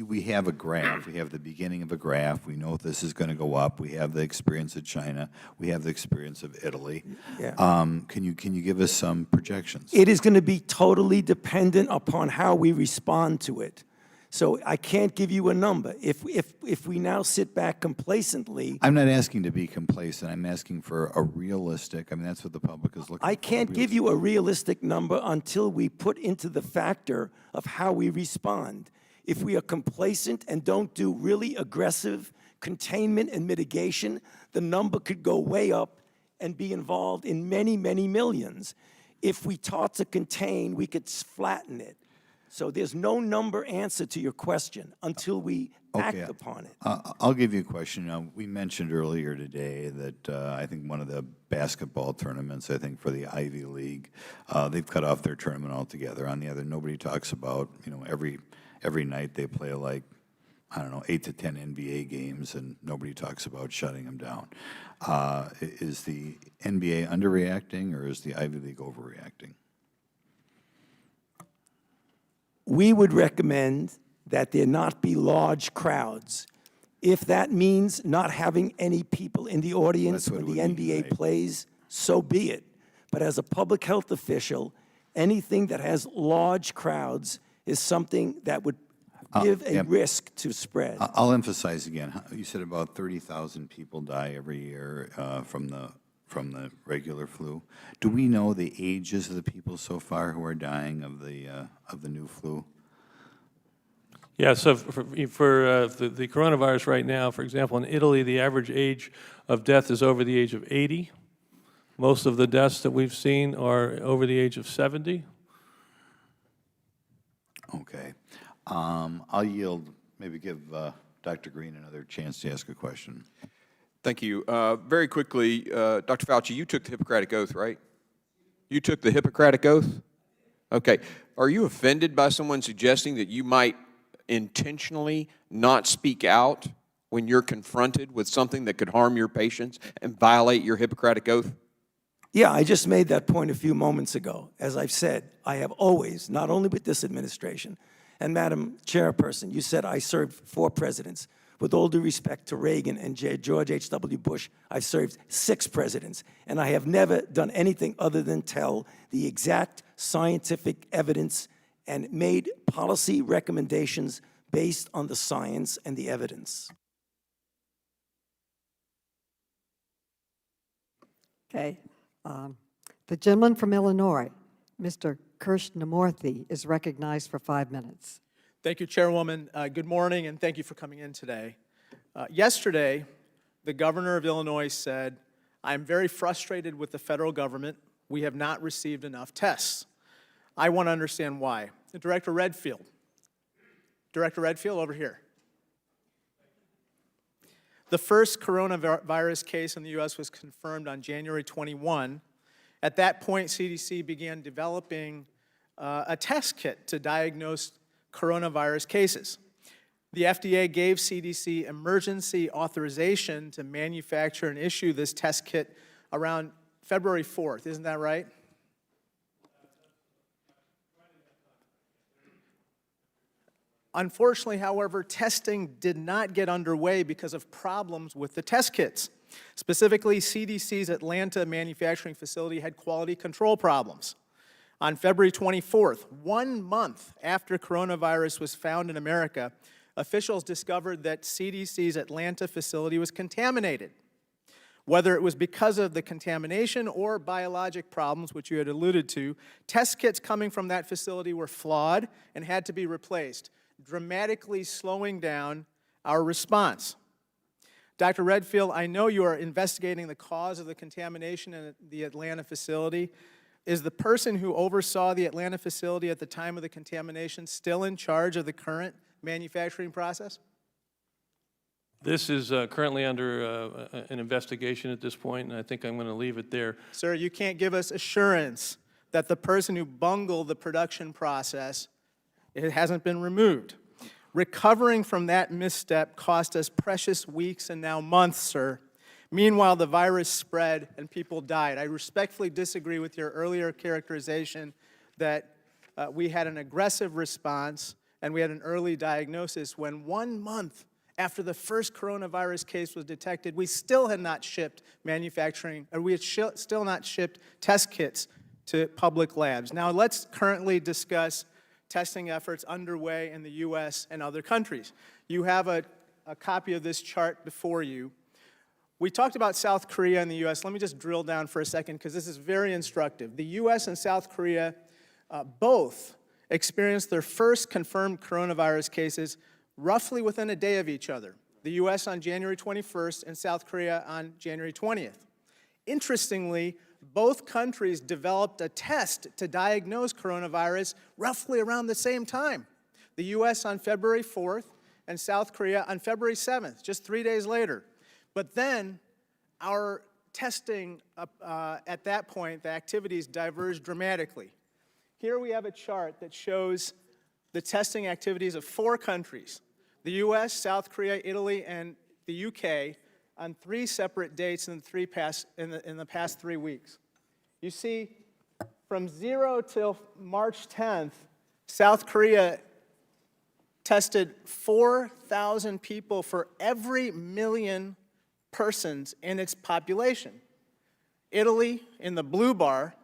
[SPEAKER 14] we have a graph. We have the beginning of a graph. We know this is going to go up. We have the experience of China. We have the experience of Italy.
[SPEAKER 3] Yeah.
[SPEAKER 14] Can you give us some projections?
[SPEAKER 3] It is going to be totally dependent upon how we respond to it. So I can't give you a number. If we now sit back complacently.
[SPEAKER 14] I'm not asking to be complacent. I'm asking for a realistic, I mean, that's what the public is looking for.
[SPEAKER 3] I can't give you a realistic number until we put into the factor of how we respond. If we are complacent and don't do really aggressive containment and mitigation, the number could go way up and be involved in many, many millions. If we taught to contain, we could flatten it. So there's no number answer to your question until we act upon it.
[SPEAKER 14] I'll give you a question. We mentioned earlier today that I think one of the basketball tournaments, I think for the Ivy League, they've cut off their tournament altogether. On the other, nobody talks about, you know, every night they play like I don't know, 8 to 10 NBA games, and nobody talks about shutting them down. Is the NBA underreacting, or is the Ivy League overreacting?
[SPEAKER 3] We would recommend that there not be large crowds. If that means not having any people in the audience
[SPEAKER 14] That's what
[SPEAKER 3] when
[SPEAKER 14] it
[SPEAKER 3] the
[SPEAKER 14] would mean,
[SPEAKER 3] NBA
[SPEAKER 14] right?
[SPEAKER 3] plays, so be it. But as a public health official, anything that has large crowds is something that would give a
[SPEAKER 14] yep.
[SPEAKER 3] risk to spread.
[SPEAKER 14] I'll emphasize again, you said about 30,000 people die every year from the regular flu. Do we know the ages of the people so far who are dying of the new flu?
[SPEAKER 4] Yeah, so for the coronavirus right now, for example, in Italy, the average age of death is over the age of 80. Most of the deaths that we've seen are over the age of 70.
[SPEAKER 14] Okay. I'll yield, maybe give Dr. Green another chance to ask a question.
[SPEAKER 8] Thank you. Very quickly, Dr. Fauci, you took the Hippocratic Oath, right? You took the Hippocratic Oath? Okay. Are you offended by someone suggesting that you might intentionally not speak out when you're confronted with something that could harm your patients and violate your Hippocratic Oath?
[SPEAKER 3] Yeah, I just made that point a few moments ago. As I've said, I have always, not only with this administration, and Madam Chairperson, you said I served 4 presidents. With all due respect to Reagan and George H.W. Bush, I've served 6 presidents, and I have never done anything other than tell the exact scientific evidence and made policy recommendations based on the science and the evidence.
[SPEAKER 1] Okay. The gentleman from Illinois, Mr. Krishnamurthy, is recognized for 5 minutes.
[SPEAKER 15] Thank you, Chairwoman. Good morning, and thank you for coming in today. Yesterday, the governor of Illinois said, "I'm very frustrated with the federal government. We have not received enough tests." I want to understand why. Director Redfield. Director Redfield, over here. The first coronavirus case in the U.S. was confirmed on January 21. At that point, CDC began developing a test kit to diagnose coronavirus cases. The FDA gave CDC emergency authorization to manufacture and issue this test kit around February 4th. Isn't that right? Unfortunately, however, testing did not get underway because of problems with the test kits. Specifically, CDC's Atlanta manufacturing facility had quality control problems. On February 24th, 1 month after coronavirus was found in America, officials discovered that CDC's Atlanta facility was contaminated. Whether it was because of the contamination or biologic problems, which you had alluded to, test kits coming from that facility were flawed and had to be replaced, dramatically slowing down our response. Dr. Redfield, I know you are investigating the cause of the contamination in the Atlanta facility. Is the person who oversaw the Atlanta facility at the time of the contamination still in charge of the current manufacturing process?
[SPEAKER 4] This is currently under an investigation at this point, and I think I'm going to leave it there.
[SPEAKER 15] Sir, you can't give us assurance that the person who bungled the production process, it hasn't been removed. Recovering from that misstep cost us precious weeks and now months, sir. Meanwhile, the virus spread and people died. I respectfully disagree with your earlier characterization that we had an aggressive response and we had an early diagnosis when 1 month after the first coronavirus case was detected, we still had not shipped manufacturing, or we had still not shipped test kits to public labs. Now let's currently discuss testing efforts underway in the U.S. and other countries. You have a copy of this chart before you. We talked about South Korea and the U.S. Let me just drill down for a second because this is very instructive. The U.S. and South Korea both experienced their first confirmed coronavirus cases roughly within a day of each other. The U.S. on January 21st and South Korea on January 20th. Interestingly, both countries developed a test to diagnose coronavirus roughly around the same time. The U.S. on February 4th and South Korea on February 7th, just 3 days later. But then our testing at that point, the activities diverged dramatically. Here we have a chart that shows the testing activities of 4 countries. the US, South Korea, Italy, and the UK on 3 separate dates in the past 3 weeks. You see, from 0 till March 10th, South Korea tested 4,000 people for every million persons in its population. Italy, in the blue bar,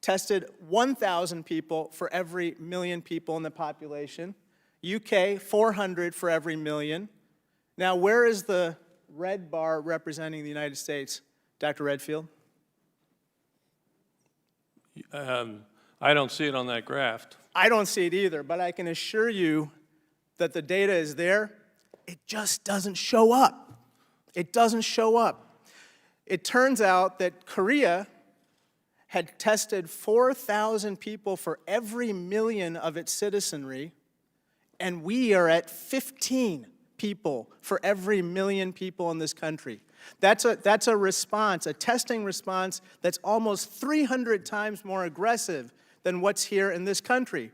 [SPEAKER 15] tested 1,000 people for every million people in the population. UK, 400 for every million. Now, where is the red bar representing the United States, Dr. Redfield?
[SPEAKER 4] I don't see it on that graph.
[SPEAKER 15] I don't see it either, but I can assure you that the data is there. It just doesn't show up. It doesn't show up. It turns out that Korea had tested 4,000 people for every million of its citizenry, and we are at 15 people for every million people in this country. That's a response, a testing response that's almost 300 times more aggressive than what's here in this country.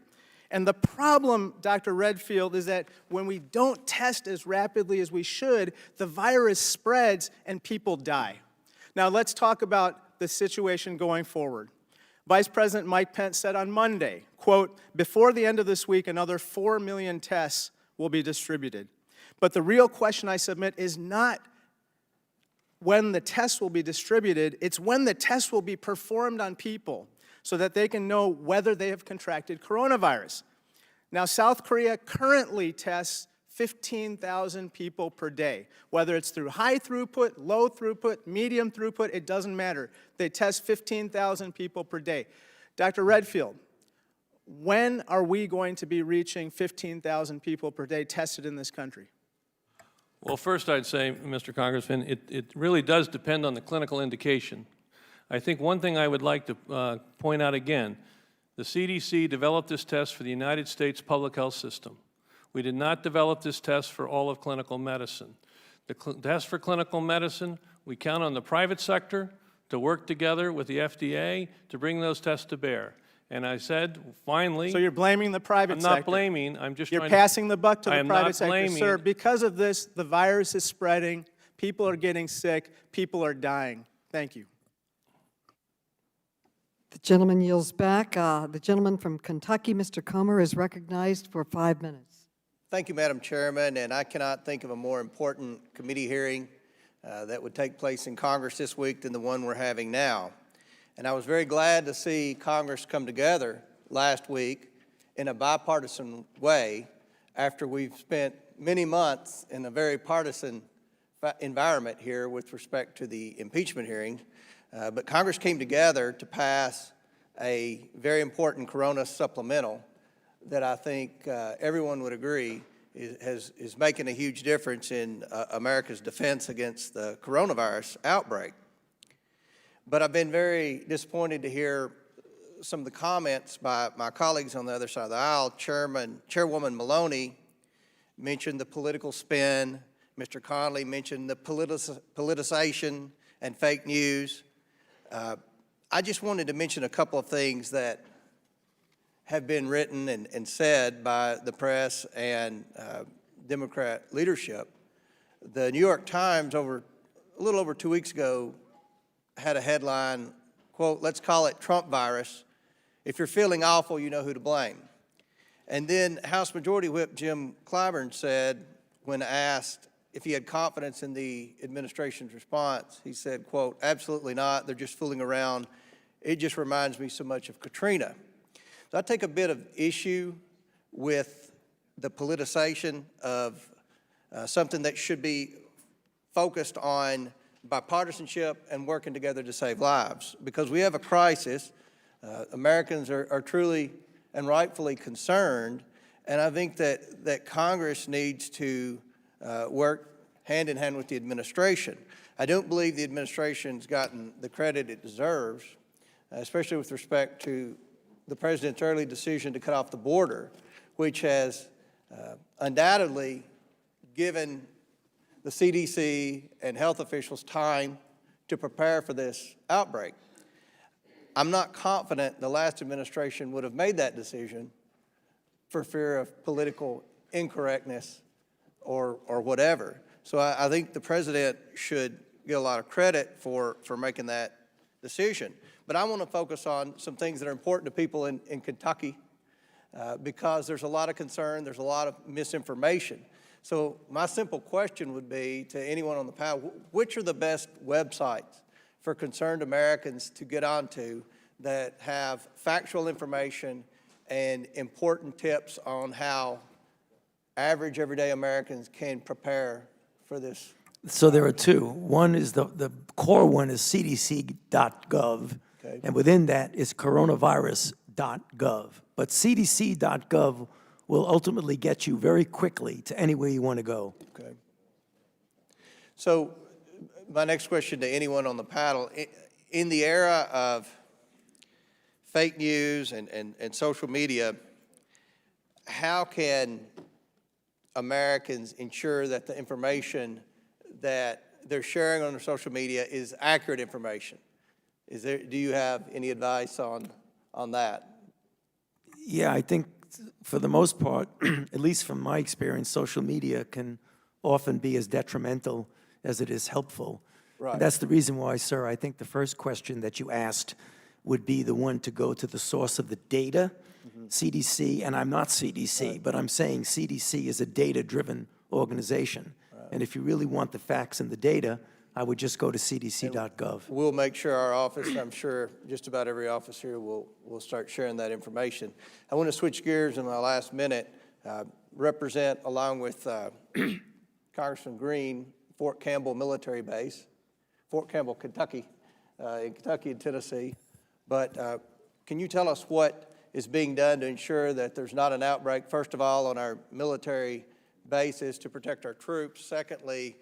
[SPEAKER 15] And the problem, Dr. Redfield, is that when we don't test as rapidly as we should, the virus spreads and people die. Now let's talk about the situation going forward. Vice President Mike Pence said on Monday, quote, before the end of this week, another 4 million tests will be distributed. But the real question I submit is not when the tests will be distributed, it's when the tests will be performed on people so that they can know whether they have contracted coronavirus. Now, South Korea currently tests 15,000 people per day. Whether it's through high throughput, low throughput, medium throughput, it doesn't matter. They test 15,000 people per day. Dr. Redfield, when are we going to be reaching 15,000 people per day tested in this country?
[SPEAKER 4] Well, first I'd say, Mr. Congressman, it really does depend on the clinical indication. I think one thing I would like to point out again, the CDC developed this test for the United States public health system. We did not develop this test for all of clinical medicine. The test for clinical medicine, we count on the private sector to work together with the FDA to bring those tests to bear. And I said, finally...
[SPEAKER 15] So you're blaming the private sector.
[SPEAKER 4] I'm not blaming, I'm just trying to...
[SPEAKER 15] You're passing the buck to the private sector.
[SPEAKER 4] I am not blaming...
[SPEAKER 15] Sir, because of this, the virus is spreading, people are getting sick, people are dying. Thank you.
[SPEAKER 1] The gentleman yields back. The gentleman from Kentucky, Mr. Comer, is recognized for 5 minutes.
[SPEAKER 16] Thank you, Madam Chairman, and I cannot think of a more important committee hearing that would take place in Congress this week than the one we're having now. And I was very glad to see Congress come together last week in a bipartisan way after we've spent many months in a very partisan environment here with respect to the impeachment hearing. But Congress came together to pass a very important corona supplemental that I think everyone would agree is making a huge difference in America's defense against the coronavirus outbreak. But I've been very disappointed to hear some of the comments by my colleagues on the other side of the aisle. Chairwoman Maloney mentioned the political spin. Mr. Connolly mentioned the politicization and fake news. I just wanted to mention a couple of things that have been written and said by the press and Democrat leadership. The New York Times a little over 2 weeks ago had a headline, quote, let's call it Trump virus. If you're feeling awful, you know who to blame. And then House Majority Whip Jim Clyburn said, when asked if he had confidence in the administration's response, he said, quote, absolutely not, they're just fooling around. It just reminds me so much of Katrina. So I take a bit of issue with the politicization of something that should be focused on bipartisanship and working together to save lives. Because we have a crisis, Americans are truly and rightfully concerned, and I think that Congress needs to work hand in hand with the administration. I don't believe the administration's gotten the credit it deserves, especially with respect to the President's early decision to cut off the border, which has undoubtedly given the CDC and health officials time to prepare for this outbreak. I'm not confident the last administration would have made that decision for fear of political incorrectness or whatever. So I think the president should get a lot of credit for making that decision. But I want to focus on some things that are important to people in Kentucky because there's a lot of concern, there's a lot of misinformation. So my simple question would be to anyone on the panel, which are the best websites for concerned Americans to get onto that have factual information and important tips on how average everyday Americans can prepare for this?
[SPEAKER 3] So there are two. One is the core one is cdc.gov,
[SPEAKER 16] Okay.
[SPEAKER 3] and within that is coronavirus.gov. But cdc.gov will ultimately get you very quickly to anywhere you want to go.
[SPEAKER 16] Okay. So my next question to anyone on the panel, in the era of fake news and social media, how can Americans ensure that the information that they're sharing on their social media is accurate information? Do you have any advice on that?
[SPEAKER 3] Yeah, I think for the most part, at least from my experience, social media can often be as detrimental as it is helpful.
[SPEAKER 16] Right.
[SPEAKER 3] And that's the reason why, sir, I think the first question that you asked would be the one to go to the source of the data, CDC, and I'm not CDC, but I'm saying CDC is a data-driven organization. And if you really want the facts and the data, I would just go to cdc.gov.
[SPEAKER 16] We'll make sure our office, I'm sure just about every office here will start sharing that information. I want to switch gears in my last minute, represent along with Congressman Green, Fort Campbell Military Base, Fort Campbell, Kentucky, in Kentucky and Tennessee. But can you tell us what is being done to ensure that there's not an outbreak, first of all, on our military bases to protect our troops? Secondly,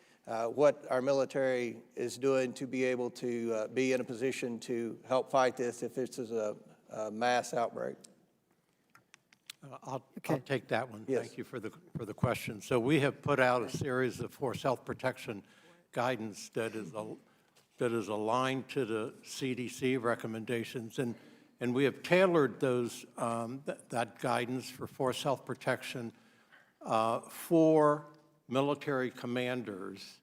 [SPEAKER 16] what our military is doing to be able to be in a position to help fight this if this is a mass outbreak?
[SPEAKER 6] I'll take that one.
[SPEAKER 16] Yes.
[SPEAKER 6] Thank you for the question. So we have put out a series of force health protection guidance that is aligned to the CDC recommendations, and we have tailored those that guidance for force health protection for military commanders,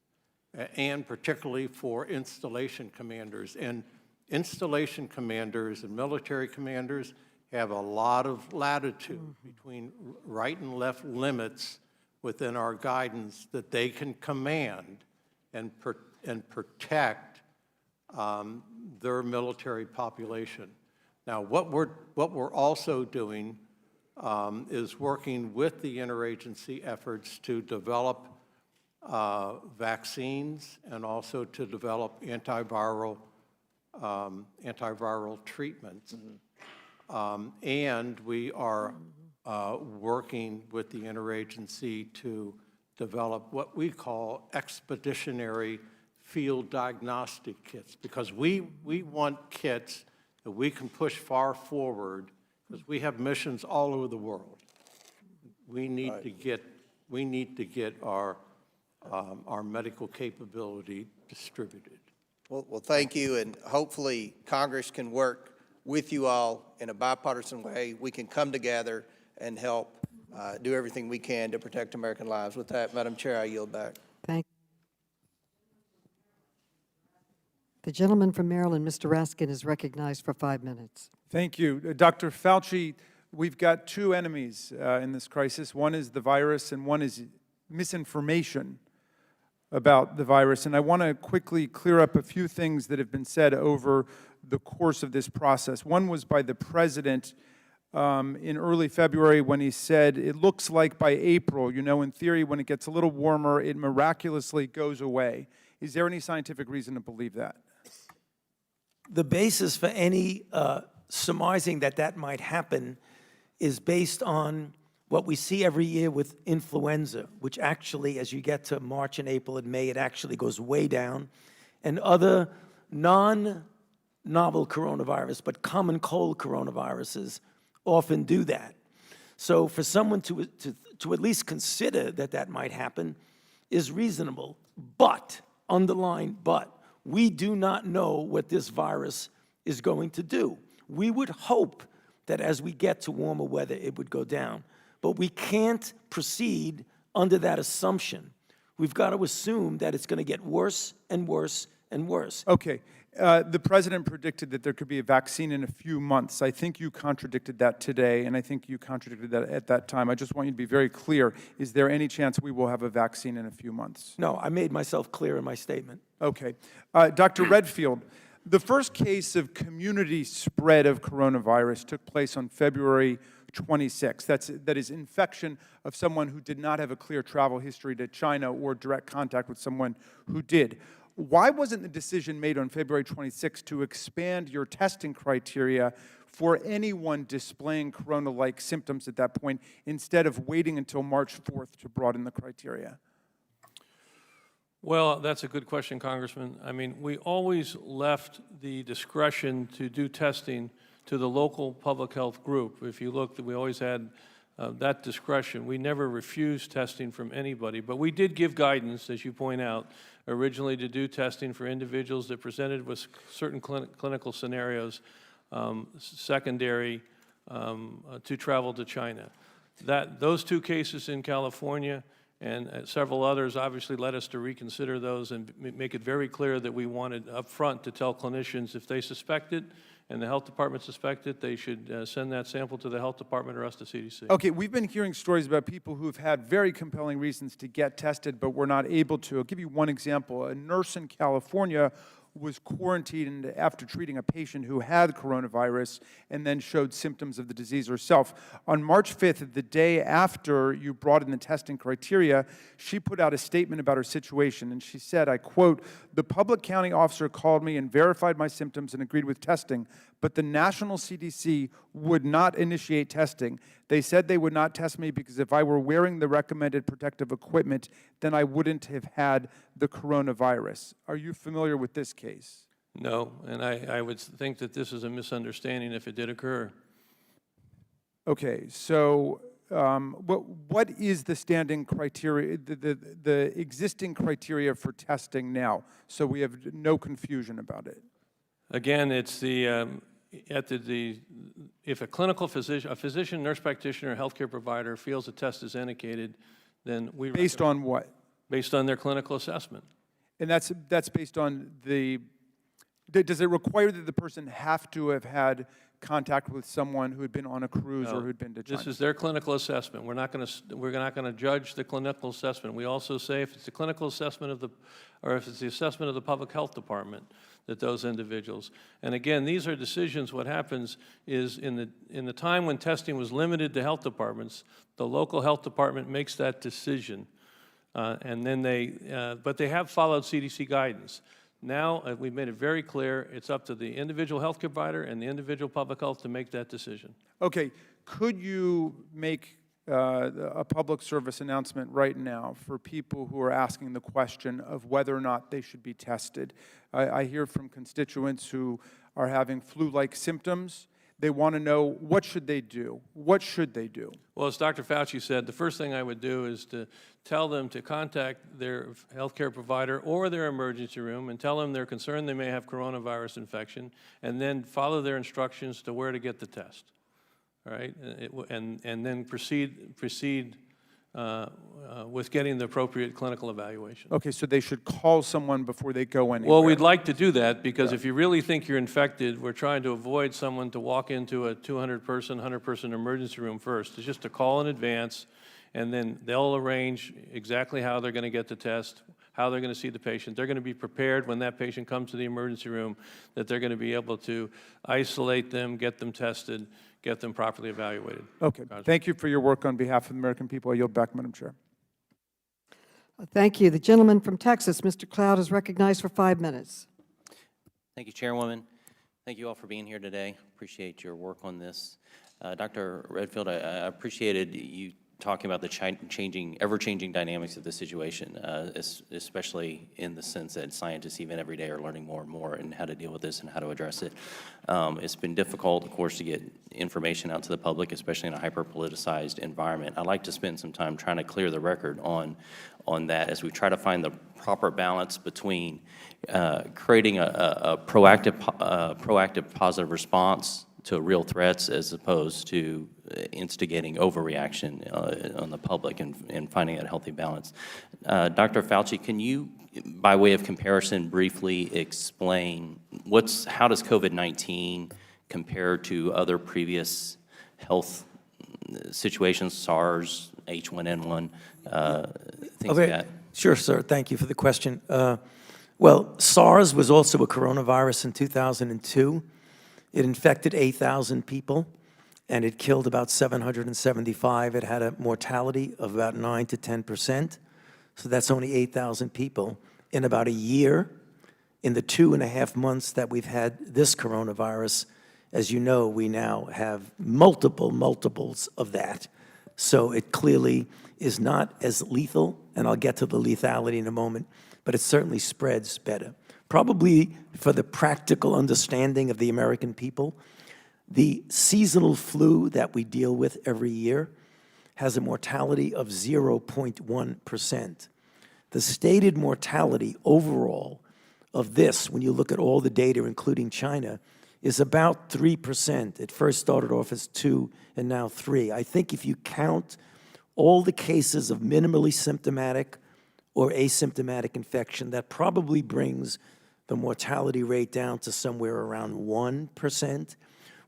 [SPEAKER 6] and particularly for installation commanders. And installation commanders and military commanders have a lot of latitude between right and left limits within our guidance that they can command and protect their military population. Now, what we're also doing is working with the interagency efforts to develop vaccines and also to develop antiviral treatments. And we are working with the interagency to develop what we call expeditionary field diagnostic kits, because we want kits that we can push far forward, because we have missions all over the world. We need to get our medical capability distributed.
[SPEAKER 16] Well, thank you, and hopefully Congress can work with you all in a bipartisan way. We can come together and help do everything we can to protect American lives. With that, Madam Chair, I yield back.
[SPEAKER 1] Thank you. The gentleman from Maryland, Mr. Raskin, is recognized for 5 minutes.
[SPEAKER 17] Thank you. Dr. Fauci, we've got two enemies in this crisis. One is the virus, and one is misinformation about the virus. And I want to quickly clear up a few things that have been said over the course of this process. One was by the president in early February when he said, it looks like by April, you know, in theory, when it gets a little warmer, it miraculously goes away. Is there any scientific reason to believe that?
[SPEAKER 3] The basis for any surmising that might happen is based on what we see every year with influenza, which actually, as you get to March and April and May, it actually goes way down, and other non-novel coronavirus, but common cold coronaviruses often do that. So for someone to at least consider that might happen is reasonable, but, underline but, we do not know what this virus is going to do. We would hope that as we get to warmer weather, it would go down. But we can't proceed under that assumption. We've got to assume that it's going to get worse and worse and worse.
[SPEAKER 17] Okay. The president predicted that there could be a vaccine in a few months. I think you contradicted that today, and I think you contradicted that at that time. I just want you to be very clear. Is there any chance we will have a vaccine in a few months?
[SPEAKER 3] No, I made myself clear in my statement.
[SPEAKER 17] Okay. Dr. Redfield, the first case of community spread of coronavirus took place on February 26th. That is infection of someone who did not have a clear travel history to China or direct contact with someone who did. Why wasn't the decision made on February 26th to expand your testing criteria for anyone displaying corona-like symptoms at that point instead of waiting until March 4th to broaden the criteria?
[SPEAKER 4] Well, that's a good question, Congressman. I mean, we always left the discretion to do testing to the local public health group. If you look, we always had that discretion. We never refused testing from anybody, but we did give guidance, as you point out, originally to do testing for individuals that presented with certain clinical scenarios secondary to travel to China. Those two cases in California and several others obviously led us to reconsider those and make it very clear that we wanted up front to tell clinicians if they suspect it and the health department suspect it, they should send that sample to the health department or us to CDC.
[SPEAKER 17] Okay, we've been hearing stories about people who have had very compelling reasons to get tested but were not able to. I'll give you one example. A nurse in California was quarantined after treating a patient who had coronavirus and then showed symptoms of the disease herself. On March 5th, the day after you brought in the testing criteria, she put out a statement about her situation, and she said, I quote, "The public county officer called me and verified my symptoms and agreed with testing, but the national CDC would not initiate testing. They said they would not test me because if I were wearing the recommended protective equipment, then I wouldn't have had the coronavirus." Are you familiar with this case?
[SPEAKER 4] No, and I would think that this is a misunderstanding if it did occur.
[SPEAKER 17] Okay, so what is the standing criteria, the existing criteria for testing now, so we have no confusion about it?
[SPEAKER 4] Again, it's if a clinical physician, nurse practitioner, healthcare provider feels a test is indicated, then we
[SPEAKER 17] Based on what?
[SPEAKER 4] Based on their clinical assessment.
[SPEAKER 17] And that's based on does it require that the person have to have had contact with someone who had been on a cruise or who'd been to China?
[SPEAKER 4] This is their clinical assessment. We're not going to judge the clinical assessment. We also say if it's the clinical assessment or if it's the assessment of the public health department, that those individuals. And again, these are decisions. What happens is in the time when testing was limited to health departments, the local health department makes that decision, and then but they have followed CDC guidance. Now, we've made it very clear, it's up to the individual health provider and the individual public health to make that decision.
[SPEAKER 17] Okay, could you make a public service announcement right now for people who are asking the question of whether or not they should be tested? I hear from constituents who are having flu-like symptoms. They want to know, what should they do? What should they do?
[SPEAKER 4] Well, as Dr. Fauci said, the first thing I would do is to tell them to contact their healthcare provider or their emergency room and tell them they're concerned they may have coronavirus infection, and then follow their instructions to where to get the test. All right, and then proceed with getting the appropriate clinical evaluation.
[SPEAKER 17] Okay, so they should call someone before they go anywhere.
[SPEAKER 4] Well, we'd like to do that because if you really think you're infected, we're trying to avoid someone to walk into a 200-person, 100-person emergency room first. It's just to call in advance, and then they'll arrange exactly how they're going to get the test, how they're going to see the patient. They're going to be prepared when that patient comes to the emergency room that they're going to be able to isolate them, get them tested, get them properly evaluated.
[SPEAKER 17] Okay, thank you for your work on behalf of the American people. I yield back, Madam Chair.
[SPEAKER 1] Thank you. The gentleman from Texas, Mr. Cloud, is recognized for 5 minutes.
[SPEAKER 18] Thank you, Chairwoman. Thank you all for being here today. Appreciate your work on this. Dr. Redfield, I appreciated you talking about the ever-changing dynamics of the situation, especially in the sense that scientists even every day are learning more and more and how to deal with this and how to address it. It's been difficult, of course, to get information out to the public, especially in a hyper-politicized environment. I'd like to spend some time trying to clear the record on that as we try to find the proper balance between creating a proactive positive response to real threats as opposed to instigating overreaction on the public and finding a healthy balance. Dr. Fauci, can you, by way of comparison, briefly explain how does COVID-19 compare to other previous health situations, SARS, H1N1, things like that?
[SPEAKER 3] Sure, sir. Thank you for the question. Well, SARS was also a coronavirus in 2002. It infected 8,000 people, and it killed about 775. It had a mortality of about 9 to 10%. So that's only 8,000 people. In about a year, in the 2.5 months that we've had this coronavirus, as you know, we now have multiples of that. So it clearly is not as lethal, and I'll get to the lethality in a moment, but it certainly spreads better. Probably for the practical understanding of the American people, the seasonal flu that we deal with every year has a mortality of 0.1%. The stated mortality overall of this, when you look at all the data, including China, is about 3%. It first started off as 2 and now 3. I think if you count all the cases of minimally symptomatic or asymptomatic infection, that probably brings the mortality rate down to somewhere around 1%,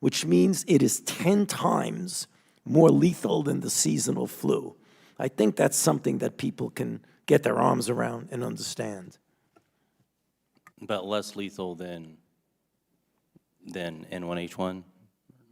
[SPEAKER 3] which means it is 10 times more lethal than the seasonal flu. I think that's something that people can get their arms around and understand.
[SPEAKER 18] But less lethal than N1H1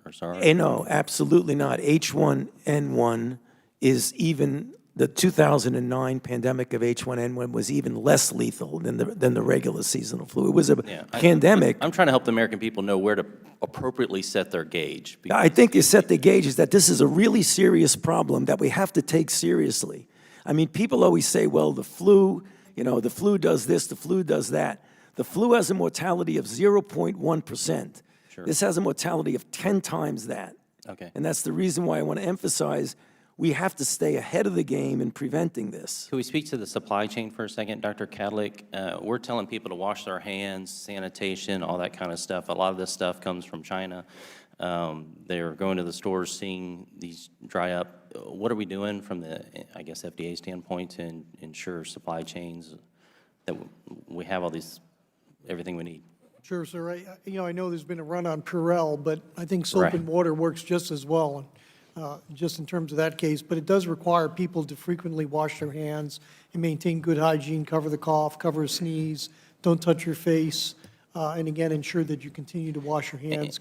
[SPEAKER 18] or SARS?
[SPEAKER 3] No, absolutely not. H1N1 is even, the 2009 pandemic of H1N1 was even less lethal than the regular seasonal flu. It was a pandemic.
[SPEAKER 18] I'm trying to help the American people know where to appropriately set their gauge.
[SPEAKER 3] I think you set the gauge is that this is a really serious problem that we have to take seriously. I mean, people always say, well, the flu, the flu does this, the flu does that. The flu has a mortality of 0.1%.
[SPEAKER 18] Sure.
[SPEAKER 3] This has a mortality of 10 times that.
[SPEAKER 18] Okay.
[SPEAKER 3] And that's the reason why I want to emphasize we have to stay ahead of the game in preventing this.
[SPEAKER 18] Can we speak to the supply chain for a second, Dr. Kadlik? We're telling people to wash their hands, sanitation, all that kind of stuff. A lot of this stuff comes from China. They're going to the stores, seeing these dry up. What are we doing from the, I guess, FDA standpoint to ensure supply chains that we have everything we need?
[SPEAKER 5] Sure, sir. I know there's been a run on Purell, but I think soap and water works just as well, just in terms of that case. But it does require people to frequently wash their hands and maintain good hygiene, cover the cough, cover a sneeze, don't touch your face, and again, ensure that you continue to wash your hands,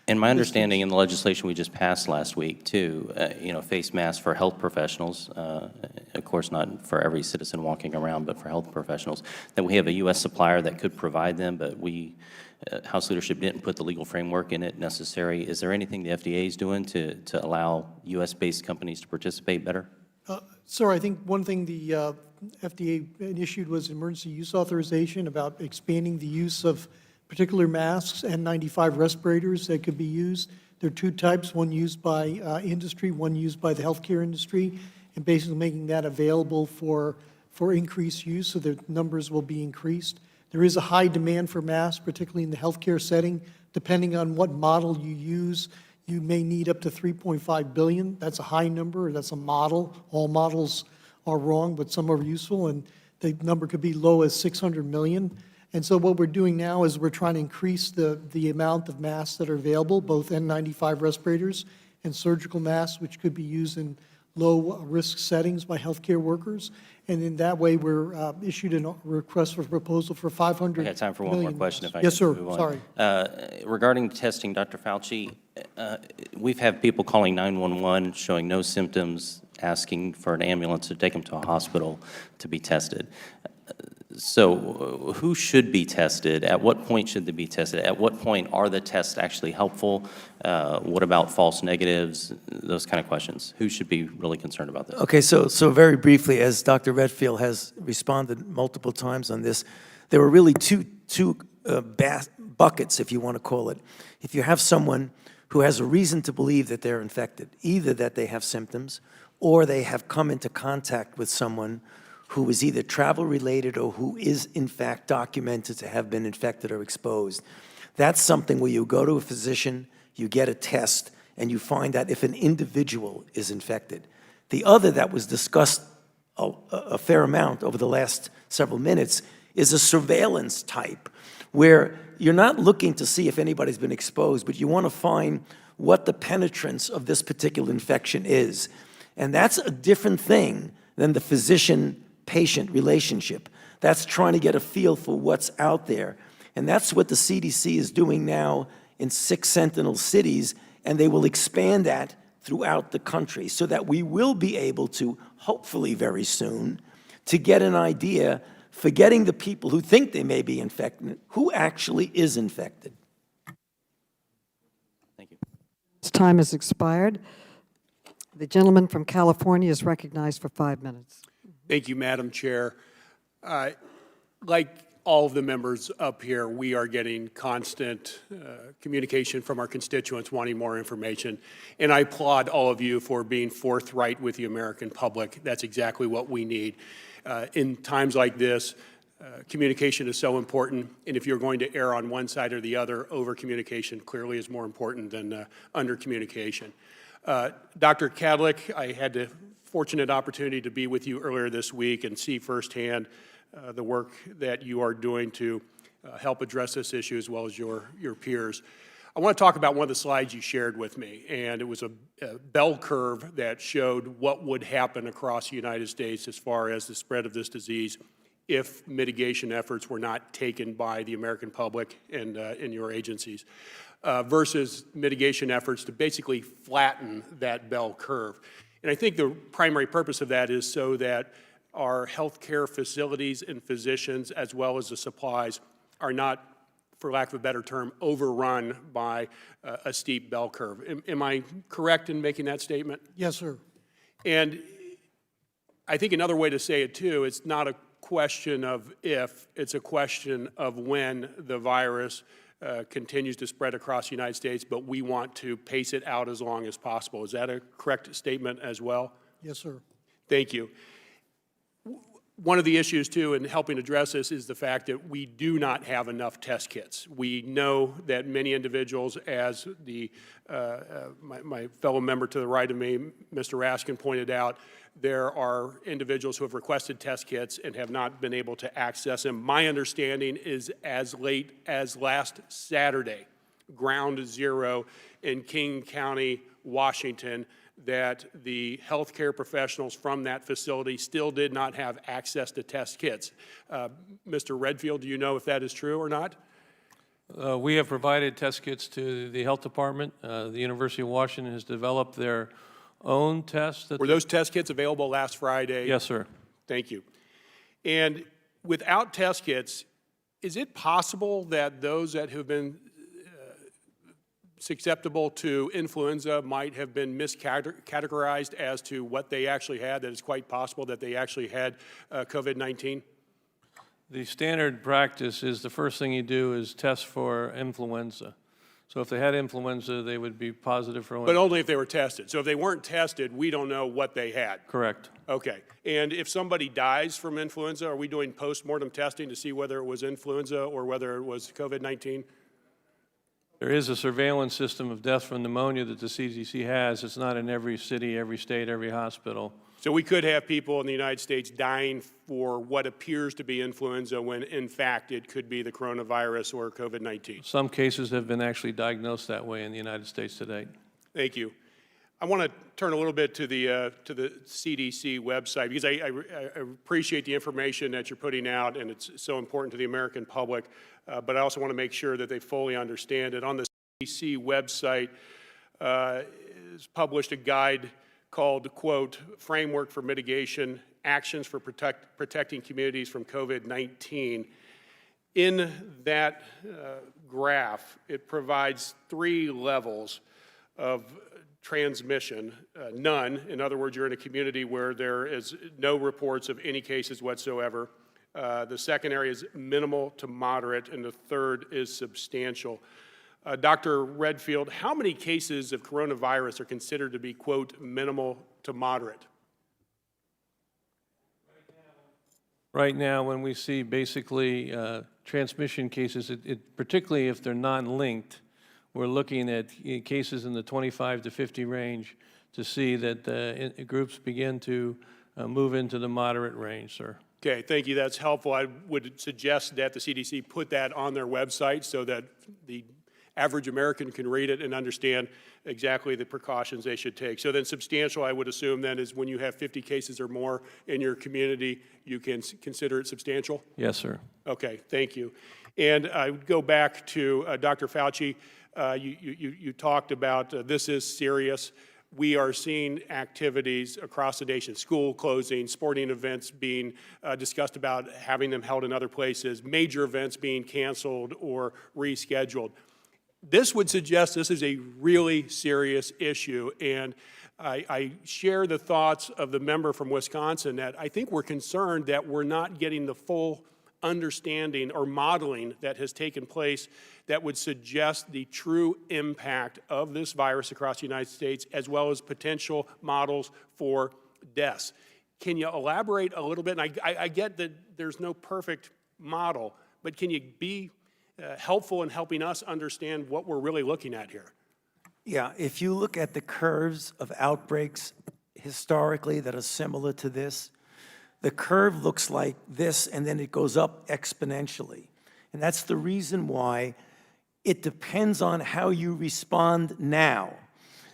[SPEAKER 18] And my understanding in the legislation we just passed last week, too, face masks for health professionals, of course not for every citizen walking around, but for health professionals, that we have a U.S. supplier that could provide them, but House leadership didn't put the legal framework in it necessary. Is there anything the FDA is doing to allow U.S.-based companies to participate better?
[SPEAKER 5] Sir, I think one thing the FDA issued was emergency use authorization about expanding the use of particular masks, N95 respirators that could be used. There are two types, one used by industry, one used by the healthcare industry, and basically making that available for increased use so that numbers will be increased. There is a high demand for masks, particularly in the healthcare setting. Depending on what model you use, you may need up to 3.5 billion. That's a high number. That's a model. All models are wrong, but some are useful, and the number could be low as 600 million. And so what we're doing now is we're trying to increase the amount of masks that are available, both N95 respirators and surgical masks, which could be used in low-risk settings by healthcare workers. And in that way, we're issued a request for proposal for 500
[SPEAKER 18] I got time for one more question if I
[SPEAKER 5] Yes,
[SPEAKER 18] can
[SPEAKER 5] sir.
[SPEAKER 18] move on.
[SPEAKER 5] Sorry.
[SPEAKER 18] Regarding testing, Dr. Fauci, we've had people calling 911 showing no symptoms, asking for an ambulance to take them to a hospital to be tested. So who should be tested? At what point should they be tested? At what point are the tests actually helpful? What about false negatives? Those kind of questions. Who should be really concerned about this?
[SPEAKER 3] Okay, so very briefly, as Dr. Redfield has responded multiple times on this, there are really two buckets, if you want to call it. If you have someone who has a reason to believe that they're infected, either that they have symptoms or they have come into contact with someone who is either travel-related or who is, in fact, documented to have been infected or exposed. That's something where you go to a physician, you get a test, and you find out if an individual is infected. The other that was discussed a fair amount over the last several minutes is a surveillance type, where you're not looking to see if anybody's been exposed, but you want to find what the penetrance of this particular infection is. And that's a different thing than the physician-patient relationship. That's trying to get a feel for what's out there. And that's what the CDC is doing now in 6 sentinel cities, and they will expand that throughout the country so that we will be able to, hopefully very soon, to get an idea, forgetting the people who think they may be infected, who actually is infected.
[SPEAKER 18] Thank you.
[SPEAKER 1] Its time has expired. The gentleman from California is recognized for 5 minutes.
[SPEAKER 19] Thank you, Madam Chair. Like all of the members up here, we are getting constant communication from our constituents wanting more information. And I applaud all of you for being forthright with the American public. That's exactly what we need. In times like this, communication is so important. And if you're going to err on one side or the other, over-communication clearly is more important than under-communication. Dr. Kadlec, I had the fortunate opportunity to be with you earlier this week and see firsthand the work that you are doing to help address this issue as well as your peers. I want to talk about one of the slides you shared with me, and it was a bell curve that showed what would happen across the United States as far as the spread of this disease if mitigation efforts were not taken by the American public and in your agencies, versus mitigation efforts to basically flatten that bell curve. And I think the primary purpose of that is so that our healthcare facilities and physicians, as well as the supplies, are not, for lack of a better term, overrun by a steep bell curve. Am I correct in making that statement?
[SPEAKER 5] Yes, sir.
[SPEAKER 19] And I think another way to say it, too, it's not a question of if, it's a question of when the virus continues to spread across the United States, but we want to pace it out as long as possible. Is that a correct statement as well?
[SPEAKER 5] Yes, sir.
[SPEAKER 19] Thank you. One of the issues, too, in helping address this is the fact that we do not have enough test kits. We know that many individuals, as the my fellow member to the right of me, Mr. Raskin, pointed out, there are individuals who have requested test kits and have not been able to access them. My understanding is as late as last Saturday, ground zero in King County, Washington, that the healthcare professionals from that facility still did not have access to test kits. Mr. Redfield, do you know if that is true or not?
[SPEAKER 4] We have provided test kits to the health department. The University of Washington has developed their own tests.
[SPEAKER 19] Were those test kits available last Friday?
[SPEAKER 4] Yes, sir.
[SPEAKER 19] Thank you. And without test kits, is it possible that those that have been susceptible to influenza might have been miscategorized as to what they actually had, that it's quite possible that they actually had COVID-19?
[SPEAKER 4] The standard practice is the first thing you do is test for influenza. So if they had influenza, they would be positive for
[SPEAKER 19] But only if they were tested. So if they weren't tested, we don't know what they had.
[SPEAKER 4] Correct.
[SPEAKER 19] Okay. And if somebody dies from influenza, are we doing post-mortem testing to see whether it was influenza or whether it was COVID-19?
[SPEAKER 4] There is a surveillance system of death from pneumonia that the CDC has. It's not in every city, every state, every hospital.
[SPEAKER 19] So we could have people in the United States dying for what appears to be influenza when, in fact, it could be the coronavirus or COVID-19.
[SPEAKER 4] Some cases have been actually diagnosed that way in the United States today.
[SPEAKER 19] Thank you. I want to turn a little bit to the CDC website because I appreciate the information that you're putting out, and it's so important to the American public. But I also want to make sure that they fully understand it. On the CDC website is published a guide called, quote, Framework for Mitigation, Actions for Protecting Communities from COVID-19. In that graph, it provides 3 levels of transmission, none. In other words, you're in a community where there is no reports of any cases whatsoever. The second area is minimal to moderate, and the third is substantial. Dr. Redfield, how many cases of coronavirus are considered to be, quote, minimal to moderate?
[SPEAKER 4] Right now, when we see basically transmission cases, particularly if they're non-linked, we're looking at cases in the 25 to 50 range to see that groups begin to move into the moderate range, sir.
[SPEAKER 19] Okay, thank you. That's helpful. I would suggest that the CDC put that on their website so that the average American can read it and understand exactly the precautions they should take. So then substantial, I would assume then, is when you have 50 cases or more in your community, you can consider it substantial?
[SPEAKER 4] Yes, sir.
[SPEAKER 19] Okay, thank you. And I would go back to Dr. Fauci. You talked about this is serious. We are seeing activities across the nation, school closing, sporting events being discussed about having them held in other places, major events being canceled or rescheduled. This would suggest this is a really serious issue, and I share the thoughts of the member from Wisconsin that I think we're concerned that we're not getting the full understanding or modeling that has taken place that would suggest the true impact of this virus across the United States, as well as potential models for deaths. Can you elaborate a little bit? And I get that there's no perfect model, but can you be helpful in helping us understand what we're really looking at here?
[SPEAKER 3] Yeah, if you look at the curves of outbreaks historically that are similar to this, the curve looks like this, and then it goes up exponentially. And that's the reason why it depends on how you respond now.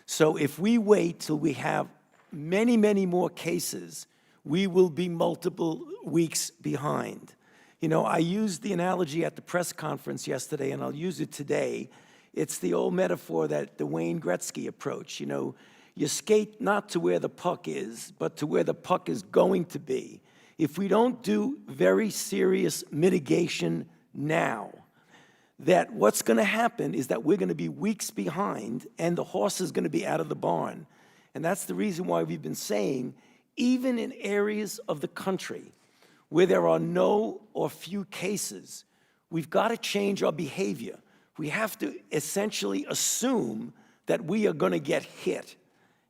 [SPEAKER 3] So if we wait till we have many, many more cases, we will be multiple weeks behind. You know, I used the analogy at the press conference yesterday, and I'll use it today. It's the old metaphor that the Wayne Gretzky approach. You know, you skate not to where the puck is, but to where the puck is going to be. If we don't do very serious mitigation now, that what's going to happen is that we're going to be weeks behind, and the horse is going to be out of the barn. And that's the reason why we've been saying, even in areas of the country where there are no or few cases, we've got to change our behavior. We have to essentially assume that we are going to get hit.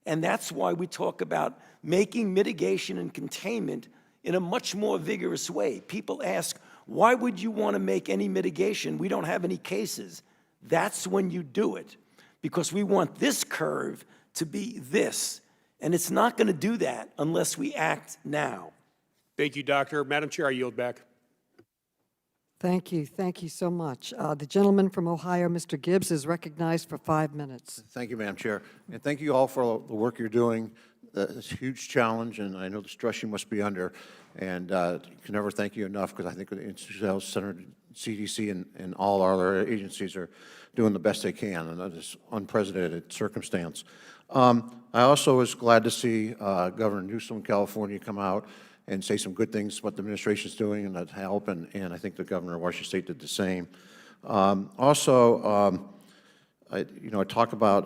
[SPEAKER 3] And that's why we talk about making mitigation and containment in a much more vigorous way. People ask, why would you want to make any mitigation? We don't have any cases. That's when you do it, because we want this curve to be this. And it's not going to do that unless we act now.
[SPEAKER 19] Thank you, Doctor. Madam Chair, I yield back.
[SPEAKER 1] Thank you. Thank you so much. The gentleman from Ohio, Mr. Gibbs, is recognized for 5 minutes.
[SPEAKER 20] Thank you, Madam Chair. And thank you all for the work you're doing. It's a huge challenge, and I know the stress you must be under. And can never thank you enough, because I think the Institute of Health Center, CDC, and all our other agencies are doing the best they can in this unprecedented circumstance. I also was glad to see Governor Newsom in California come out and say some good things about the administration's doing and that help, and I think the governor of Washington State did the same. I talk about,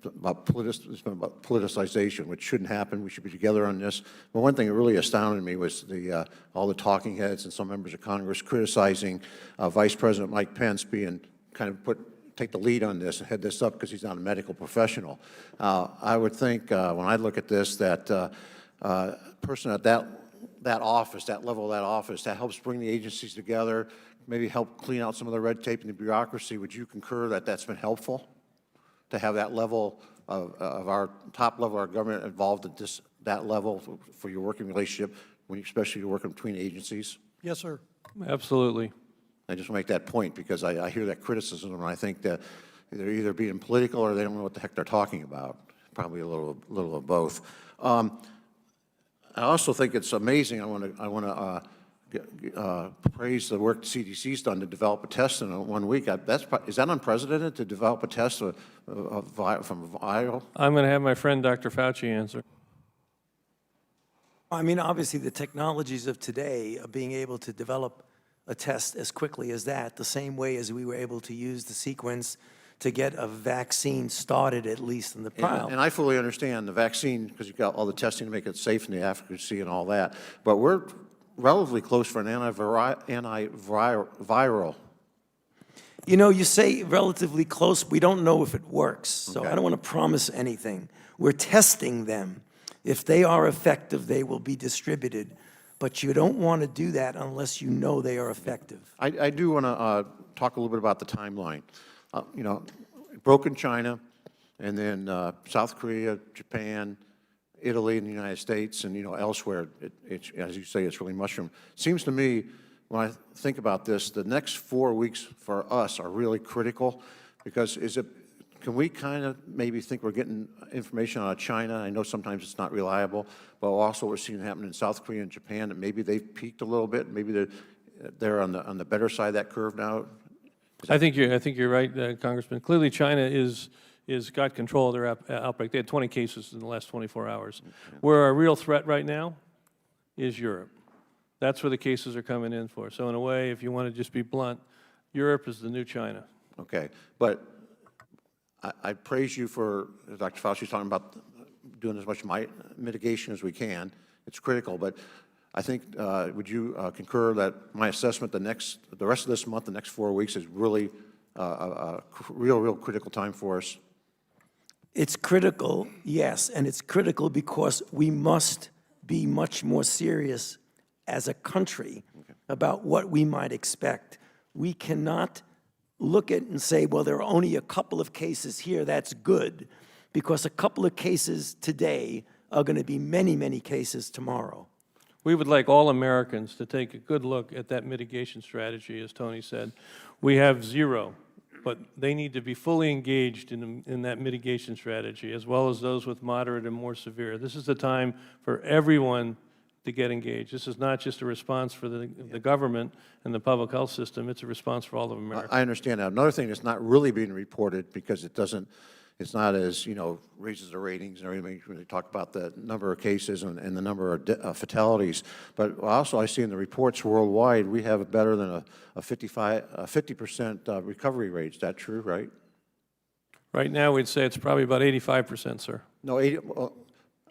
[SPEAKER 20] about politicization, which shouldn't happen. We should be together on this. But one thing that really astounded me was all the talking heads and some members of Congress criticizing Vice President Mike Pence being kind of take the lead on this and head this up because he's not a medical professional. I would think when I look at this that person at that office, that level of that office, that helps bring the agencies together, maybe help clean out some of the red tape and the bureaucracy. Would you concur that that's been helpful to have that level of our top level of our government involved at that level for your working relationship, especially your working between agencies?
[SPEAKER 5] Yes, sir.
[SPEAKER 4] Absolutely.
[SPEAKER 20] I just want to make that point because I hear that criticism, and I think that they're either being political or they don't know what the heck they're talking about. Probably a little of both. I also think it's amazing. I want to praise the work the CDC's done to develop a test in 1 week. Is that unprecedented to develop a test from viral?
[SPEAKER 4] I'm going to have my friend Dr. Fauci answer.
[SPEAKER 3] I mean, obviously, the technologies of today are being able to develop a test as quickly as that, the same way as we were able to use the sequence to get a vaccine started, at least in the trial.
[SPEAKER 20] And I fully understand the vaccine, because you've got all the testing to make it safe and the efficacy and all that. But we're relatively close for an antiviral.
[SPEAKER 3] You know, you say relatively close. We don't know if it works, so I don't want to promise anything. We're testing them. If they are effective, they will be distributed. But you don't want to do that unless you know they are effective.
[SPEAKER 20] I do want to talk a little bit about the timeline. broken China, and then South Korea, Japan, Italy, and the United States, and elsewhere. As you say, it's really mushroomed. Seems to me, when I think about this, the next 4 weeks for us are really critical, because can we kind of maybe think we're getting information out of China? I know sometimes it's not reliable, but also we're seeing it happen in South Korea and Japan, that maybe they've peaked a little bit. Maybe they're on the better side of that curve now.
[SPEAKER 4] I think you're right, Congressman. Clearly, China is got control of their outbreak. They had 20 cases in the last 24 hours. Where our real threat right now is Europe. That's where the cases are coming in for. So in a way, if you want to just be blunt, Europe is the new China.
[SPEAKER 20] Okay, but I praise you for, Dr. Fauci's talking about doing as much mitigation as we can. It's critical, but I think, would you concur that my assessment the rest of this month, the next 4 weeks, is really a real critical time for us?
[SPEAKER 3] It's critical, yes, and it's critical because we must be much more serious as a country about what we might expect. We cannot look at and say, well, there are only a couple of cases here, that's good, because a couple of cases today are going to be many, many cases tomorrow.
[SPEAKER 4] We would like all Americans to take a good look at that mitigation strategy, as Tony said. We have zero, but they need to be fully engaged in that mitigation strategy, as well as those with moderate and more severe. This is the time for everyone to get engaged. This is not just a response for the government and the public health system, it's a response for all of America.
[SPEAKER 20] I understand that. Another thing that's not really being reported, because it's not as, raises the ratings and everything when they talk about the number of cases and the number of fatalities. But also I see in the reports worldwide, we have better than a 50% recovery rate. Is that true, right?
[SPEAKER 4] Right now, we'd say it's probably about 85%, sir.
[SPEAKER 20] No,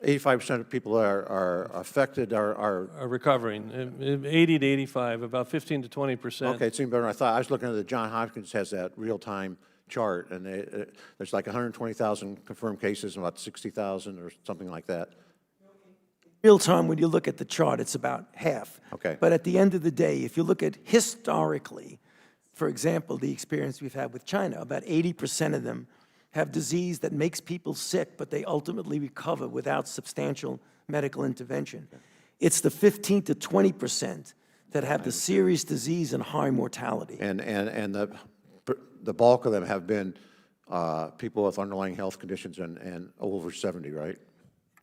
[SPEAKER 20] 85% of people are affected are
[SPEAKER 4] recovering. 80 to 85, about 15 to 20%.
[SPEAKER 20] Okay, it seemed better than I thought. I was looking at the Johns Hopkins has that real-time chart, and there's like 120,000 confirmed cases and about 60,000 or something like that.
[SPEAKER 3] Real time, when you look at the chart, it's about half.
[SPEAKER 20] Okay.
[SPEAKER 3] But at the end of the day, if you look at historically, for example, the experience we've had with China, about 80% of them have disease that makes people sick, but they ultimately recover without substantial medical intervention. It's the 15 to 20% that have the serious disease and high mortality.
[SPEAKER 20] And the bulk of them have been people with underlying health conditions and over 70, right?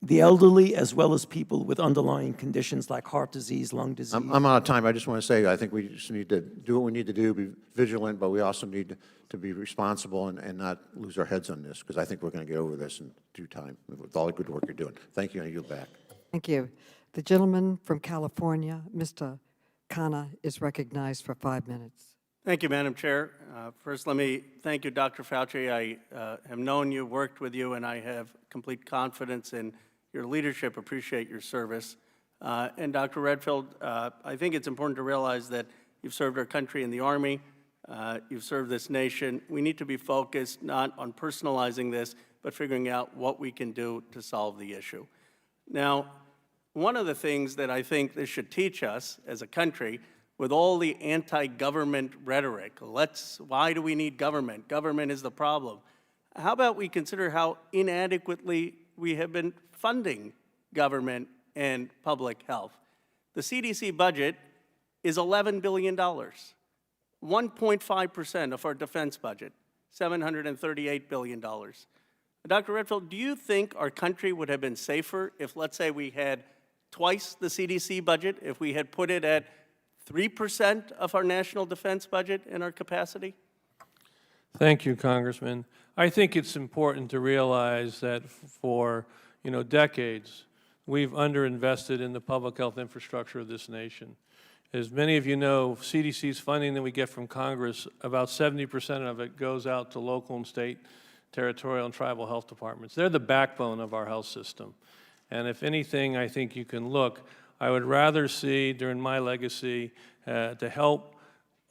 [SPEAKER 3] The elderly, as well as people with underlying conditions like heart disease, lung disease.
[SPEAKER 20] I'm out of time. I just want to say I think we just need to do what we need to do, be vigilant, but we also need to be responsible and not lose our heads on this, because I think we're going to get over this in due time with all the good work you're doing. Thank you, and I yield back.
[SPEAKER 1] Thank you. The gentleman from California, Mr. Khanna, is recognized for 5 minutes.
[SPEAKER 21] Thank you, Madam Chair. First, let me thank you, Dr. Fauci. I have known you, worked with you, and I have complete confidence in your leadership, appreciate your service. And Dr. Redfield, I think it's important to realize that you've served our country in the Army, you've served this nation. We need to be focused not on personalizing this, but figuring out what we can do to solve the issue. Now, one of the things that I think this should teach us as a country, with all the anti-government rhetoric, why do we need government? Government is the problem. How about we consider how inadequately we have been funding government and public health? The CDC budget is $11 billion, 1.5% of our defense budget, $738 billion. Dr. Redfield, do you think our country would have been safer if, let's say, we had twice the CDC budget, if we had put it at 3% of our national defense budget in our capacity?
[SPEAKER 4] Thank you, Congressman. I think it's important to realize that for decades, we've underinvested in the public health infrastructure of this nation. As many of you know, CDC's funding that we get from Congress, about 70% of it goes out to local and state, territorial and tribal health departments. They're the backbone of our health system. And if anything, I think you can look, I would rather see during my legacy to help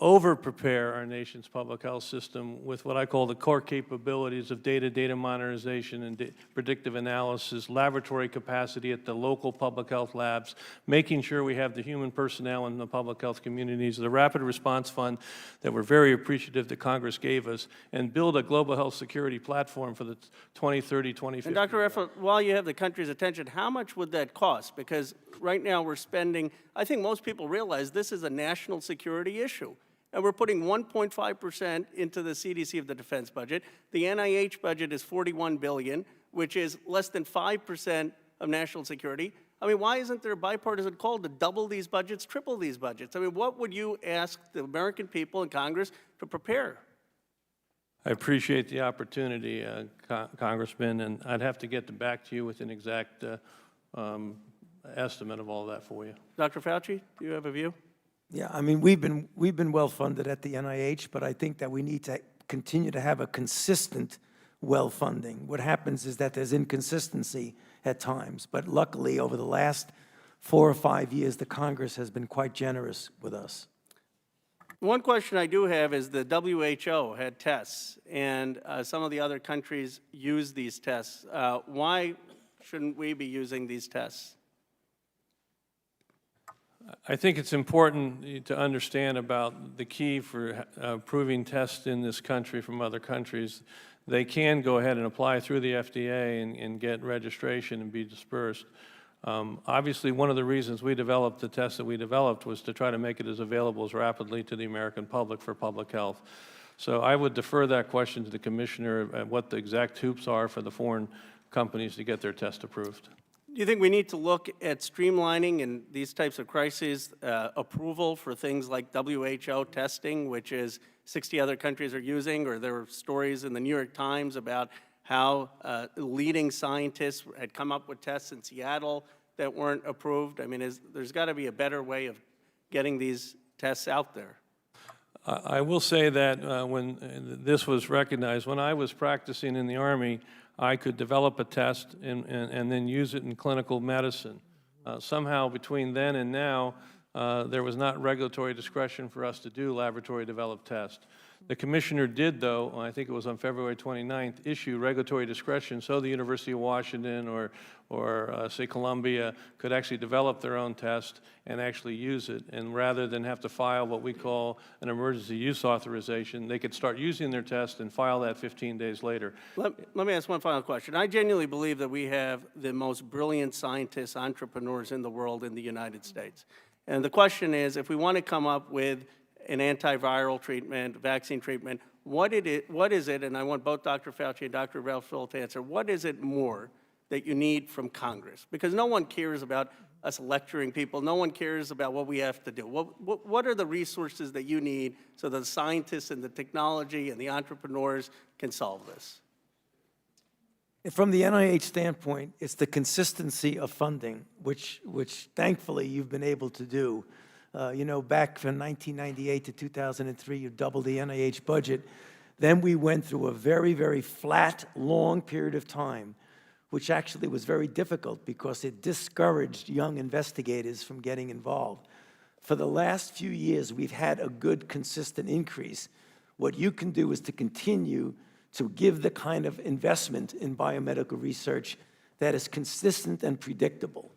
[SPEAKER 4] over-prepare our nation's public health system with what I call the core capabilities of data modernization and predictive analysis, laboratory capacity at the local public health labs, making sure we have the human personnel in the public health communities, the rapid response fund that we're very appreciative that Congress gave us, and build a global health security platform for the 2030, 2050.
[SPEAKER 21] And Dr. Redfield, while you have the country's attention, how much would that cost? Because right now we're spending, I think most people realize this is a national security issue. And we're putting 1.5% into the CDC of the defense budget. The NIH budget is $41 billion, which is less than 5% of national security. I mean, why isn't there a bipartisan call to double these budgets, triple these budgets? I mean, what would you ask the American people and Congress to prepare?
[SPEAKER 4] I appreciate the opportunity, Congressman, and I'd have to get back to you with an exact estimate of all that for you.
[SPEAKER 21] Dr. Fauci, do you have a view?
[SPEAKER 3] Yeah, I mean, we've been well-funded at the NIH, but I think that we need to continue to have a consistent well-funding. What happens is that there's inconsistency at times, but luckily, over the last 4 or 5 years, the Congress has been quite generous with us.
[SPEAKER 21] One question I do have is the WHO had tests, and some of the other countries use these tests. Why shouldn't we be using these tests?
[SPEAKER 4] I think it's important to understand about the key for approving tests in this country from other countries. They can go ahead and apply through the FDA and get registration and be dispersed. Obviously, one of the reasons we developed the test that we developed was to try to make it as available as rapidly to the American public for public health. So I would defer that question to the Commissioner at what the exact hoops are for the foreign companies to get their test approved.
[SPEAKER 21] Do you think we need to look at streamlining in these types of crises approval for things like WHO testing, which is 60 other countries are using, or there were stories in the New York Times about how leading scientists had come up with tests in Seattle that weren't approved? I mean, there's got to be a better way of getting these tests out there.
[SPEAKER 4] I will say that when this was recognized, when I was practicing in the Army, I could develop a test and then use it in clinical medicine. Somehow between then and now, there was not regulatory discretion for us to do laboratory-developed tests. The Commissioner did, though, I think it was on February 29th, issue regulatory discretion so the University of Washington or say, Columbia could actually develop their own test and actually use it. And rather than have to file what we call an emergency use authorization, they could start using their test and file that 15 days later.
[SPEAKER 21] Let me ask one final question. I genuinely believe that we have the most brilliant scientists, entrepreneurs in the world in the United States. And the question is, if we want to come up with an antiviral treatment, vaccine treatment, what is it, and I want both Dr. Fauci and Dr. Redfield to answer, what is it more that you need from Congress? Because no one cares about us lecturing people. No one cares about what we have to do. What are the resources that you need so the scientists and the technology and the entrepreneurs can solve this?
[SPEAKER 3] From the NIH standpoint, it's the consistency of funding, which thankfully you've been able to do. You know, back from 1998 to 2003, you doubled the NIH budget. Then we went through a very, very flat, long period of time, which actually was very difficult because it discouraged young investigators from getting involved. For the last few years, we've had a good, consistent increase. What you can do is to continue to give the kind of investment in biomedical research that is consistent and predictable.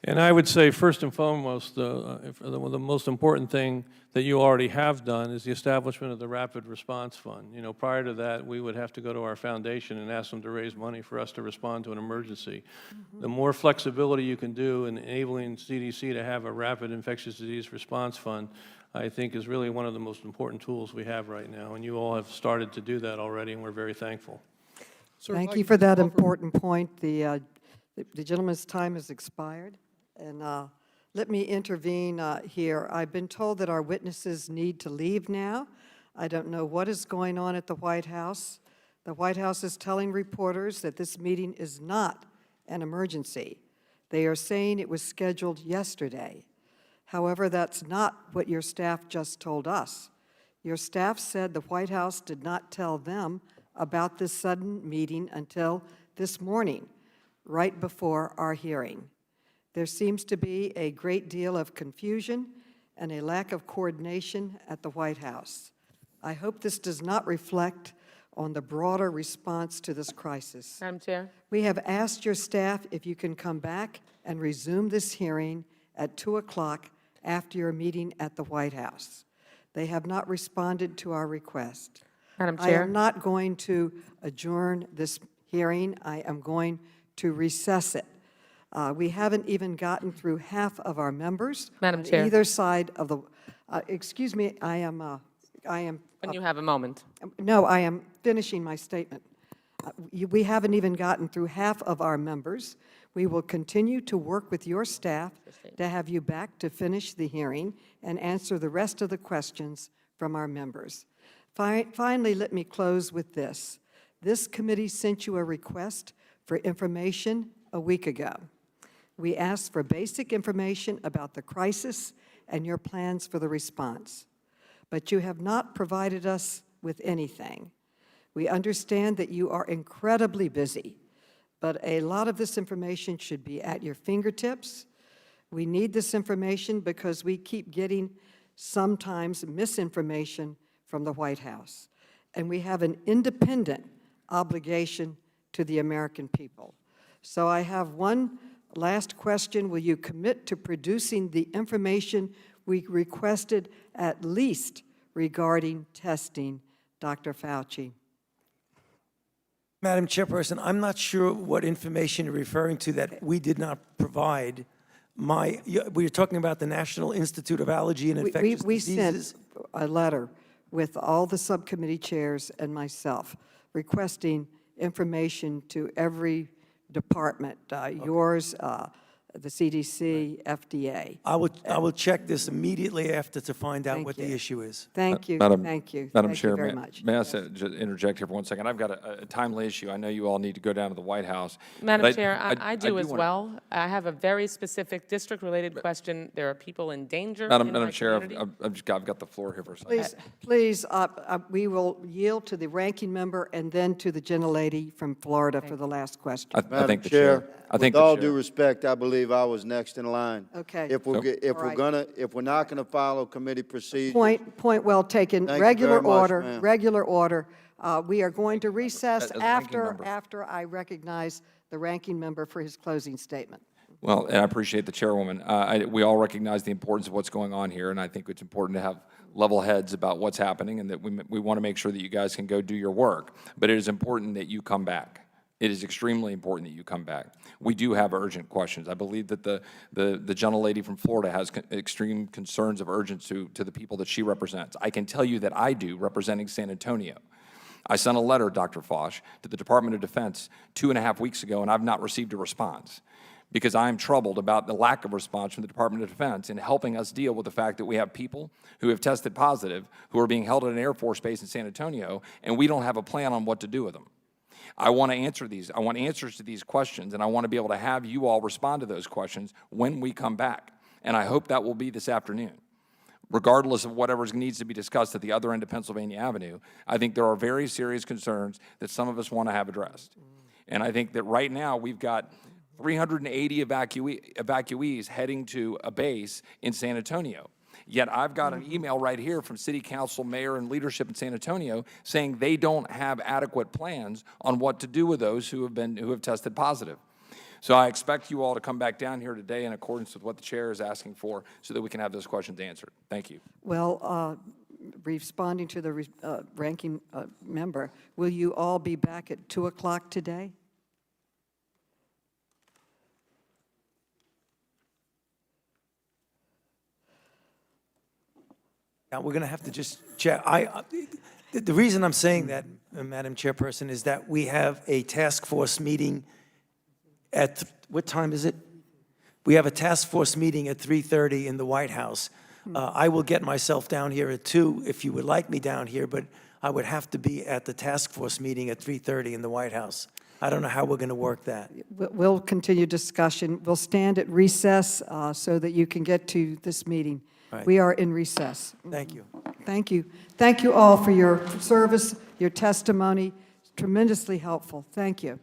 [SPEAKER 4] And I would say, first and foremost, the most important thing that you already have done is the establishment of the Rapid Response Fund. You know, prior to that, we would have to go to our foundation and ask them to raise money for us to respond to an emergency. The more flexibility you can do in enabling CDC to have a Rapid Infectious Disease Response Fund, I think is really one of the most important tools we have right now. And you all have started to do that already, and we're very thankful.
[SPEAKER 1] Thank you for that important point. The gentleman's time has expired. And let me intervene here. I've been told that our witnesses need to leave now. I don't know what is going on at the White House. The White House is telling reporters that this meeting is not an emergency. They are saying it was scheduled yesterday. However, that's not what your staff just told us. Your staff said the White House did not tell them about this sudden meeting until this morning, right before our hearing. There seems to be a great deal of confusion and a lack of coordination at the White House. I hope this does not reflect on the broader response to this crisis.
[SPEAKER 2] Madam Chair.
[SPEAKER 1] We have asked your staff if you can come back and resume this hearing at 2 o'clock after your meeting at the White House. They have not responded to our request.
[SPEAKER 2] Madam
[SPEAKER 1] I
[SPEAKER 2] Chair.
[SPEAKER 1] am not going to adjourn this hearing. I am going to recess it. We haven't even gotten through half of our members.
[SPEAKER 2] Madam
[SPEAKER 1] on
[SPEAKER 2] Chair.
[SPEAKER 1] either side of the, excuse me, I am,
[SPEAKER 2] When you have a moment.
[SPEAKER 1] no, I am finishing my statement. We haven't even gotten through half of our members. We will continue to work with your staff to have you back to finish the hearing and answer the rest of the questions from our members. Finally, let me close with this. This committee sent you a request for information a week ago. We asked for basic information about the crisis and your plans for the response, but you have not provided us with anything. We understand that you are incredibly busy, but a lot of this information should be at your fingertips. We need this information because we keep getting sometimes misinformation from the White House, and we have an independent obligation to the American people. So I have one last question. Will you commit to producing the information we requested, at least regarding testing, Dr. Fauci?
[SPEAKER 3] Madam Chairperson, I'm not sure what information you're referring to that we did not provide. We're talking about the National Institute of Allergy and Infectious
[SPEAKER 1] We
[SPEAKER 3] Diseases.
[SPEAKER 1] sent a letter with all the subcommittee chairs and myself requesting information to every department, yours, the CDC, FDA.
[SPEAKER 3] I will check this immediately after to find out
[SPEAKER 1] Thank
[SPEAKER 3] what
[SPEAKER 1] you.
[SPEAKER 3] the issue is.
[SPEAKER 1] Thank you,
[SPEAKER 11] Madam
[SPEAKER 1] thank you.
[SPEAKER 11] Madam
[SPEAKER 1] Thank
[SPEAKER 11] Chair,
[SPEAKER 1] you very much.
[SPEAKER 11] may I just interject here for 1 second? I've got a timely issue. I know you all need to go down to the White House.
[SPEAKER 2] Madam
[SPEAKER 11] but
[SPEAKER 2] Chair, I do as
[SPEAKER 11] wanna-
[SPEAKER 2] well. I have a very specific district-related question. There are people in danger
[SPEAKER 11] Madam
[SPEAKER 2] in my
[SPEAKER 11] Chair,
[SPEAKER 2] community.
[SPEAKER 11] I've got the floor here for a second.
[SPEAKER 1] Please, we will yield to the ranking member and then to the gentlelady from Florida for the last question.
[SPEAKER 11] I
[SPEAKER 22] Madam
[SPEAKER 11] think the
[SPEAKER 22] Chair,
[SPEAKER 11] I think
[SPEAKER 22] with all
[SPEAKER 11] the
[SPEAKER 22] due
[SPEAKER 11] chair.
[SPEAKER 22] respect, I believe I was next in line.
[SPEAKER 1] Okay.
[SPEAKER 22] If we're,
[SPEAKER 11] Nope.
[SPEAKER 22] if
[SPEAKER 1] All
[SPEAKER 22] we're
[SPEAKER 1] right.
[SPEAKER 22] gonna, if we're not gonna follow committee procedure.
[SPEAKER 1] Point well taken.
[SPEAKER 22] Thank you
[SPEAKER 1] Regular
[SPEAKER 22] very much,
[SPEAKER 1] order,
[SPEAKER 22] ma'am.
[SPEAKER 1] regular order. We are going to recess
[SPEAKER 11] As a ranking member.
[SPEAKER 1] after I recognize the ranking member for his closing statement.
[SPEAKER 11] Well, and I appreciate the chairwoman. We all recognize the importance of what's going on here, and I think it's important to have level heads about what's happening and that we want to make sure that you guys can go do your work. But it is important that you come back. It is extremely important that you come back. We do have urgent questions. I believe that the gentlelady from Florida has extreme concerns of urgency to the people that she represents. I can tell you that I do, representing San Antonio. I sent a letter, Dr. Foch, to the Department of Defense 2.5 weeks ago, and I've not received a response because I am troubled about the lack of response from the Department of Defense in helping us deal with the fact that we have people who have tested positive who are being held at an Air Force base in San Antonio, and we don't have a plan on what to do with them. I want to answer these. I want answers to these questions, and I want to be able to have you all respond to those questions when we come back. And I hope that will be this afternoon. Regardless of whatever needs to be discussed at the other end of Pennsylvania Avenue, I think there are very serious concerns that some of us want to have addressed. And I think that right now we've got 380 evacuees heading to a base in San Antonio. Yet I've got an email right here from City Council, Mayor, and leadership in San Antonio saying they don't have adequate plans on what to do with those who have tested positive. So I expect you all to come back down here today in accordance with what the chair is asking for so that we can have those questions answered. Thank you.
[SPEAKER 1] Well, responding to the ranking member, will you all be back at 2 o'clock today?
[SPEAKER 3] Now, we're going to have to just check. The reason I'm saying that, Madam Chairperson, is that we have a task force meeting at, what time is it? We have a task force meeting at 3:30 in the White House. I will get myself down here at 2 if you would like me down here, but I would have to be at the task force meeting at 3:30 in the White House. I don't know how we're going to work that.
[SPEAKER 1] We'll continue discussion. We'll stand at recess so that you can get to this meeting.
[SPEAKER 3] Right.
[SPEAKER 1] We are in recess.
[SPEAKER 3] Thank you.
[SPEAKER 1] Thank you. Thank you all for your service, your testimony. Tremendously helpful. Thank you.